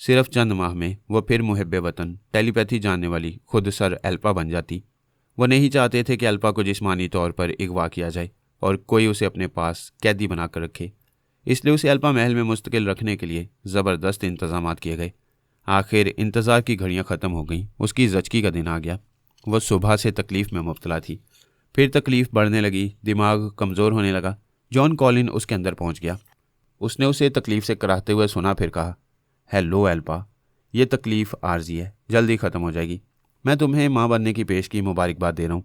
सिर्फ चंद माह में वह फिर मुहब्बे वतन टेलीपैथी जानने वाली खुद सर अल्पा बन जाती। वह नहीं चाहते थे कि अल्पा को जिस्मानी तौर पर अगवा किया जाए और कोई उसे अपने पास कैदी बनाकर रखे, इसलिए उसे अल्पा महल में मुस्तकिल रखने के लिए ज़बरदस्त इंतजाम किए गए। आखिर इंतज़ार की घड़ियां ख़त्म हो गईं। उसकी ज़चकी का दिन आ गया। वह सुबह से तकलीफ़ में मुब्तला थी। फिर तकलीफ़ बढ़ने लगी, दिमाग कमज़ोर होने लगा। जॉन कॉलिन उसके अंदर पहुंच गया। उसने उसे तकलीफ़ से कराहते हुए सुना, फिर कहा, हेलो अल्पा, ये तकलीफ़ आर्जी है, जल्दी ख़त्म हो जाएगी। मैं तुम्हें माँ बनने की पेश की मुबारकबाद दे रहा हूँ।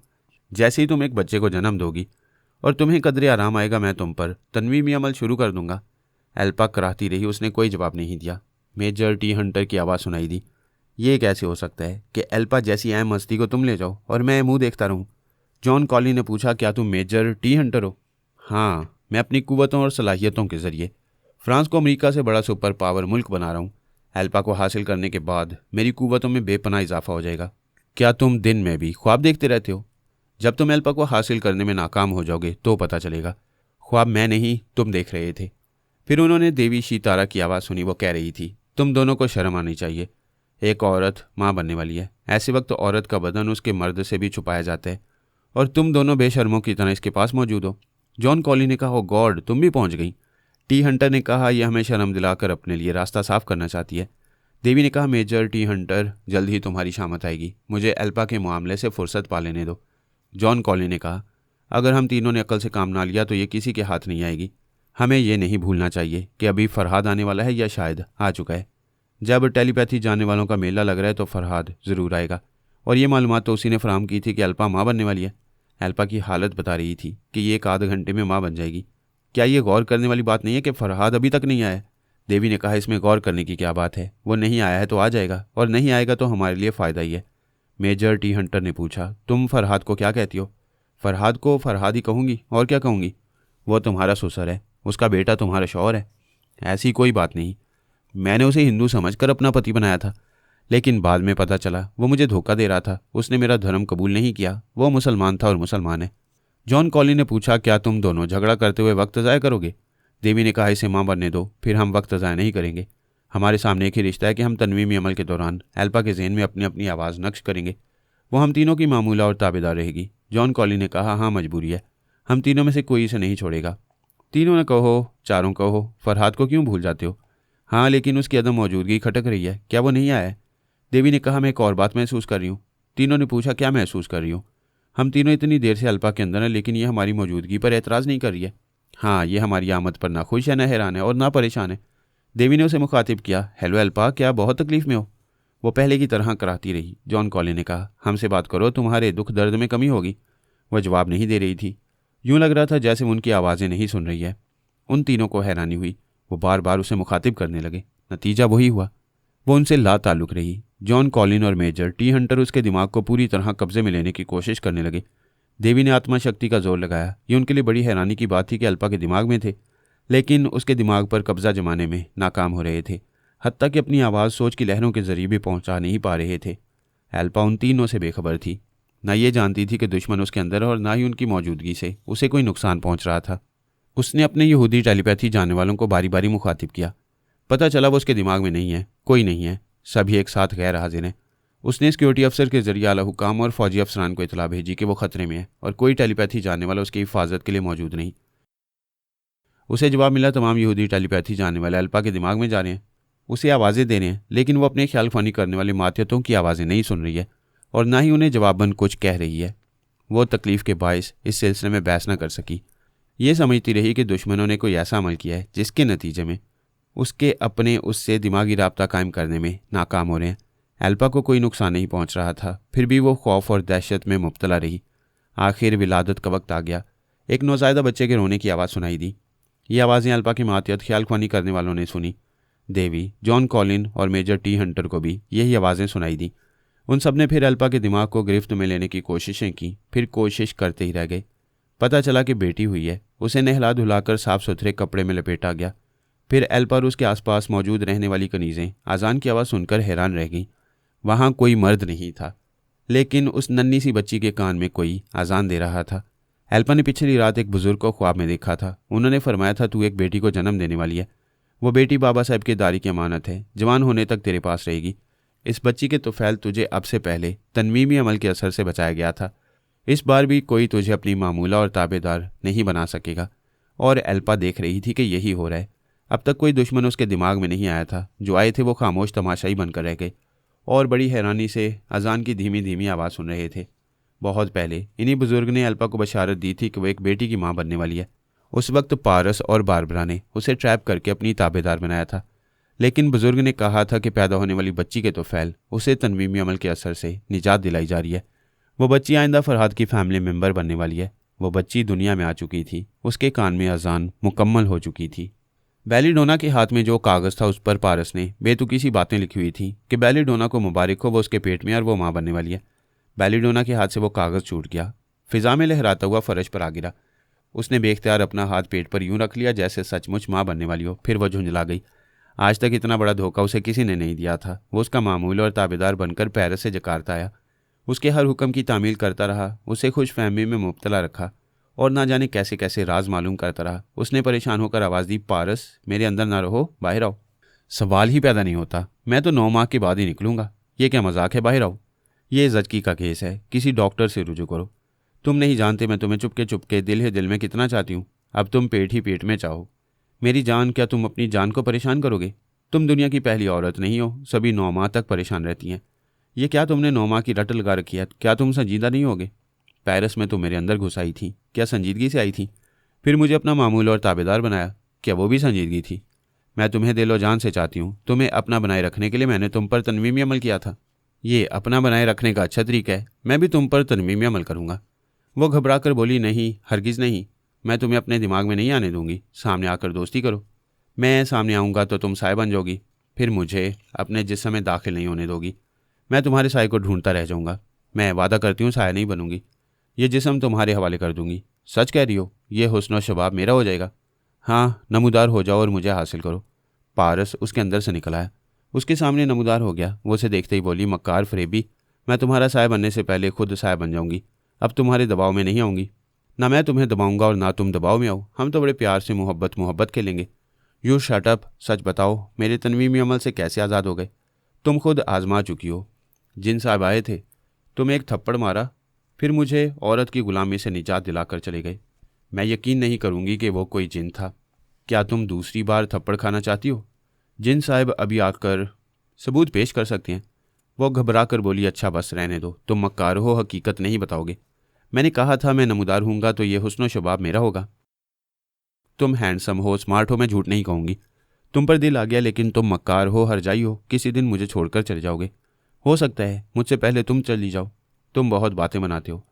जैसे ही तुम एक बच्चे को जन्म दोगी और तुम्हें कदरे आराम आएगा, मैं तुम पर तनवीमी अमल शुरू कर दूंगा। अल्पा कराहती रही। उसने कोई जवाब नहीं दिया। मेजर टी हंटर की आवाज़ सुनाई दी। ये कैसे हो सकता है कि अल्पा जैसी अहम हस्ती को तुम ले जाओ और मैं मुंह देखता रहूं? जॉन कॉलिन ने पूछा, क्या तुम मेजर टी हंटर हो? हाँ, मैं अपनी कुव्वतों और सलाहियतों के ज़रिए फ्रांस को अमेरिका से बड़ा सुपर पावर मुल्क बना रहा हूँ। अल्पा को हासिल करने के बाद मेरी कुव्वतों में बेपनाह इजाफा हो जाएगा। क्या तुम दिन में भी ख्वाब देखते रहते हो? जब तुम अल्पा को हासिल करने में नाकाम हो जाओगे तो पता चलेगा। ख्वाब मैं नहीं, तुम देख रहे थे। फिर उन्होंने देवी सितारा की आवाज़ सुनी। वो कह रही थी, तुम दोनों को शर्म आनी चाहिए। एक औरत माँ बनने वाली है। ऐसे वक्त औरत का बदन उसके मर्द से भी छुपाया जाता है और तुम दोनों बेशर्मों की तरह इसके पास मौजूद हो। जॉन कॉलिन ने कहा, ओ गॉड, तुम भी पहुंच गई। टी हंटर ने कहा, यह हमें शर्म दिलाकर अपने लिए रास्ता साफ करना चाहती है। देवी ने कहा, मेजर टी हंटर, जल्द ही तुम्हारी शामत आएगी। मुझे अल्पा के मामले से फुर्सत पा लेने दो। जॉन कॉलिन ने कहा, अगर हम तीनों ने अकल से काम ना लिया तो ये किसी के हाथ नहीं आएगी। हमें ये नहीं भूलना चाहिए कि अभी फरहाद आने वाला है या शायद आ चुका है। जब टेलीपैथी जानने वालों का मेला लग रहा है तो फरहाद ज़रूर आएगा और ये मालूमात तो उसी ने फराहम की थी कि अल्पा माँ बनने वाली है। अल्पा की हालत बता रही थी कि ये एक आधे घंटे में माँ बन जाएगी। क्या ये गौर करने वाली बात नहीं है कि फरहाद अभी तक नहीं आया? देवी ने कहा, इसमें गौर करने की क्या बात है? वो नहीं आया है तो आ जाएगा और नहीं आएगा तो हमारे लिए फ़ायदा ही है। मेजर टी हंटर ने पूछा, तुम फरहाद को क्या कहती हो? फरहाद को फरहाद ही कहूँगी, और क्या कहूँगी? वो तुम्हारा ससुर है, उसका बेटा तुम्हारा शौहर है। ऐसी कोई बात नहीं। मैंने उसे हिंदू समझकर अपना पति बनाया था, लेकिन बाद में पता चला वो मुझे धोखा दे रहा था। उसने मेरा धर्म कबूल नहीं किया। वो मुसलमान था और मुसलमान है। जॉन कॉलिन ने पूछा, क्या तुम दोनों झगड़ा करते हुए वक्त ज़ाया करोगे? देवी ने कहा, इसे माँ बनने दो, फिर हम वक्त ज़ाया नहीं करेंगे। हमारे सामने एक ही रिश्ता है कि हम तनवीमी अमल के दौरान अल्पा के ज़हन में अपनी अपनी आवाज़ नक्श करेंगे। वो हम तीनों की मामूला और ताबेदार रहेगी। जॉन कॉलिन ने कहा, हाँ, मजबूरी है। हम तीनों में से कोई इसे नहीं छोड़ेगा। तीनों ने कहो, चारों कहो, फरहाद को क्यों भूल जाते हो? हाँ, लेकिन उसकी अदम मौजूदगी खटक रही है। क्या वो नहीं आया है? देवी ने कहा, मैं एक और बात महसूस कर रही हूँ। तीनों ने पूछा, क्या महसूस कर रही हूँ? हम तीनों इतनी देर से अल्पा के अंदर हैं, लेकिन ये हमारी मौजूदगी पर एतराज़ नहीं कर रही है। हाँ, ये हमारी आमद पर ना खुश है, ना हैरान है और ना परेशान है। देवी ने उसे मुखातिब किया, हेलो अल्पा, क्या बहुत तकलीफ़ में हो? वो पहले की तरह कराती रही। जॉन कॉलिन ने कहा, हमसे बात करो, तुम्हारे दुख दर्द में कमी होगी। वह जवाब नहीं दे रही थी। यूँ लग रहा था जैसे उनकी आवाज़ें नहीं सुन रही है। उन तीनों को हैरानी हुई। वो बार बार उसे मुखातिब करने लगे। नतीजा वही हुआ। वो उनसे ला ताल्लुक़ रही। जॉन कॉलिन और मेजर टी हंटर उसके दिमाग को पूरी तरह कब्जे में लेने की कोशिश करने लगे। देवी ने आत्मा शक्ति का जोर लगाया। ये उनके लिए बड़ी हैरानी की बात थी कि अल्पा के दिमाग में थे, लेकिन उसके दिमाग पर कब्जा जमाने में नाकाम हो रहे थे। हत्ता कि अपनी आवाज़ सोच की लहरों के जरिए भी पहुंचा नहीं पा रहे थे। एल्पा उन तीनों से बेखबर थी, ना ये जानती थी कि दुश्मन उसके अंदर और ना ही उनकी मौजूदगी से उसे कोई नुकसान पहुंच रहा था। उसने अपने यहूदी टेलीपैथी जानने वालों को बारी बारी मुखातिब किया। पता चला वो उसके दिमाग में नहीं है, कोई नहीं है, सभी एक साथ गैर हाजिर हैं। उसने सिक्योरिटी अफसर के जरिए आला हुकाम और फौजी अफसरान को इतला भेजी कि वो खतरे में है और कोई टेलीपैथी जानने वाला उसकी हिफाजत के लिए मौजूद नहीं। उसे जवाब मिला, तमाम यहूदी टेलीपैथी जानने वाले अल्पा के दिमाग में जा रहे हैं, उसे आवाज़ें दे रहे हैं, लेकिन वो अपने ख्याल फ़ानी करने वाले मातियतों की आवाज़ें नहीं सुन रही है और ना ही उन्हें जवाबन कुछ कह रही है। वो तकलीफ़ के बायस इस सिलसिले में बहस न कर सकी। ये समझती रही कि दुश्मनों ने कोई ऐसा अमल किया है जिसके नतीजे में उसके अपने उससे दिमागी राब्ता कायम करने में नाकाम हो रहे हैं। एल्पा को कोई नुकसान नहीं पहुंच रहा था, फिर भी वो खौफ और दहशत में मुब्तला रही। आखिर विलादत का वक्त आ गया। एक नौज़ायदा बच्चे के रोने की आवाज़ सुनाई दी। ये आवाज़ें अल्पा की मातियत ख्याल ख्वानी करने वालों ने सुनी। देवी, जॉन कॉलिन और मेजर टी हंटर को भी यही आवाज़ें सुनाई दी। उन सब ने फिर अल्पा के दिमाग को गिरफ्त में लेने की कोशिशें की, फिर कोशिश करते ही रह गए। पता चला कि बेटी हुई है। उसे नहला धुलाकर साफ सुथरे कपड़े में लपेटा गया। फिर एल्पा और उसके आसपास मौजूद रहने वाली कनीज़ें आज़ान की आवाज़ सुनकर हैरान रह गईं। वहाँ कोई मर्द नहीं था, लेकिन उस नन्ही सी बच्ची के कान में कोई आज़ान दे रहा था। एल्पा ने पिछली रात एक बुजुर्ग को ख्वाब में देखा था। उन्होंने फरमाया था, तू एक बेटी को जन्म देने वाली है। वो बेटी बाबा साहब की दारी की अमानत है, जवान होने तक तेरे पास रहेगी। इस बच्ची के तुफैल तुझे अब से पहले तनवीमी अमल के असर से बचाया गया था। इस बार भी कोई तुझे अपनी मामूला और ताबेदार नहीं बना सकेगा। और एल्पा देख रही थी कि यही हो रहा है। अब तक कोई दुश्मन उसके दिमाग में नहीं आया था। जो आए थे वो खामोश तमाशाई बनकर रह गए और बड़ी हैरानी से अजान की धीमी धीमी आवाज़ सुन रहे थे। बहुत पहले इन्हीं बुजुर्ग ने एल्पा को बशारत दी थी कि वो एक बेटी की माँ बनने वाली है। उस वक्त पारस और बारबरा ने उसे ट्रैप करके अपनी ताबेदार बनाया था, लेकिन बुजुर्ग ने कहा था कि पैदा होने वाली बच्ची के तोफैल उसे तनवीमी अमल के असर से निजात दिलाई जा रही है। वो बच्ची आइंदा फरहाद की फैमिली मेंबर बनने वाली है। वो बच्ची दुनिया में आ चुकी थी। उसके कान में अजान मुकम्मल हो चुकी थी। बेलीडोना के हाथ में जो कागज़ था उस पर पारस ने बेतुकी सी बातें लिखी हुई थी कि बेलीडोना को मुबारक हो, वो उसके पेट में और वो माँ बनने वाली है। बेलीडोना के हाथ से वो कागज़ छूट गया, फिजा में लहराता हुआ फर्श पर आ गिरा। उसने बेख्तियार अपना हाथ पेट पर यूं रख लिया जैसे सचमुच माँ बनने वाली हो। फिर वह झुंझला गई। आज तक इतना बड़ा धोखा उसे किसी ने नहीं दिया था। वो उसका मामूल और ताबेदार बनकर पेरिस से जकार्ता आया। उसके हर हुक्म की तामील करता रहा, उसे खुश फहमी में मुब्तला रखा और ना जाने कैसे कैसे राज मालूम करता रहा। उसने परेशान होकर आवाज़ दी, पारस, मेरे अंदर ना रहो, बाहर आओ। सवाल ही पैदा नहीं होता। मैं तो 9 माह के बाद ही निकलूंगा। ये क्या मजाक है? बाहर आओ। ये जचकी का केस है, किसी डॉक्टर से रुजू करो। तुम नहीं जानते मैं तुम्हें चुपके चुपके दिल ही दिल में कितना चाहती हूँ। अब तुम पेट ही पेट में चाहो मेरी जान। क्या तुम अपनी जान को परेशान करोगे? तुम दुनिया की पहली औरत नहीं हो। सभी 9 माह तक परेशान रहती हैं। ये क्या तुमने 9 माह की रट लगा रखी है? क्या तुम संजीदा नहीं होगे? पेरिस में तो मेरे अंदर घुस आई थी, क्या संजीदगी से आई थी? फिर मुझे अपना मामूल और ताबेदार बनाया, क्या वो भी संजीदगी थी? मैं तुम्हें दिलो जान से चाहती हूँ। तुम्हें अपना बनाए रखने के लिए मैंने तुम पर तनवीमी अमल किया था। ये अपना बनाए रखने का अच्छा तरीका है। मैं भी तुम पर तनवीमी अमल करूँगा। वो घबरा कर बोली, नहीं, हरगिज़ नहीं। मैं तुम्हें अपने दिमाग में नहीं आने दूंगी। सामने आकर दोस्ती करो। मैं सामने आऊँगा तो तुम साय बन जाओगी, फिर मुझे अपने जिस्म में दाखिल नहीं होने दोगी। मैं तुम्हारे साय को ढूंढता रह जाऊँगा। मैं वादा करती हूँ साया नहीं बनूंगी। ये जिस्म तुम्हारे हवाले कर दूंगी। सच कह रही हो? ये हुस्न और शबाब मेरा हो जाएगा? हाँ, नमूदार हो जाओ और मुझे हासिल करो। पारस उसके अंदर से निकल आया, उसके सामने नमूदार हो गया। वो उसे देखते ही बोली, मक्कार फरेबी, मैं तुम्हारा साया बनने से पहले खुद साया बन जाऊंगी। अब तुम्हारे दबाव में नहीं आऊँगी। ना मैं तुम्हें दबाऊंगा और ना तुम दबाव में आओ। हम तो बड़े प्यार से मोहब्बत खेलेंगे। You shut up. सच बताओ, मेरे तनवीमी अमल से कैसे आज़ाद हो गए? तुम खुद आजमा चुकी हो। जिन साहब आए थे, तुम्हें एक थप्पड़ मारा, फिर मुझे औरत की गुलामी से निजात दिलाकर चले गए। मैं यकीन नहीं करूंगी कि वो कोई जिन था। क्या तुम दूसरी बार थप्पड़ खाना चाहती हो? जिन साहब अभी आकर सबूत पेश कर सकते हैं। वो घबरा कर बोली, अच्छा बस रहने दो। तुम मक्कार हो, हकीकत नहीं बताओगे। मैंने कहा था मैं नमूदार हूँगा तो ये हुस्न शबाब मेरा होगा। तुम हैंडसम हो, स्मार्ट हो, मैं झूठ नहीं कहूँगी। तुम पर दिल आ गया, लेकिन तुम मक्कार हो, हरजाई हो। किसी दिन मुझे छोड़कर चले जाओगे। हो सकता है मुझसे पहले तुम चली जाओ। तुम बहुत बातें बनाते हो।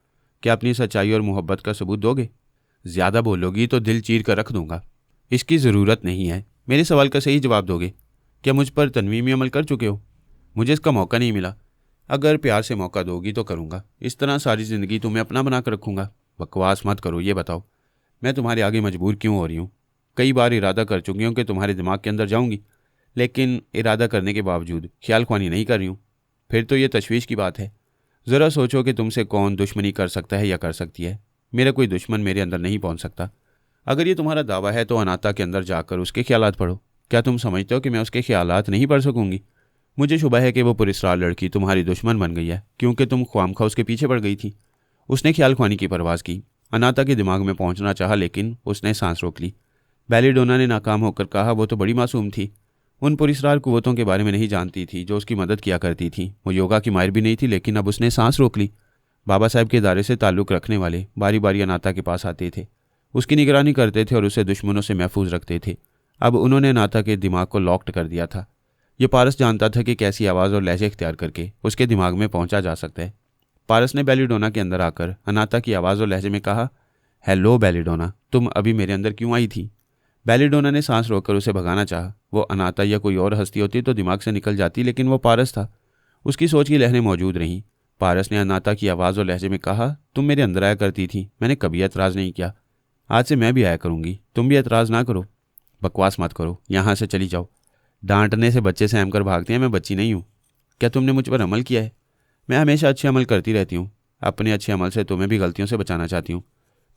क्या अपनी सच्चाई और मोहब्बत का सबूत दोगे? ज़्यादा बोलोगी तो दिल चीर कर रख दूंगा। इसकी ज़रूरत नहीं है। मेरे सवाल का सही जवाब दोगे। क्या मुझ पर तनवीमी अमल कर चुके हो? मुझे इसका मौका नहीं मिला। अगर प्यार से मौका दोगी तो करूँगा। इस तरह सारी ज़िंदगी तुम्हें अपना बना कर रखूँगा। बकवास मत करो। ये बताओ मैं तुम्हारे आगे मजबूर क्यों हो रही हूँ? कई बार इरादा कर चुकी हूँ कि तुम्हारे दिमाग के अंदर जाऊँगी, लेकिन इरादा करने के बावजूद ख्याल ख्वानी नहीं कर रही हूँ। फिर तो ये तशवीश की बात है। ज़रा सोचो कि तुमसे कौन दुश्मनी कर सकता है या कर सकती है। मेरा कोई दुश्मन मेरे अंदर नहीं पहुँच सकता। अगर ये तुम्हारा दावा है तो अनाता के अंदर जाकर उसके ख्यालात पढ़ो। क्या तुम समझते हो कि मैं उसके ख्यालात नहीं पढ़ सकूंगी? मुझे शुबा है कि वो पुरस्कार लड़की तुम्हारी दुश्मन बन गई है, क्योंकि तुम ख्वामखा उसके पीछे पड़ गई थी। उसने ख्याल ख्वानी की परवाज़ की। अनाता के दिमाग में पहुंचना चाहा, लेकिन उसने सांस रोक ली। बेलीडोना ने नाकाम होकर कहा, वो तो बड़ी मासूम थी। उन पुरस्कार कुव्वतों के बारे में नहीं जानती थी जो उसकी मदद किया करती थी। वो योगा की माहिर भी नहीं थी, लेकिन अब उसने सांस रोक ली। बाबा साहब के इदारे से ताल्लुक़ रखने वाले बारी बारी अनाता के पास आते थे, उसकी निगरानी करते थे और उसे दुश्मनों से महफूज रखते थे। अब उन्होंने अनाता के दिमाग को लॉक्ड कर दिया था। ये पारस जानता था कि कैसी आवाज़ और लहजे इख्तियार करके उसके दिमाग में पहुंचा जा सकता है। पारस ने बेलीडोना के अंदर आकर अनाता की आवाज़ और लहजे में कहा, हेलो बेलीडोना, तुम अभी मेरे अंदर क्यों आई थी? बेलीडोना ने सांस रोककर उसे भगाना चाहा। वो अनाता या कोई और हस्ती होती तो दिमाग से निकल जाती, लेकिन वो पारस था। उसकी सोच की लहरें मौजूद रहीं। पारस ने अनाता की आवाज़ और लहजे में कहा, तुम मेरे अंदर आया करती थी, मैंने कभी एतराज़ नहीं किया। आज से मैं भी आया करूंगी, तुम भी एतराज़ ना करो। बकवास मत करो, यहाँ से चली जाओ। डांटने से बच्चे सहम कर भागते हैं, मैं बच्ची नहीं हूँ। क्या तुमने मुझ पर अमल किया है? मैं हमेशा अच्छे अमल करती रहती हूँ। अपने अच्छे अमल से तुम्हें भी गलतियों से बचाना चाहती हूँ।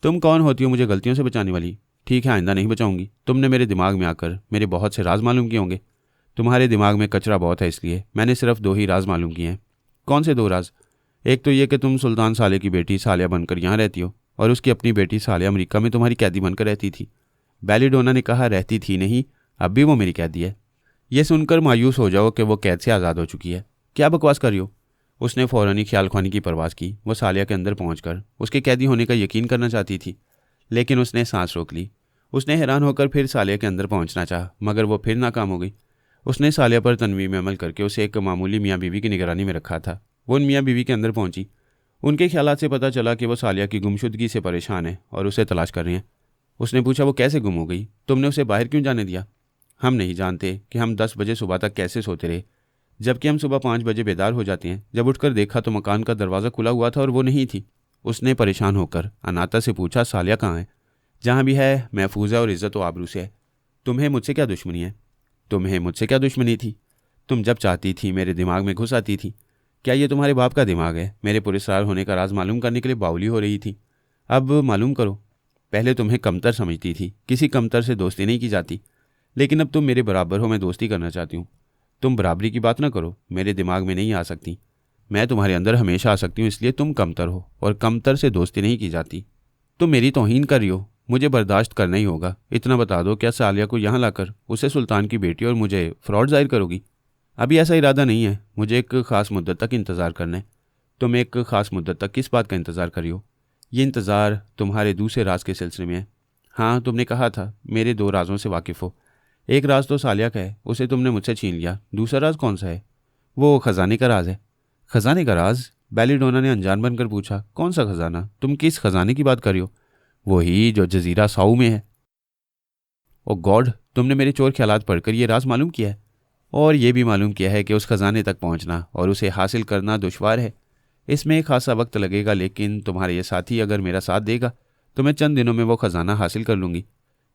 तुम कौन होती हो मुझे गलतियों से बचाने वाली? ठीक है, आइंदा नहीं बचाऊंगी। तुमने मेरे दिमाग में आकर मेरे बहुत से राज मालूम किए होंगे। तुम्हारे दिमाग में कचरा बहुत है, इसलिए मैंने सिर्फ 2 ही राज मालूम किए हैं। कौन से 2 राज? एक तो ये कि तुम सुल्तान साले की बेटी सालिया बनकर यहाँ रहती हो, और उसकी अपनी बेटी सालिया अमेरिका में तुम्हारी कैदी बनकर रहती थी। बेलीडोना ने कहा, रहती थी नहीं, अब भी वो मेरी कैदी है। यह सुनकर मायूस हो जाओ कि वो कैद से आज़ाद हो चुकी है। क्या बकवास कर रही हो? उसने फ़ौरन ही ख्याल ख्वानी की परवाज़ की। वो सालिया के अंदर पहुंचकर उसके कैदी होने का यकीन करना चाहती थी, लेकिन उसने सांस रोक ली। उसने हैरान होकर फिर सालिया के अंदर पहुंचना चाहा, मगर वो फिर नाकाम हो गई। उसने सालिया पर तनवीर में अमल करके उसे एक मामूली मियाँ बीवी की निगरानी में रखा था। वो उन मियाँ बीवी के अंदर पहुंची। उनके ख्यालात से पता चला कि वो सालिया की गुमशुदगी से परेशान है और उसे तलाश कर रही हैं। उसने पूछा, वो कैसे गुम हो गई? तुमने उसे बाहर क्यों जाने दिया? हम नहीं जानते कि हम 10 बजे सुबह तक कैसे सोते रहे, जबकि हम सुबह 5 बजे बेदार हो जाते हैं। जब उठकर देखा तो मकान का दरवाज़ा खुला हुआ था और वो नहीं थी। उसने परेशान होकर अनाता से पूछा, सालिया कहाँ है? जहाँ भी है महफूज है और इज़्ज़त व आबरू से है। तुम्हें मुझसे क्या दुश्मनी है? तुम्हें मुझसे क्या दुश्मनी थी? तुम जब चाहती थी मेरे दिमाग में घुस आती थी। क्या ये तुम्हारे बाप का दिमाग है? मेरे पुरस्कार होने का राज मालूम करने के लिए बाउली हो रही थी। अब मालूम करो। पहले तुम्हें कमतर समझती थी, किसी कमतर से दोस्ती नहीं की जाती, लेकिन अब तुम मेरे बराबर हो, मैं दोस्ती करना चाहती हूँ। तुम बराबरी की बात ना करो, मेरे दिमाग में नहीं आ सकती। मैं तुम्हारे अंदर हमेशा आ सकती हूँ, इसलिए तुम कमतर हो और कमतर से दोस्ती नहीं की जाती। तुम मेरी तौहीन कर रही हो, मुझे बर्दाश्त करना ही होगा। इतना बता दो, क्या सालिया को यहाँ लाकर उसे सुल्तान की बेटी और मुझे फ्रॉड जाहिर करोगी? अभी ऐसा इरादा नहीं है, मुझे एक ख़ास मुद्दत तक इंतज़ार करना है। तुम एक ख़ास मुद्दत तक किस बात का इंतज़ार कर रही हो? ये इंतज़ार तुम्हारे दूसरे राज के सिलसिले में है। हाँ, तुमने कहा था मेरे 2 राजों से वाकिफ़ हो। एक राज तो सालिया का है, उसे तुमने मुझसे छीन लिया। दूसरा राज कौन सा है? वो ख़जाने का राज है। ख़जाने का राज? बेलीडोना ने अनजान बनकर पूछा, कौन सा ख़जाना? तुम किस ख़जाने की बात कर रही हो? वही जो जजीरा साऊ में है। ओ गॉड, तुमने मेरे चोर ख्यालात पढ़कर ये राज मालूम किया है, और ये भी मालूम किया है कि उस ख़जाने तक पहुंचना और उसे हासिल करना दुश्वार है। इसमें एक खासा वक्त लगेगा, लेकिन तुम्हारे ये साथी अगर मेरा साथ देगा तो मैं चंद दिनों में वो ख़जाना हासिल कर लूँगी।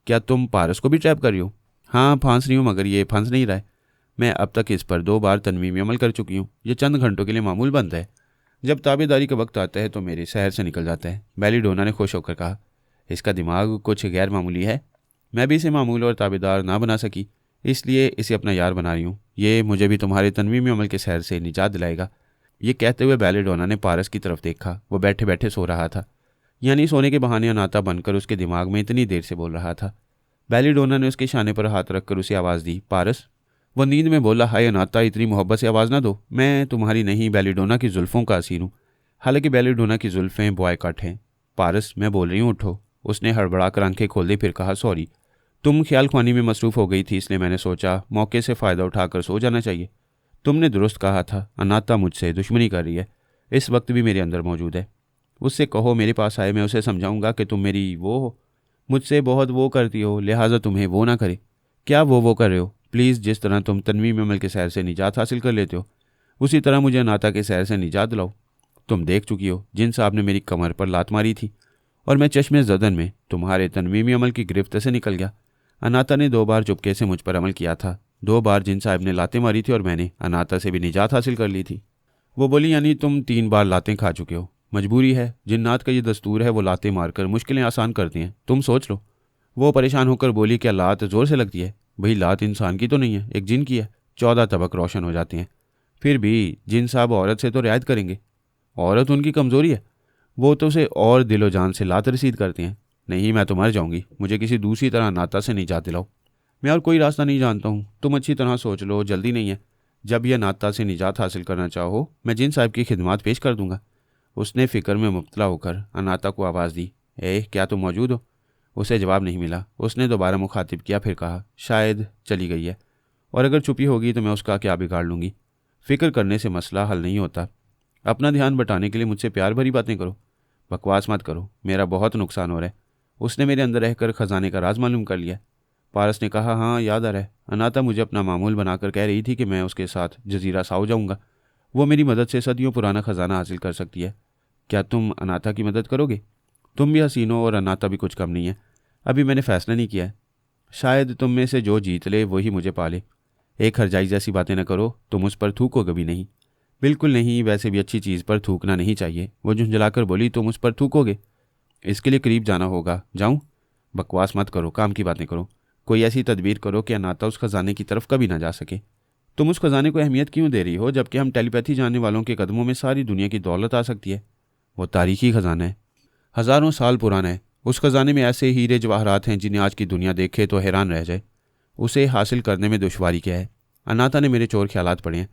क्या तुम पारस को भी ट्रैप कर रही हो? हाँ, फांस रही हूँ, मगर ये फंस नहीं रहा है। मैं अब तक इस पर 2 बार तनवीमी अमल कर चुकी हूँ। ये चंद घंटों के लिए मामूल बनता है। जब ताबेदारी का वक्त आता है तो मेरे शहर से निकल जाता है। बेलीडोना ने खुश होकर कहा, इसका दिमाग कुछ गैर मामूली है। मैं भी इसे मामूल और ताबेदार ना बना सकी, इसलिए इसे अपना यार बना रही हूँ। ये मुझे भी तुम्हारे तनवीमी अमल के शहर से निजात दिलाएगा। ये कहते हुए बेलीडोना ने पारस की तरफ देखा। वो बैठे बैठे सो रहा था, यानी सोने के बहाने अनाता बनकर उसके दिमाग में इतनी देर से बोल रहा था। बेलीडोना ने उसके शाने पर हाथ रखकर उसे आवाज़ दी, पारस। वो नींद में बोला, हाय अनाता, इतनी मोहब्बत से आवाज़ ना दो। मैं तुम्हारी नहीं, बेलीडोना की जुल्फ़ों का असीर हूँ। हालांकि बेलीडोना की जुल्फ़ें बॉयकट हैं। पारस, मैं बोल रही हूँ, उठो। उसने हड़बड़ाकर आंखें खोल दी, फिर कहा, सॉरी, तुम ख्याल ख्वानी में मसरूफ़ हो गई थी, इसलिए मैंने सोचा मौके से फ़ायदा उठाकर सो जाना चाहिए। तुमने दुरुस्त कहा था, अनाता मुझसे दुश्मनी कर रही है, इस वक्त भी मेरे अंदर मौजूद है। उससे कहो मेरे पास आए, मैं उसे समझाऊंगा कि तुम मेरी वो हो, मुझसे बहुत वो करती हो, लिहाजा तुम्हें वो ना करे। क्या वो कर रहे हो? प्लीज़, जिस तरह तुम तनवीम अमल के सैर से निजात हासिल कर लेते हो, उसी तरह मुझे अनाता के सैर से निजात दिलाओ। तुम देख चुकी हो जिन साहब ने मेरी कमर पर लात मारी थी, और मैं चश्मे ज़दन में तुम्हारे तनवीमी अमल की गिरफ्त से निकल गया। अनाता ने 2 बार चुपके से मुझ पर अमल किया था। 2 बार जिन साहब ने लातें मारी थी और मैंने अनाता से भी निजात हासिल कर ली थी। वो बोली, यानी तुम 3 बार लातें खा चुके हो। मजबूरी है, जिन्नात का ये दस्तूर है, वो लातें मारकर मुश्किलें आसान करती हैं, तुम सोच लो। वो परेशान होकर बोली, क्या लात ज़ोर से लगती है? भाई लात इंसान की तो नहीं है, एक जिन की है। 14 तबक रोशन हो जाती हैं। फिर भी जिन साहब औरत से तो रियायत करेंगे। औरत उनकी कमज़ोरी है, वो तो उसे और दिलो जान से लात रसीद करती हैं। नहीं, मैं तो मर जाऊंगी, मुझे किसी दूसरी तरह नाता से निजात दिलाओ। मैं और कोई रास्ता नहीं जानता हूँ, तुम अच्छी तरह सोच लो, जल्दी नहीं है। जब यह नाता से निजात हासिल करना चाहो, मैं जिन साहब की खिदमत पेश कर दूंगा। उसने फ़िक्र में मुब्तला होकर अनाता को आवाज़ दी, क्या तुम मौजूद हो? उसे जवाब नहीं मिला। उसने दोबारा मुखातिब किया, फिर कहा, शायद चली गई है, और अगर छुपी होगी तो मैं उसका क्या बिगाड़ लूँगी। फ़िक्र करने से मसला हल नहीं होता। अपना ध्यान बटाने के लिए मुझसे प्यार भरी बातें करो। बकवास मत करो, मेरा बहुत नुकसान हो रहा है। उसने मेरे अंदर रहकर ख़जाने का राज मालूम कर लिया। पारस ने कहा, हाँ याद आ रहा है, अनाता मुझे अपना मामूल बनाकर कह रही थी कि मैं उसके साथ जजीरा साओ जाऊँगा। वो मेरी मदद से सदियों पुराना ख़जाना हासिल कर सकती है। क्या तुम अनाता की मदद करोगे? तुम भी हसीन हो और अनाता भी कुछ कम नहीं है। अभी मैंने फ़ैसला नहीं किया है। शायद तुम में से जो जीत ले वही मुझे पाले। एक हरजाई जैसी बातें न करो, तुम उस पर थूकोगे भी नहीं। बिल्कुल नहीं, वैसे भी अच्छी चीज़ पर थूकना नहीं चाहिए। वो झुंझलाकर बोली, तुम उस पर थूकोगे? इसके लिए करीब जाना होगा। जाऊं? बकवास मत करो, काम की बातें करो। कोई ऐसी तदबीर करो कि अनाता उस खजाने की तरफ कभी ना जा सके। तुम उस खजाने को अहमियत क्यों दे रही हो, जबकि हम टेलीपैथी जानने वालों के कदमों में सारी दुनिया की दौलत आ सकती है? वो तारीखी खजाना है, हज़ारों साल पुराना है। उस खजाने में ऐसे हीरे जवाहरात हैं जिन्हें आज की दुनिया देखे तो हैरान रह जाए। उसे हासिल करने में दुश्वारी क्या है? अनाता ने मेरे चोर ख्यालात पढ़े हैं।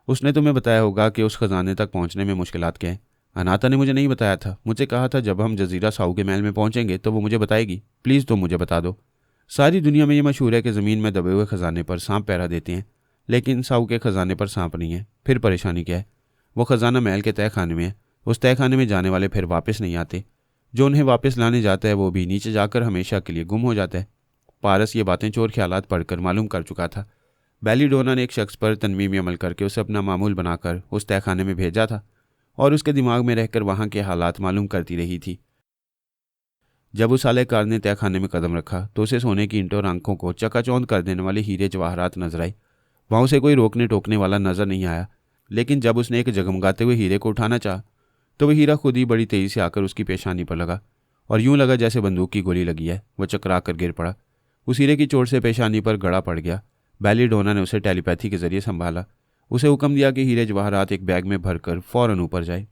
उसने तुम्हें बताया होगा कि उस खजाने तक पहुंचने में मुश्किलात क्या हैं। अनाता ने मुझे नहीं बताया था। मुझे कहा था जब हम जजीरा साऊ के महल में पहुंचेंगे तो वो मुझे बताएगी। प्लीज़ तुम मुझे बता दो। सारी दुनिया में ये मशहूर है कि ज़मीन में दबे हुए खजाने पर सांप पहरा देते हैं, लेकिन साऊ के खजाने पर सांप नहीं है। फिर परेशानी क्या है? वो खजाना महल के तय खाने में है। उस तय खाने में जाने वाले फिर वापस नहीं आते। जो उन्हें वापस लाने जाता है वो भी नीचे जाकर हमेशा के लिए गुम हो जाता है। पारस ये बातें चोर ख्यालात पढ़कर मालूम कर चुका था। बेलीडोना ने एक शख्स पर तनमीमी अमल करके उसे अपना मामूल बनाकर उस तहखाने में भेजा था और उसके दिमाग में रहकर वहाँ के हालात मालूम करती रही थी। जब उस आलेकार ने तहखाने में कदम रखा तो उसे सोने की ईंटों और आंखों को चकाचौंध कर देने वाले हीरे जवाहरात नजर आए। वहाँ उसे कोई रोकने टोकने वाला नजर नहीं आया, लेकिन जब उसने एक जगमगाते हुए हीरे को उठाना चाहा तो वह हीरा खुद ही बड़ी तेजी से आकर उसकी पेशानी पर लगा और यूं लगा जैसे बंदूक की गोली लगी है। वह चकरा कर गिर पड़ा। उस हीरे की चोट से पेशानी पर गड़ा पड़ गया। बेलीडोना ने उसे टेलीपैथी के जरिए संभाला। उसे हुक्म दिया कि हीरे जवाहरात एक बैग में भरकर फौरन ऊपर जाए।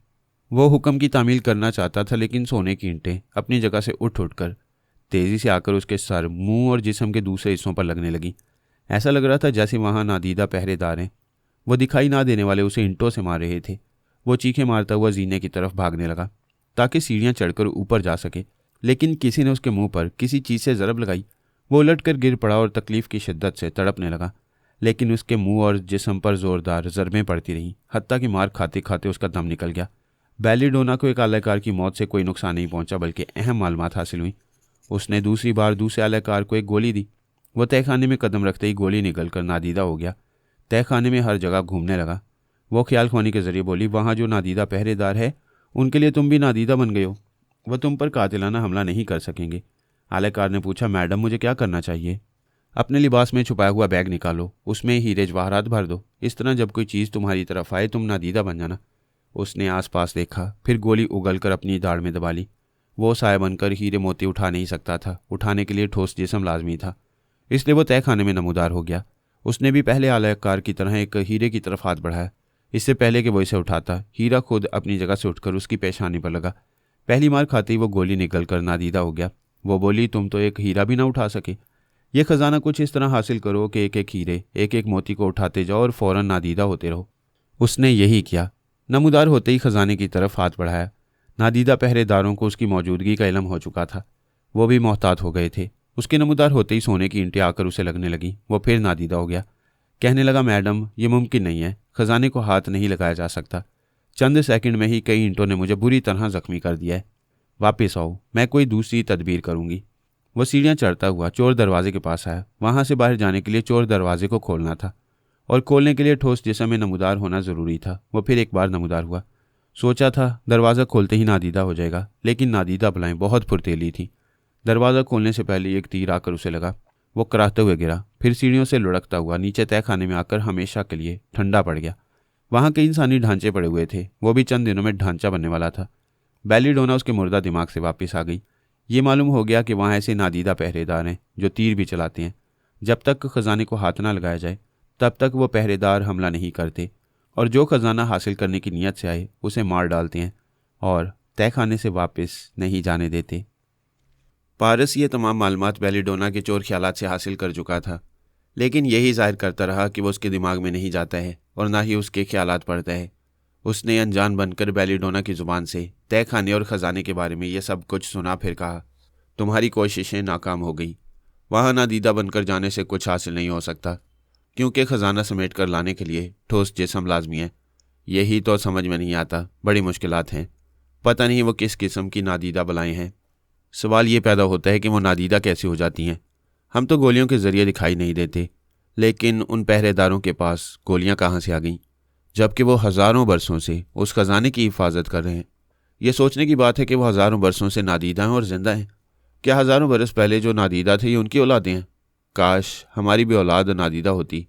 वो हुक्म की तामील करना चाहता था, लेकिन सोने की ईंटें अपनी जगह से उठ उठकर तेजी से आकर उसके सर, मुंह और जिस्म के दूसरे हिस्सों पर लगने लगी। ऐसा लग रहा था जैसे वहाँ नादीदा पहरेदार हैं। वो दिखाई ना देने वाले उसे ईंटों से मार रहे थे। वो चीखें मारता हुआ जीने की तरफ भागने लगा ताकि सीढ़ियाँ चढ़कर ऊपर जा सके, लेकिन किसी ने उसके मुंह पर किसी चीज़ से ज़रब लगाई। वो उलटकर गिर पड़ा और तकलीफ की शिद्दत से तड़पने लगा, लेकिन उसके मुंह और जिस्म पर जोरदार ज़रबें पड़ती रहीं, हत्ता कि मार खाते खाते उसका दम निकल गया। बेलीडोना को एक आलाकार की मौत से कोई नुकसान नहीं पहुंचा, बल्कि अहम मालूमात हासिल हुई। उसने दूसरी बार दूसरे आलाकार को एक गोली दी। वह तहखाने में कदम रखते ही गोली निकलकर नादीदा हो गया। तहखाने में हर जगह घूमने लगा। वो ख्याल खोनी के जरिए बोली, वहाँ जो नादीदा पहरेदार है उनके लिए तुम भी नादीदा बन गए हो। वह तुम पर कातिलाना हमला नहीं कर सकेंगे। आलाकार ने पूछा, मैडम मुझे क्या करना चाहिए? अपने लिबास में छुपाया हुआ बैग निकालो, उसमें हीरे जवाहरात भर दो। इस तरह जब कोई चीज़ तुम्हारी तरफ आए तुम नादीदा बन जाना। उसने आसपास देखा, फिर गोली उगलकर अपनी दाढ़ में दबा ली। वो साया बनकर हीरे मोती उठा नहीं सकता था। उठाने के लिए ठोस जिस्म लाजमी था, इसलिए वो तहखाने में नमूदार हो गया। उसने भी पहले आलाकार की तरह एक हीरे की तरफ हाथ बढ़ाया। इससे पहले कि वो इसे उठाता, हीरा खुद अपनी जगह से उठकर उसकी पेशानी पर लगा। पहली मार खाते ही वो गोली निकलकर नादीदा हो गया। वो बोली, तुम तो एक हीरा भी ना उठा सके। यह खजाना कुछ इस तरह हासिल करो कि एक एक हीरे, एक एक मोती को उठाते जाओ और फौरन नादीदा होते रहो। उसने यही किया। नमूदार होते ही खजाने की तरफ हाथ बढ़ाया। नादीदा पहरेदारों को उसकी मौजूदगी का इल्म हो चुका था। वो भी मोहतात हो गए थे। उसके नमूदार होते ही सोने की ईंटें आकर उसे लगने लगी। वो फिर नादीदा हो गया। कहने लगा, मैडम ये मुमकिन नहीं है, खजाने को हाथ नहीं लगाया जा सकता। चंद सेकंड में ही कई ईंटों ने मुझे बुरी तरह जख्मी कर दिया है। वापस आओ, मैं कोई दूसरी तदबीर करूंगी। वह सीढ़ियाँ चढ़ता हुआ चोर दरवाजे के पास आया। वहां से बाहर जाने के लिए चोर दरवाजे को खोलना था और खोलने के लिए ठोस जिस्म में नमूदार होना ज़रूरी था। वो फिर एक बार नमूदार हुआ। सोचा था दरवाज़ा खोलते ही नादीदा हो जाएगा, लेकिन नादीदा बलाएं बहुत फुर्तीली थी। दरवाज़ा खोलने से पहले एक तीर आकर उसे लगा। वो कराहते हुए गिरा, फिर सीढ़ियों से लुढ़कता हुआ नीचे तय खाने में आकर हमेशा के लिए ठंडा पड़ गया। वहाँ कई इंसानी ढांचे पड़े हुए थे, वो भी चंद दिनों में ढांचा बनने वाला था। बेलीडोना उसके मुर्दा दिमाग से वापस आ गई। ये मालूम हो गया कि वहाँ ऐसे नादीदा पहरेदार हैं जो तीर भी चलाते हैं। जब तक खजाने को हाथ ना लगाया जाए तब तक वो पहरेदार हमला नहीं करते, और जो खजाना हासिल करने की नीयत से आए उसे मार डालते हैं और तय खाने से वापस नहीं जाने देते। पारस ये तमाम मालूमात बेलीडोना के चोर ख्यालात से हासिल कर चुका था, लेकिन यही जाहिर करता रहा कि वो उसके दिमाग में नहीं जाता है और ना ही उसके ख्यालात पड़ता है। उसने अनजान बनकर बेलीडोना की ज़ुबान से तय खाने और ख़जाने के बारे में ये सब कुछ सुना, फिर कहा, तुम्हारी कोशिशें नाकाम हो गई। वहाँ नादीदा बनकर जाने से कुछ हासिल नहीं हो सकता, क्योंकि ख़जाना समेट कर लाने के लिए ठोस जिस्म लाजमी है। यही तो समझ में नहीं आता, बड़ी मुश्किलात हैं। पता नहीं वो किस किस्म की नादीदा बलाएँ हैं। सवाल ये पैदा होता है कि वो नादीदा कैसे हो जाती हैं। हम तो गोलियों के ज़रिए दिखाई नहीं देते, लेकिन उन पहरेदारों के पास गोलियां कहाँ से आ गईं, जबकि वो हज़ारों बरसों से उस खजाने की हिफाजत कर रहे हैं। ये सोचने की बात है कि वो हज़ारों बरसों से नादीदा हैं और जिंदा हैं। क्या हज़ारों बरस पहले जो नादीदा थे ये उनकी औलादें हैं? काश हमारी भी औलाद नादीदा होती।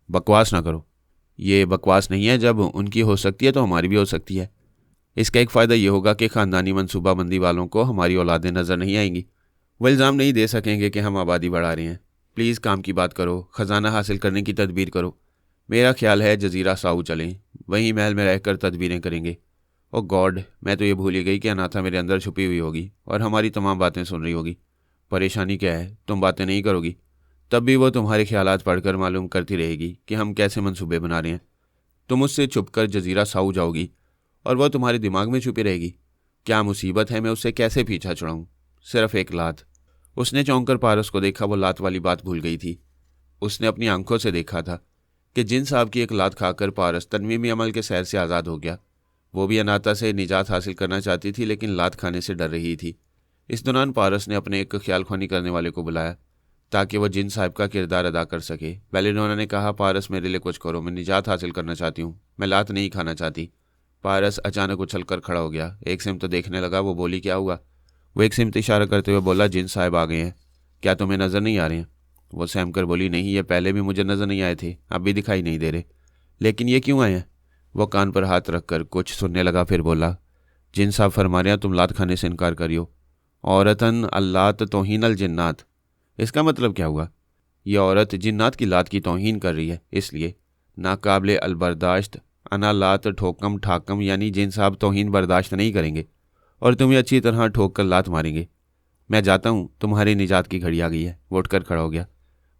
बकवास ना करो। ये बकवास नहीं है, जब उनकी हो सकती है तो हमारी भी हो सकती है। इसका एक फ़ायदा ये होगा कि ख़ानदानी मनसूबाबंदी वालों को हमारी औलादें नज़र नहीं आएंगी। वो इल्ज़ाम नहीं दे सकेंगे कि हम आबादी बढ़ा रहे हैं। प्लीज़ काम की बात करो, ख़जाना हासिल करने की तदबीर करो। मेरा ख्याल है जजीरा साऊ चलें, वहीं महल में रहकर तदबीरें करेंगे। ओ गॉड, मैं तो ये भूल ही गई कि अनाथा मेरे अंदर छुपी हुई होगी और हमारी तमाम बातें सुन रही होगी। परेशानी क्या है, तुम बातें नहीं करोगी, तब भी वो तुम्हारे ख्यालात पढ़कर मालूम करती रहेगी कि हम कैसे मंसूबे बना रहे हैं। तुम उससे छुपकर जजीरा साऊ जाओगी और वह तुम्हारे दिमाग में छुपी रहेगी। क्या मुसीबत है, मैं उससे कैसे पीछा छुड़ाऊँ? सिर्फ एक लात। उसने चौंक कर पारस को देखा। वो लात वाली बात भूल गई थी। उसने अपनी आंखों से देखा था कि जिन साहब की एक लात खाकर पारस तनवीमी अमल के सैर से आज़ाद हो गया। वो भी अनाता से निजात हासिल करना चाहती थी, लेकिन लात खाने से डर रही थी। इस दौरान पारस ने अपने एक ख्याल ख्वानी करने वाले को बुलाया ताकि वह जिन साहब का किरदार अदा कर सके। बेलीडोना ने कहा, पारस मेरे लिए कुछ करो, मैं निजात हासिल करना चाहती हूँ, मैं लात नहीं खाना चाहती। पारस अचानक उछलकर खड़ा हो गया, एक सिमत देखने लगा। वो बोली, क्या हुआ? वो एक सिमत इशारा करते हुए बोला, जिन साहब आ गए हैं, क्या तुम्हें नज़र नहीं आ रहे हैं? वो सहम कर बोली, नहीं, ये पहले भी मुझे नज़र नहीं आए थे, अब भी दिखाई नहीं दे रहे, लेकिन ये क्यों आए हैं? वो कान पर हाथ रखकर कुछ सुनने लगा, फिर बोला, जिन साहब फरमा रहे हैं तुम लात खाने से इनकार करियो। औरतन अल्लात तौहीन अल जिन्नात। इसका मतलब क्या हुआ? यह औरत जिन्नात की लात की तौहीन कर रही है, इसलिए नाकाबिले अलबर्दाश्त अना लात ठोकम ठाकम, यानी जिन साहब तौहीन बर्दाश्त नहीं करेंगे और तुम्हें अच्छी तरह ठोक कर लात मारेंगे। मैं जाता हूँ, तुम्हारी निजात की घड़ी आ गई है। वो उठकर खड़ा हो गया।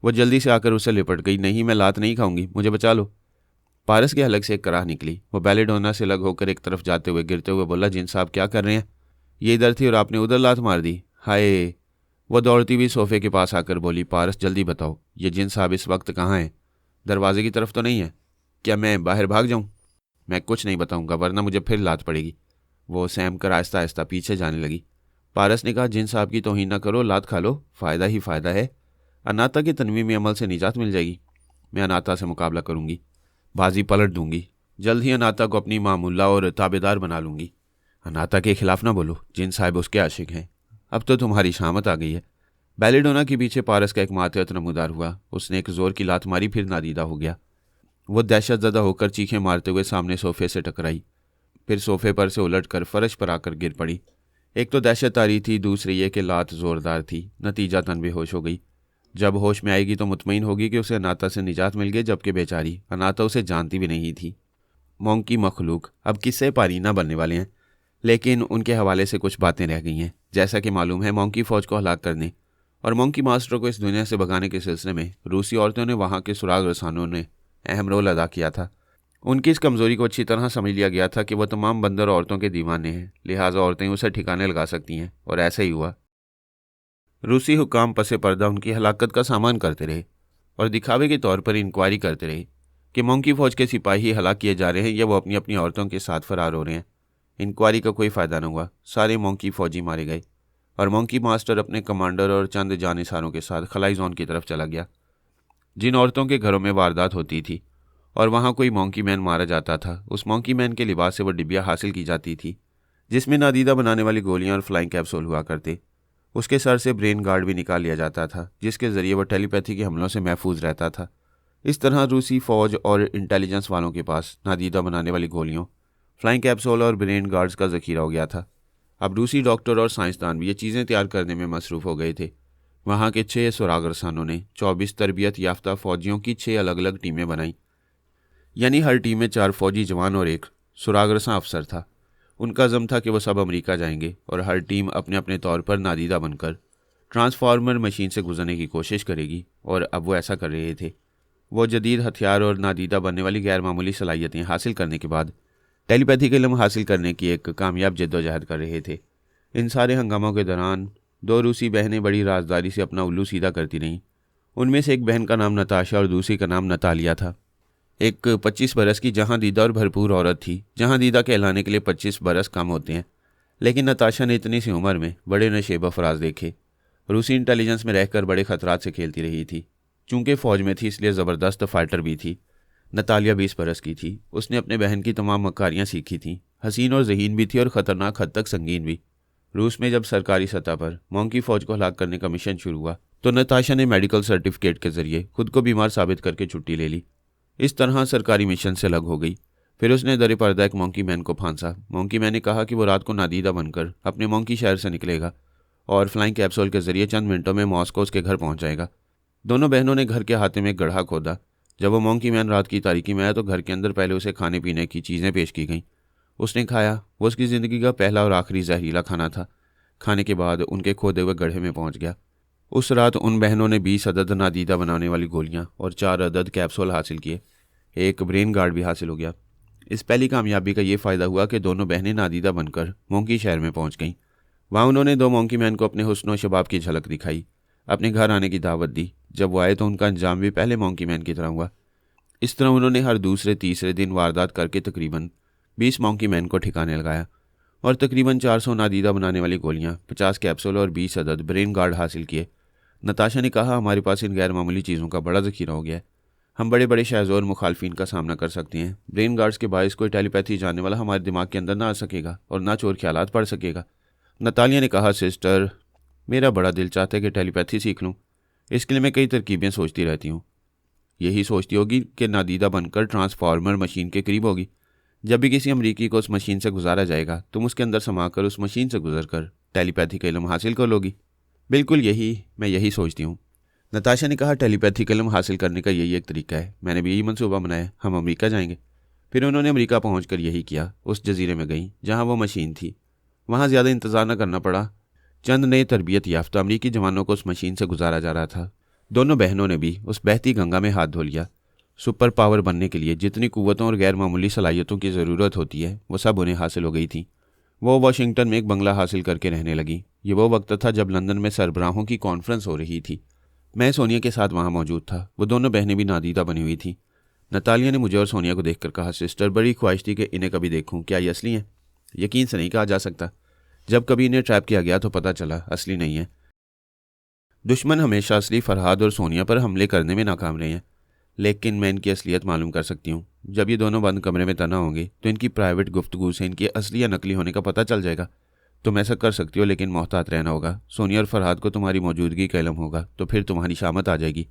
वो जल्दी से आकर उसे लिपट गई, नहीं, मैं लात नहीं खाऊंगी, मुझे बचा लो। पारस के हलक से एक कराह निकली। वो बेलीडोना से लग होकर एक तरफ जाते हुए गिरते हुए बोला, जिन साहब क्या कर रहे हैं? ये इधर थी और आपने उधर लात मार दी, हाय। वो दौड़ती हुई सोफे के पास आकर बोली, पारस जल्दी बताओ, ये जिन साहब इस वक्त कहाँ हैं? दरवाजे की तरफ तो नहीं है? क्या मैं बाहर भाग जाऊँ? मैं कुछ नहीं बताऊँगा, वरना मुझे फिर लात पड़ेगी। वो सहम कर आहिस्ता आहिस्ता पीछे जाने लगी। पारस ने कहा, जिन साहब की तौहीन न करो, लात खा लो, फ़ायदा ही फ़ायदा है। अनाता के तनवीमी अमल से निजात मिल जाएगी। मैं अनाता से मुकाबला करूँगी, बाजी पलट दूंगी, जल्द ही अनाता को अपनी मामूला और ताबेदार बना लूँगी। अनाता के खिलाफ ना बोलो, जिन साहब उसके आशिक हैं। अब तो तुम्हारी शामत आ गई है। बेलीडोना के पीछे पारस का एक मातहत नमूदार हुआ। उसने एक जोर की लात मारी, फिर नादीदा हो गया। वो दहशत ज़दा होकर चीखें मारते हुए सामने सोफे से टकराई, फिर सोफे पर से उलटकर फर्श पर आकर गिर पड़ी। एक तो दहशत आ रही थी, दूसरी ये कि लात ज़ोरदार थी। नतीजातन बेहोश हो गई। जब होश में आएगी तो मुतमईन होगी कि उसे अनाता से निजात मिल गई, जबकि बेचारी अनाता उसे जानती भी नहीं थी। मोंकी मखलूक अब किस्से पारीना बनने वाले हैं, लेकिन उनके हवाले से कुछ बातें रह गई हैं। जैसा कि मालूम है, मोंकी फ़ौज को हलाक करने और मोंकी मास्टर को इस दुनिया से भगाने के सिलसिले में रूसी औरतों ने, वहाँ के सुराग रसानों ने अहम रोल अदा किया था। उनकी इस कमज़ोरी को अच्छी तरह समझ लिया गया था कि वह तमाम बंदर औरतों के दीवाने हैं, लिहाजा औरतें उसे ठिकाने लगा सकती हैं, और ऐसा ही हुआ। रूसी हुकाम पसे पर्दा उनकी हलाकत का सामान करते रहे और दिखावे के तौर पर इंक्वायरी करते रहे कि मोंकी फ़ौज के सिपाही हलाक किए जा रहे हैं या वो अपनी अपनी औरतों के साथ फरार हो रहे हैं। इंक्वायरी का कोई फ़ायदा न हुआ। सारे मोंकी फ़ौजी मारे गए और मोंकी मास्टर अपने कमांडर और चंद जानिसारों के साथ खलाई जोन की तरफ चला गया। जिन औरतों के घरों में वारदात होती थी और वहाँ कोई मोंकी मैन मारा जाता था, उस मोंकी मैन के लिबास से वो डिब्बिया हासिल की जाती थी जिसमें नादीदा बनाने वाली गोलियाँ और फ्लाइंग कैप्सूल हुआ करते। उसके सर से ब्रेन गार्ड भी निकाल लिया जाता था, जिसके ज़रिए वह टेलीपैथी के हमलों से महफूज रहता था। इस तरह रूसी फ़ौज और इंटेलिजेंस वालों के पास नादीदा बनाने वाली गोलियों, फ्लाइंग कैप्सूल और ब्रेन गार्ड्स का ज़खीरा हो गया था। अब रूसी डॉक्टर और साइंसदान भी ये चीज़ें तैयार करने में मसरूफ़ हो गए थे। वहाँ के 6 सुराग रसानों ने 24 तरबियत याफ्ता फ़ौजियों की 6 अलग अलग टीमें बनाई, यानी हर टीम में 4 फ़ौजी जवान और 1 सुराग रसा अफसर था। उनका ज़म था कि वो सब अमेरिका जाएंगे और हर टीम अपने अपने तौर पर नादीदा बनकर ट्रांसफार्मर मशीन से गुजरने की कोशिश करेगी, और अब वो ऐसा कर रहे थे। वो जदीद हथियार और नादीदा बनने वाली गैर मामूली सलाहियतें हासिल करने के बाद टेलीपैथी का इल्म हासिल करने की एक कामयाब जद्दोजहद कर रहे थे। इन सारे हंगामों के दौरान 2 रूसी बहनें बड़ी राजदारी से अपना उल्लू सीधा करती रहीं। उनमें से एक बहन का नाम नताशा और दूसरी का नाम नतालिया था। एक 25 बरस की जहां दीदा और भरपूर औरत थी। जहां दीदा कहलाने के लिए 25 बरस कम होते हैं, लेकिन नताशा ने इतनी सी उम्र में बड़े नशेब अफराज देखे। रूसी इंटेलिजेंस में रहकर बड़े खतरात से खेलती रही थी। चूंकि फ़ौज में थी इसलिए ज़बरदस्त फाइटर भी थी। नतालिया 20 बरस की थी। उसने अपने बहन की तमाम मकारियाँ सीखी थीं। हसीन और जहीन भी थी और ख़तरनाक हद तक संगीन भी। रूस में जब सरकारी सतह पर मोंकी फ़ौज को हलाक करने का मिशन शुरू हुआ तो नताशा ने मेडिकल सर्टिफिकेट के जरिए खुद को बीमार साबित करके छुट्टी ले ली। इस तरह सरकारी मिशन से अलग हो गई। फिर उसने दर पर्दा एक मोंकी मैन को फांसा। मोंकी मैन ने कहा कि वो रात को नादीदा बनकर अपने मोंकी शहर से निकलेगा और फ्लाइंग कैप्सूल के जरिए चंद मिनटों में मॉस्को उसके घर पहुंच जाएगा। दोनों बहनों ने घर के हाथे में एक गड्ढा खोदा। जब वो मोंकी मैन रात की तारीकी में आया तो घर के अंदर पहले उसे खाने पीने की चीज़ें पेश की गईं। उसने खाया। वो उसकी ज़िंदगी का पहला और आखिरी जहरीला खाना था। खाने के बाद उनके खोदे हुए गड्ढे में पहुंच गया। उस रात उन बहनों ने 20 अदद नादीदा बनाने वाली गोलियां और 4 अदद कैप्सूल हासिल किए। एक ब्रेन गार्ड भी हासिल हो गया। इस पहली कामयाबी का ये फ़ायदा हुआ कि दोनों बहनें नादीदा बनकर मोंकी शहर में पहुंच गईं। वहाँ उन्होंने 2 मोंकी मैन को अपने हुस्न और शबाब की झलक दिखाई, अपने घर आने की दावत दी। जब वो आए तो उनका अंजाम भी पहले मोंकी मैन की तरह हुआ। इस तरह उन्होंने हर दूसरे तीसरे दिन वारदात करके तकरीबन 20 मोंकी मैन को ठिकाने लगाया और तकरीबन 400 नादीदा बनाने वाली गोलियां, 50 कैप्सूल और 20 अदद ब्रेन गार्ड हासिल किए। नताशा ने कहा, हमारे पास इन गैर मामूली चीज़ों का बड़ा ज़खीरा हो गया है। हम बड़े बड़े शहज़ोर मुखालफिन का सामना कर सकते हैं। ब्रेन गार्ड्स के बायस कोई टेलीपैथी जानने वाला हमारे दिमाग के अंदर ना आ सकेगा और ना चोर ख्यालात पढ़ सकेगा। नतालिया ने कहा, सिस्टर, मेरा बड़ा दिल चाहता है कि टेलीपैथी सीख लूँ। इसके लिए मैं कई तरकीबें सोचती रहती हूँ। यही सोचती होगी कि नादीदा बनकर ट्रांसफार्मर मशीन के करीब होगी। जब भी किसी अमरीकी को उस मशीन से गुजारा जाएगा तुम उसके अंदर समाकर उस मशीन से गुजर कर टेलीपैथी का इल्म हासिल कर लोगी। बिल्कुल मैं यही सोचती हूँ। नताशा ने कहा, टेलीपैथी का इल्म हासिल करने का यही एक तरीका है। मैंने भी यही मंसूबा बनाया, हम अमेरिका जाएंगे। फिर उन्होंने अमेरिका पहुंचकर यही किया। उस जजीरे में गई जहां वो मशीन थी। वहां ज़्यादा इंतज़ार न करना पड़ा। चंद नए तरबियत याफ्ता अमरीकी जवानों को उस मशीन से गुजारा जा रहा था। दोनों बहनों ने भी उस बहती गंगा में हाथ धो लिया। सुपर पावर बनने के लिए जितनी कुव्वतों और गैर मामूली सलाहियतों की ज़रूरत होती है वो सब उन्हें हासिल हो गई थी। वो वाशिंगटन में एक बंगला हासिल करके रहने लगी। ये वो वक्त था जब लंदन में सरबराहों की कॉन्फ्रेंस हो रही थी। मैं सोनिया के साथ वहाँ मौजूद था। वो दोनों बहनें भी नादीदा बनी हुई थी। नतालिया ने मुझे और सोनिया को देखकर कहा, सिस्टर, बड़ी ख्वाहिश थी कि इन्हें कभी देखूं। क्या ये असली हैं? यकीन से नहीं कहा जा सकता। जब कभी इन्हें ट्रैप किया गया तो पता चला असली नहीं है। दुश्मन हमेशा असली फरहाद और सोनिया पर हमले करने में नाकाम रहे हैं, लेकिन मैं इनकी असलियत मालूम कर सकती हूँ। जब ये दोनों बंद कमरे में तना होंगे तो इनकी प्राइवेट गुफ्तगू से इनकी असली या नकली होने का पता चल जाएगा। तुम ऐसा कर सकती हो, लेकिन मोहतात रहना होगा। सोनिया और फरहाद को तुम्हारी मौजूदगी का इल्म होगा तो फिर तुम्हारी शामत आ जाएगी।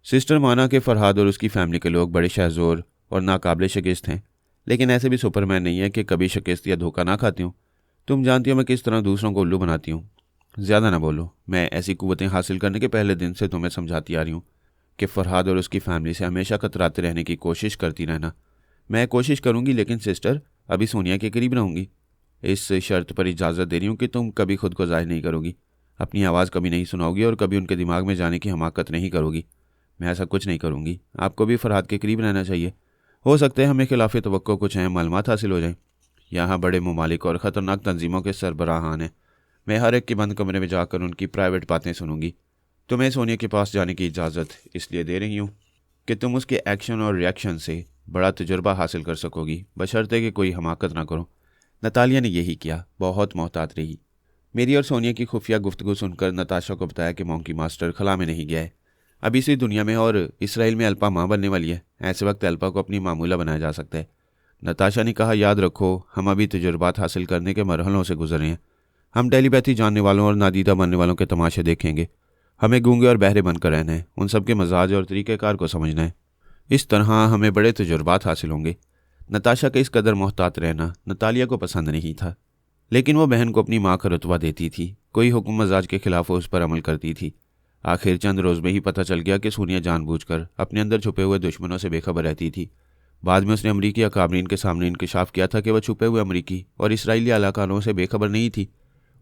सिस्टर, माना कि फरहाद और उसकी फैमिली के लोग बड़े शहज़ोर और नाकाबिले शिकस्त हैं, लेकिन ऐसे भी सुपरमैन नहीं है कि कभी शिकस्त या धोखा ना खाती हूँ। तुम जानती हो मैं किस तरह दूसरों को उल्लू बनाती हूँ। ज़्यादा ना बोलो। मैं ऐसी कुव्वतें हासिल करने के पहले दिन से तुम्हें समझाती आ रही हूँ कि फरहाद और उसकी फैमिली से हमेशा कतराते रहने की कोशिश करती रहना। मैं कोशिश करूँगी, लेकिन सिस्टर, अभी सोनिया के करीब रहूँगी। इस शर्त पर इजाज़त दे रही हूँ कि तुम कभी खुद को ज़ाहिर नहीं करोगी, अपनी आवाज़ कभी नहीं सुनाओगी और कभी उनके दिमाग में जाने की हमाकत नहीं करोगी। मैं ऐसा कुछ नहीं करूँगी। आपको भी फरहाद के करीब रहना चाहिए। हो सकता है हमें खिलाफ तवक्को कुछ अहम मालूमात हासिल हो जाएं। यहाँ बड़े ममालिक और ख़तरनाक तंजीमों के सरबराहान हैं। मैं हर एक के बंद कमरे में जाकर उनकी प्राइवेट बातें सुनूंगी। तुम्हें सोनिया के पास जाने की इजाज़त इसलिए दे रही हूँ कि तुम उसके एक्शन और रिएक्शन से बड़ा तजुर्बा हासिल कर सकोगी, बशर्ते कि कोई हमाकत ना करो। नतालिया ने यही किया, बहुत मोहतात रही। मेरी और सोनिया की खुफिया गुफ्तगू सुनकर नताशा को बताया कि मोंकी मास्टर खला में नहीं गया है, अब इसी दुनिया में और इसराइल में अल्पा माँ बनने वाली है। ऐसे वक्त अल्पा को अपनी मामूला बनाया जा सकता है। नताशा ने कहा, याद रखो हम अभी तजुर्बात हासिल करने के मरहलों से गुजर रहे हैं। हम टेलीपैथी जानने वालों और नादीदा बनने वालों के तमाशे देखेंगे। हमें गूंगे और बहरे बनकर रहना है, उन सब के मजाज और तरीक़ेकार को समझना है। इस तरह हमें बड़े तजुर्बात हासिल होंगे। नताशा का इस कदर मोहतात रहना नतालिया को पसंद नहीं था, लेकिन वो बहन को अपनी माँ का रुतबा देती थी। कोई हुक्म मजाज के खिलाफ उस पर अमल करती थी। आखिर चंद रोज़ में ही पता चल गया कि सोनिया जानबूझकर अपने अंदर छुपे हुए दुश्मनों से बेखबर रहती थी। बाद में उसने अमरीकी अकाबरीन के सामने इंकशाफ किया था कि वह छुपे हुए अमरीकी और इसराइली अलाकारों से बेखबर नहीं थी,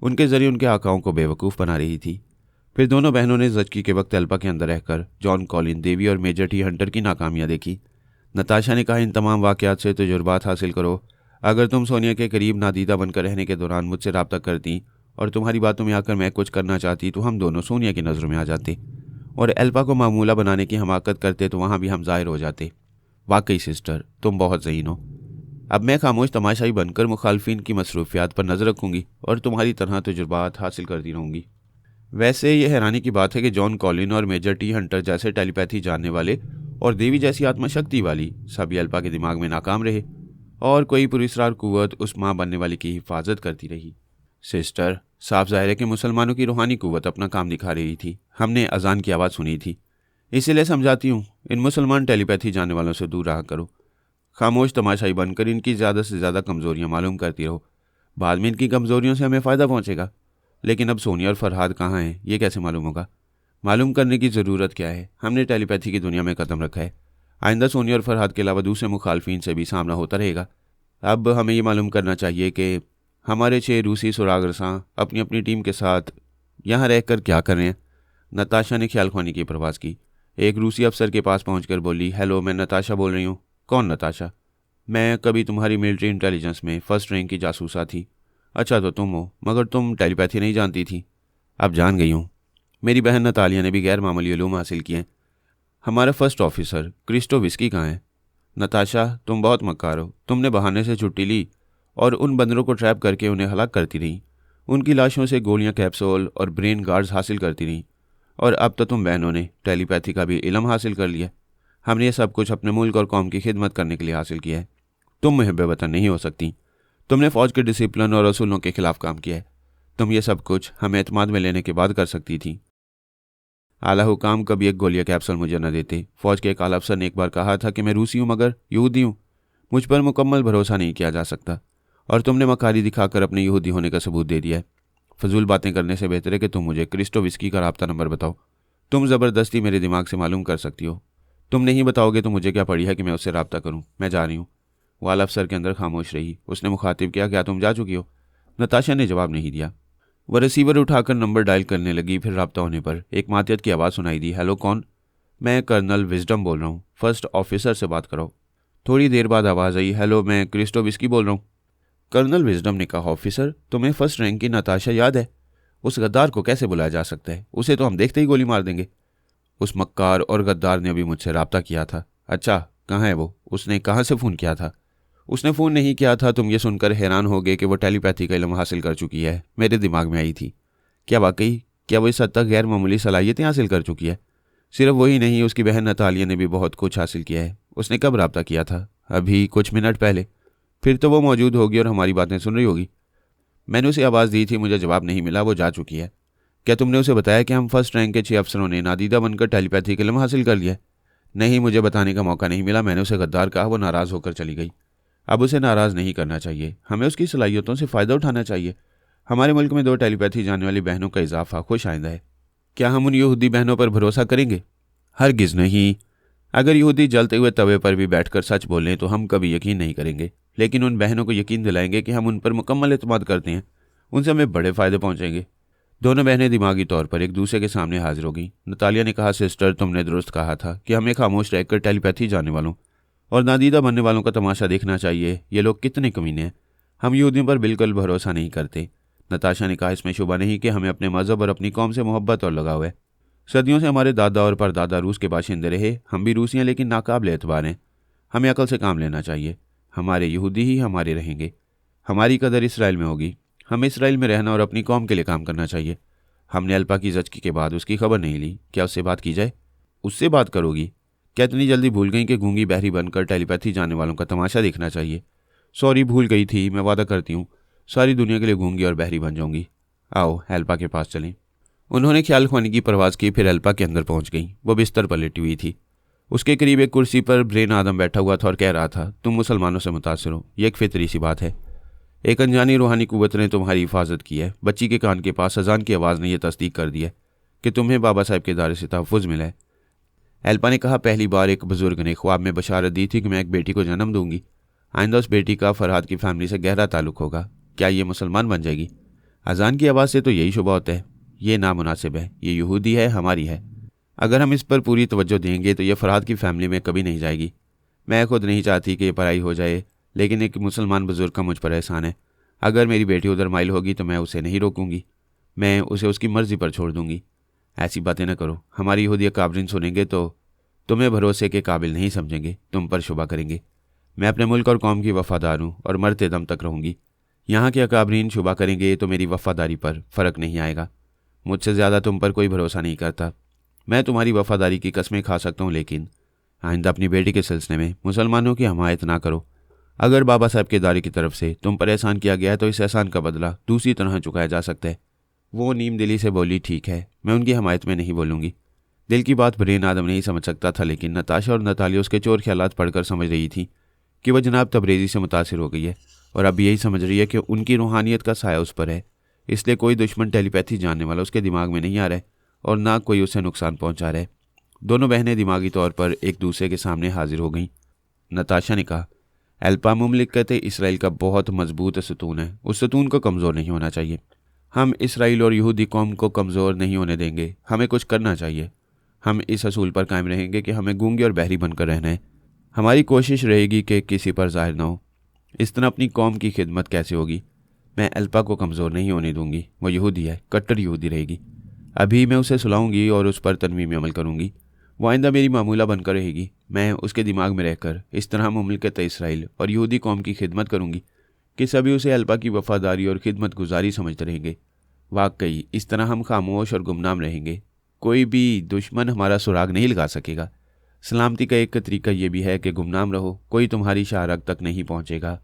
उनके ज़रिए उनके आकाओं को बेवकूफ़ बना रही थी। फिर दोनों बहनों ने ज़चकी के वक्त एल्पा के अंदर रहकर जॉन कॉलिन, देवी और मेजर टी हंटर की नाकामियाँ देखी। नताशा ने कहा, इन तमाम वाक़यात से तजुर्बात हासिल करो। अगर तुम सोनिया के करीब नादीदा बनकर रहने के दौरान मुझसे रब्ता करती और तुम्हारी बातों में आकर मैं कुछ करना चाहती तो हम दोनों सोनिया की नज़रों में आ जाते और एल्पा को मामूला बनाने की हमाकत करते तो वहाँ भी हम ज़ाहिर हो जाते। वाकई सिस्टर, तुम बहुत ज़हीन हो। अब मैं खामोश तमाशाई बनकर मुखालफिन की मसरूफियात पर नज़र रखूँगी और तुम्हारी तरह तजुर्बात हासिल करती रहूँगी। वैसे ये हैरानी की बात है कि जॉन कॉलिन और मेजर टी हंटर जैसे टेलीपैथी जानने वाले और देवी जैसी आत्मशक्ति वाली सभी एल्पा के दिमाग में नाकाम रहे और कोई पुरस्कार कुव्वत उस माँ बनने वाली की हिफाजत करती रही। सिस्टर, साफ जाहिर है कि मुसलमानों की रूहानी कुव्वत अपना काम दिखा रही थी। हमने अजान की आवाज़ सुनी थी, इसीलिए समझाती हूँ, इन मुसलमान टेलीपैथी जानने वालों से दूर रहा करो। खामोश तमाशाई बनकर इनकी ज़्यादा से ज़्यादा कमज़ोरियाँ मालूम करती रहो। बाद में इनकी कमज़ोरियों से हमें फ़ायदा पहुँचेगा। लेकिन अब सोनिया और फरहाद कहाँ हैं, ये कैसे मालूम होगा? मालूम करने की ज़रूरत क्या है? हमने टेलीपैथी की दुनिया में कदम रखा है। आइंदा सोनिया और फरहाद के अलावा दूसरे मुखालफिन से भी सामना होता रहेगा। अब हमें ये मालूम करना चाहिए कि हमारे 6 रूसी सुराग रसां अपनी अपनी टीम के साथ यहाँ रहकर क्या कर रहे हैं। नताशा ने ख्यालख्वानी की प्रवास की। एक रूसी अफसर के पास पहुंचकर बोली, हेलो, मैं नताशा बोल रही हूँ। कौन नताशा? मैं कभी तुम्हारी मिलिट्री इंटेलिजेंस में फर्स्ट रैंक की जासूसा थी। अच्छा तो तुम हो, मगर तुम टेलीपैथी नहीं जानती थी। अब जान गई हूँ। मेरी बहन नतालिया ने भी गैर मामूली उलूम हासिल किए हैं। हमारा फर्स्ट ऑफिसर क्रिस्टोविस्की कहाँ है? नताशा, तुम बहुत मक्कार हो। तुमने बहाने से छुट्टी ली और उन बंदरों को ट्रैप करके उन्हें हलाक करती रही। उनकी लाशों से गोलियां, कैप्सूल और ब्रेन गार्ड्स हासिल करती रही। और अब तो तुम बहनों ने टेलीपैथी का भी इल्म हासिल कर लिया। हमने ये सब कुछ अपने मुल्क और कौम की खिदमत करने के लिए हासिल किया है। तुम मुहब्बे वतन नहीं हो सकती। तुमने फ़ौज के डिसिप्लिन और असूलों के खिलाफ काम किया है। तुम ये सब कुछ हमें एतमाद में लेने के बाद कर सकती थी। आला हुकाम कभी एक गोलियां कैप्सूल मुझे न देते। फ़ौज के एक आला अफसर ने एक बार कहा था कि मैं रूसी हूँ मगर यहूदी हूँ। मुझ पर मुकम्मल भरोसा नहीं किया जा सकता और तुमने मकारी दिखाकर अपने यहूदी होने का सबूत दे दिया है। फजूल बातें करने से बेहतर है कि तुम मुझे क्रिस्टोविस्की का राब्ता नंबर बताओ। तुम ज़बरदस्ती मेरे दिमाग से मालूम कर सकती हो। तुम नहीं बताओगे तो मुझे क्या पड़ी है कि मैं उससे रब्ता करूँ। मैं जा रही हूँ। वाला अफसर के अंदर खामोश रही। उसने मुखातिब किया, क्या तुम जा चुकी हो? नताशा ने जवाब नहीं दिया। वह रिसीवर उठाकर नंबर डायल करने लगी। फिर रब्ता होने पर एक मातियत की आवाज़ सुनाई दी, हेलो, कौन? मैं कर्नल विजडम बोल रहा हूँ, फर्स्ट ऑफिसर से बात करो। थोड़ी देर बाद आवाज़ आई, हेलो, मैं क्रिस्टोविस्की बोल रहा हूँ। कर्नल विजडम ने कहा, ऑफिसर, तुम्हें फर्स्ट रैंक की नताशा याद है? उस गद्दार को कैसे बुलाया जा सकता है? उसे तो हम देखते ही गोली मार देंगे। उस मक्कार और गद्दार ने अभी मुझसे रब्ता किया था। अच्छा, कहाँ है वो? उसने कहाँ से फ़ोन किया था? उसने फ़ोन नहीं किया था। तुम ये सुनकर हैरान हो गए कि वो टेलीपैथी का इल्म हासिल कर चुकी है। मेरे दिमाग में आई थी। क्या वाकई? क्या वो इस हद तक गैर मामूली सलाहियतें हासिल कर चुकी है? सिर्फ वही नहीं, उसकी बहन नतालिया ने भी बहुत कुछ हासिल किया है। उसने कब रब्ता किया था? अभी कुछ मिनट पहले। फिर तो वो मौजूद होगी और हमारी बातें सुन रही होगी। मैंने उसे आवाज़ दी थी, मुझे जवाब नहीं मिला। वो जा चुकी है। क्या तुमने उसे बताया कि हम फर्स्ट रैंक के 6 अफसरों ने नादीदा बनकर टेलीपैथी का इल्म हासिल कर लिया है? नहीं, मुझे बताने का मौका नहीं मिला। मैंने उसे गद्दार कहा। वो नाराज़ होकर चली गई। अब उसे नाराज़ नहीं करना चाहिए। हमें उसकी सलाहियतों से फ़ायदा उठाना चाहिए। हमारे मुल्क में 2 टेलीपैथी जानने वाली बहनों का इजाफा खुश आइंदा है। क्या हम उन यहूदी बहनों पर भरोसा करेंगे? हरगिज़ नहीं। अगर यहूदी जलते हुए तवे पर भी बैठकर सच बोलें तो हम कभी यकीन नहीं करेंगे, लेकिन उन बहनों को यकीन दिलाएंगे कि हम उन पर मुकम्मल एतमाद करते हैं। उनसे हमें बड़े फ़ायदे पहुँचेंगे। दोनों बहनें दिमागी तौर पर एक दूसरे के सामने हाजिर हो गईं। नतालिया ने कहा, सिस्टर, तुमने दुरुस्त कहा था कि हमें खामोश रहकर टेलीपैथी जानने वालों और नादीदा बनने वालों का तमाशा देखना चाहिए। ये लोग कितने कमीने हैं। हम यहूदियों पर बिल्कुल भरोसा नहीं करते। नताशा ने कहा, इसमें शुबा नहीं कि हमें अपने मज़हब और अपनी कौम से मोहब्बत और लगाव है। सदियों से हमारे दादा और परदादा रूस के बाशिंदे रहे। हम भी रूसी हैं, लेकिन नाकाबिल एतबार हैं। हमें अकल से काम लेना चाहिए। हमारे यहूदी ही हमारे रहेंगे। हमारी कदर इसराइल में होगी। हमें इसराइल में रहना और अपनी कौम के लिए काम करना चाहिए। हमने अल्पा की ज़चकी के बाद उसकी खबर नहीं ली। क्या उससे बात की जाए? उससे बात करोगी? क्या इतनी जल्दी भूल गई कि गूंगी बहरी बनकर टेलीपैथी जानने वालों का तमाशा देखना चाहिए? सॉरी, भूल गई थी। मैं वादा करती हूँ सारी दुनिया के लिए गूंगी और बहरी बन जाऊंगी। आओ एल्पा के पास चलें। उन्होंने ख्याल ख्वानी की परवाज़ की, फिर एल्पा के अंदर पहुंच गई। वो बिस्तर पर लेटी हुई थी। उसके करीब एक कुर्सी पर ब्रेन आदम बैठा हुआ था और कह रहा था, तुम मुसलमानों से मुतासर हो, ये एक फितरी सी बात है। एक अनजानी रूहानी कुव्वत ने तुम्हारी हिफाजत की है। बच्ची के कान के पास अजान की आवाज़ ने यह तस्दीक कर दी है कि तुम्हें बाबा साहब के दायरे से तहफ़्फ़ुज़ मिला है। एल्पा ने कहा, पहली बार एक बुजुर्ग ने ख्वाब में बशारत दी थी कि मैं एक बेटी को जन्म दूंगी। आइंदा उस बेटी का फरहाद की फैमिली से गहरा ताल्लुक होगा। क्या ये मुसलमान बन जाएगी? अजान की आवाज़ से तो यही शुबा होता है। ये नामुनासिब है। ये यहूदी है, हमारी है। अगर हम इस पर पूरी तवज्जो देंगे तो यह फरहाद की फैमिली में कभी नहीं जाएगी। मैं खुद नहीं चाहती कि ये पराई हो जाए, लेकिन एक मुसलमान बुजुर्ग का मुझ पर एहसान है। अगर मेरी बेटी उधर माइल होगी तो मैं उसे नहीं रोकूंगी। मैं उसे उसकी मर्ज़ी पर छोड़ दूंगी। ऐसी बातें न करो। हमारी यहूदी अकाबरीन सुनेंगे तो तुम्हें भरोसे के काबिल नहीं समझेंगे, तुम पर शुबा करेंगे। मैं अपने मुल्क और कौम की वफ़ादार हूँ और मरते दम तक रहूँगी। यहाँ के अकाबरीन शुबा करेंगे तो मेरी वफ़ादारी पर फ़र्क नहीं आएगा। मुझसे ज़्यादा तुम पर कोई भरोसा नहीं करता। मैं तुम्हारी वफ़ादारी की कस्में खा सकता हूँ, लेकिन आइंदा अपनी बेटी के सिलसिले में मुसलमानों की हमायत ना करो। अगर बाबा साहब के दायरे की तरफ से तुम पर एहसान किया गया है तो इस एहसान का बदला दूसरी तरह चुकाया जा सकता है। वो नीम दिली से बोली, ठीक है, मैं उनकी हमायत में नहीं बोलूँगी। दिल की बात ब्रेन आदम नहीं समझ सकता था, लेकिन नताशा और नतालिया उसके चोर ख्यालात पढ़कर समझ रही थी कि वह जनाब तबरेज़ी से मुतासिर हो गई है और अब यही समझ रही है कि उनकी रूहानियत का साया उस पर है। इसलिए कोई दुश्मन टेलीपैथी जानने वाला उसके दिमाग में नहीं आ रहा है और ना कोई उसे नुकसान पहुंचा रहा है। दोनों बहनें दिमागी तौर पर एक दूसरे के सामने हाजिर हो गईं। नताशा ने कहा, एल्पा मुमलिकत इसराइल का बहुत मजबूत सतून है। उस सतून को कमज़ोर नहीं होना चाहिए। हम इसराइल और यहूदी कौम को कमज़ोर नहीं होने देंगे। हमें कुछ करना चाहिए। हम इस असूल पर कायम रहेंगे कि हमें गूंगे और बहरी बनकर रहना है। हमारी कोशिश रहेगी कि किसी पर ज़ाहिर ना हो। इस तरह अपनी कौम की खिदमत कैसे होगी? मैं एल्पा को कमज़ोर नहीं होने दूंगी। वो यहूदी है, कट्टर यहूदी रहेगी। अभी मैं उसे सुलाऊंगी और उस पर तनवीम अमल करूंगी। वो आइंदा मेरी मामूला बनकर रहेगी। मैं उसके दिमाग में रहकर इस तरह मुमलिकत इसराइल और यहूदी कौम की खिदमत करूंगी कि सभी उसे एल्पा की वफ़ादारी और खिदमत गुजारी समझते रहेंगे। वाकई इस तरह हम खामोश और गुमनाम रहेंगे। कोई भी दुश्मन हमारा सुराग नहीं लगा सकेगा। सलामती का एक तरीका यह भी है कि गुमनाम रहो। कोई तुम्हारी शाहरग तक नहीं पहुँचेगा।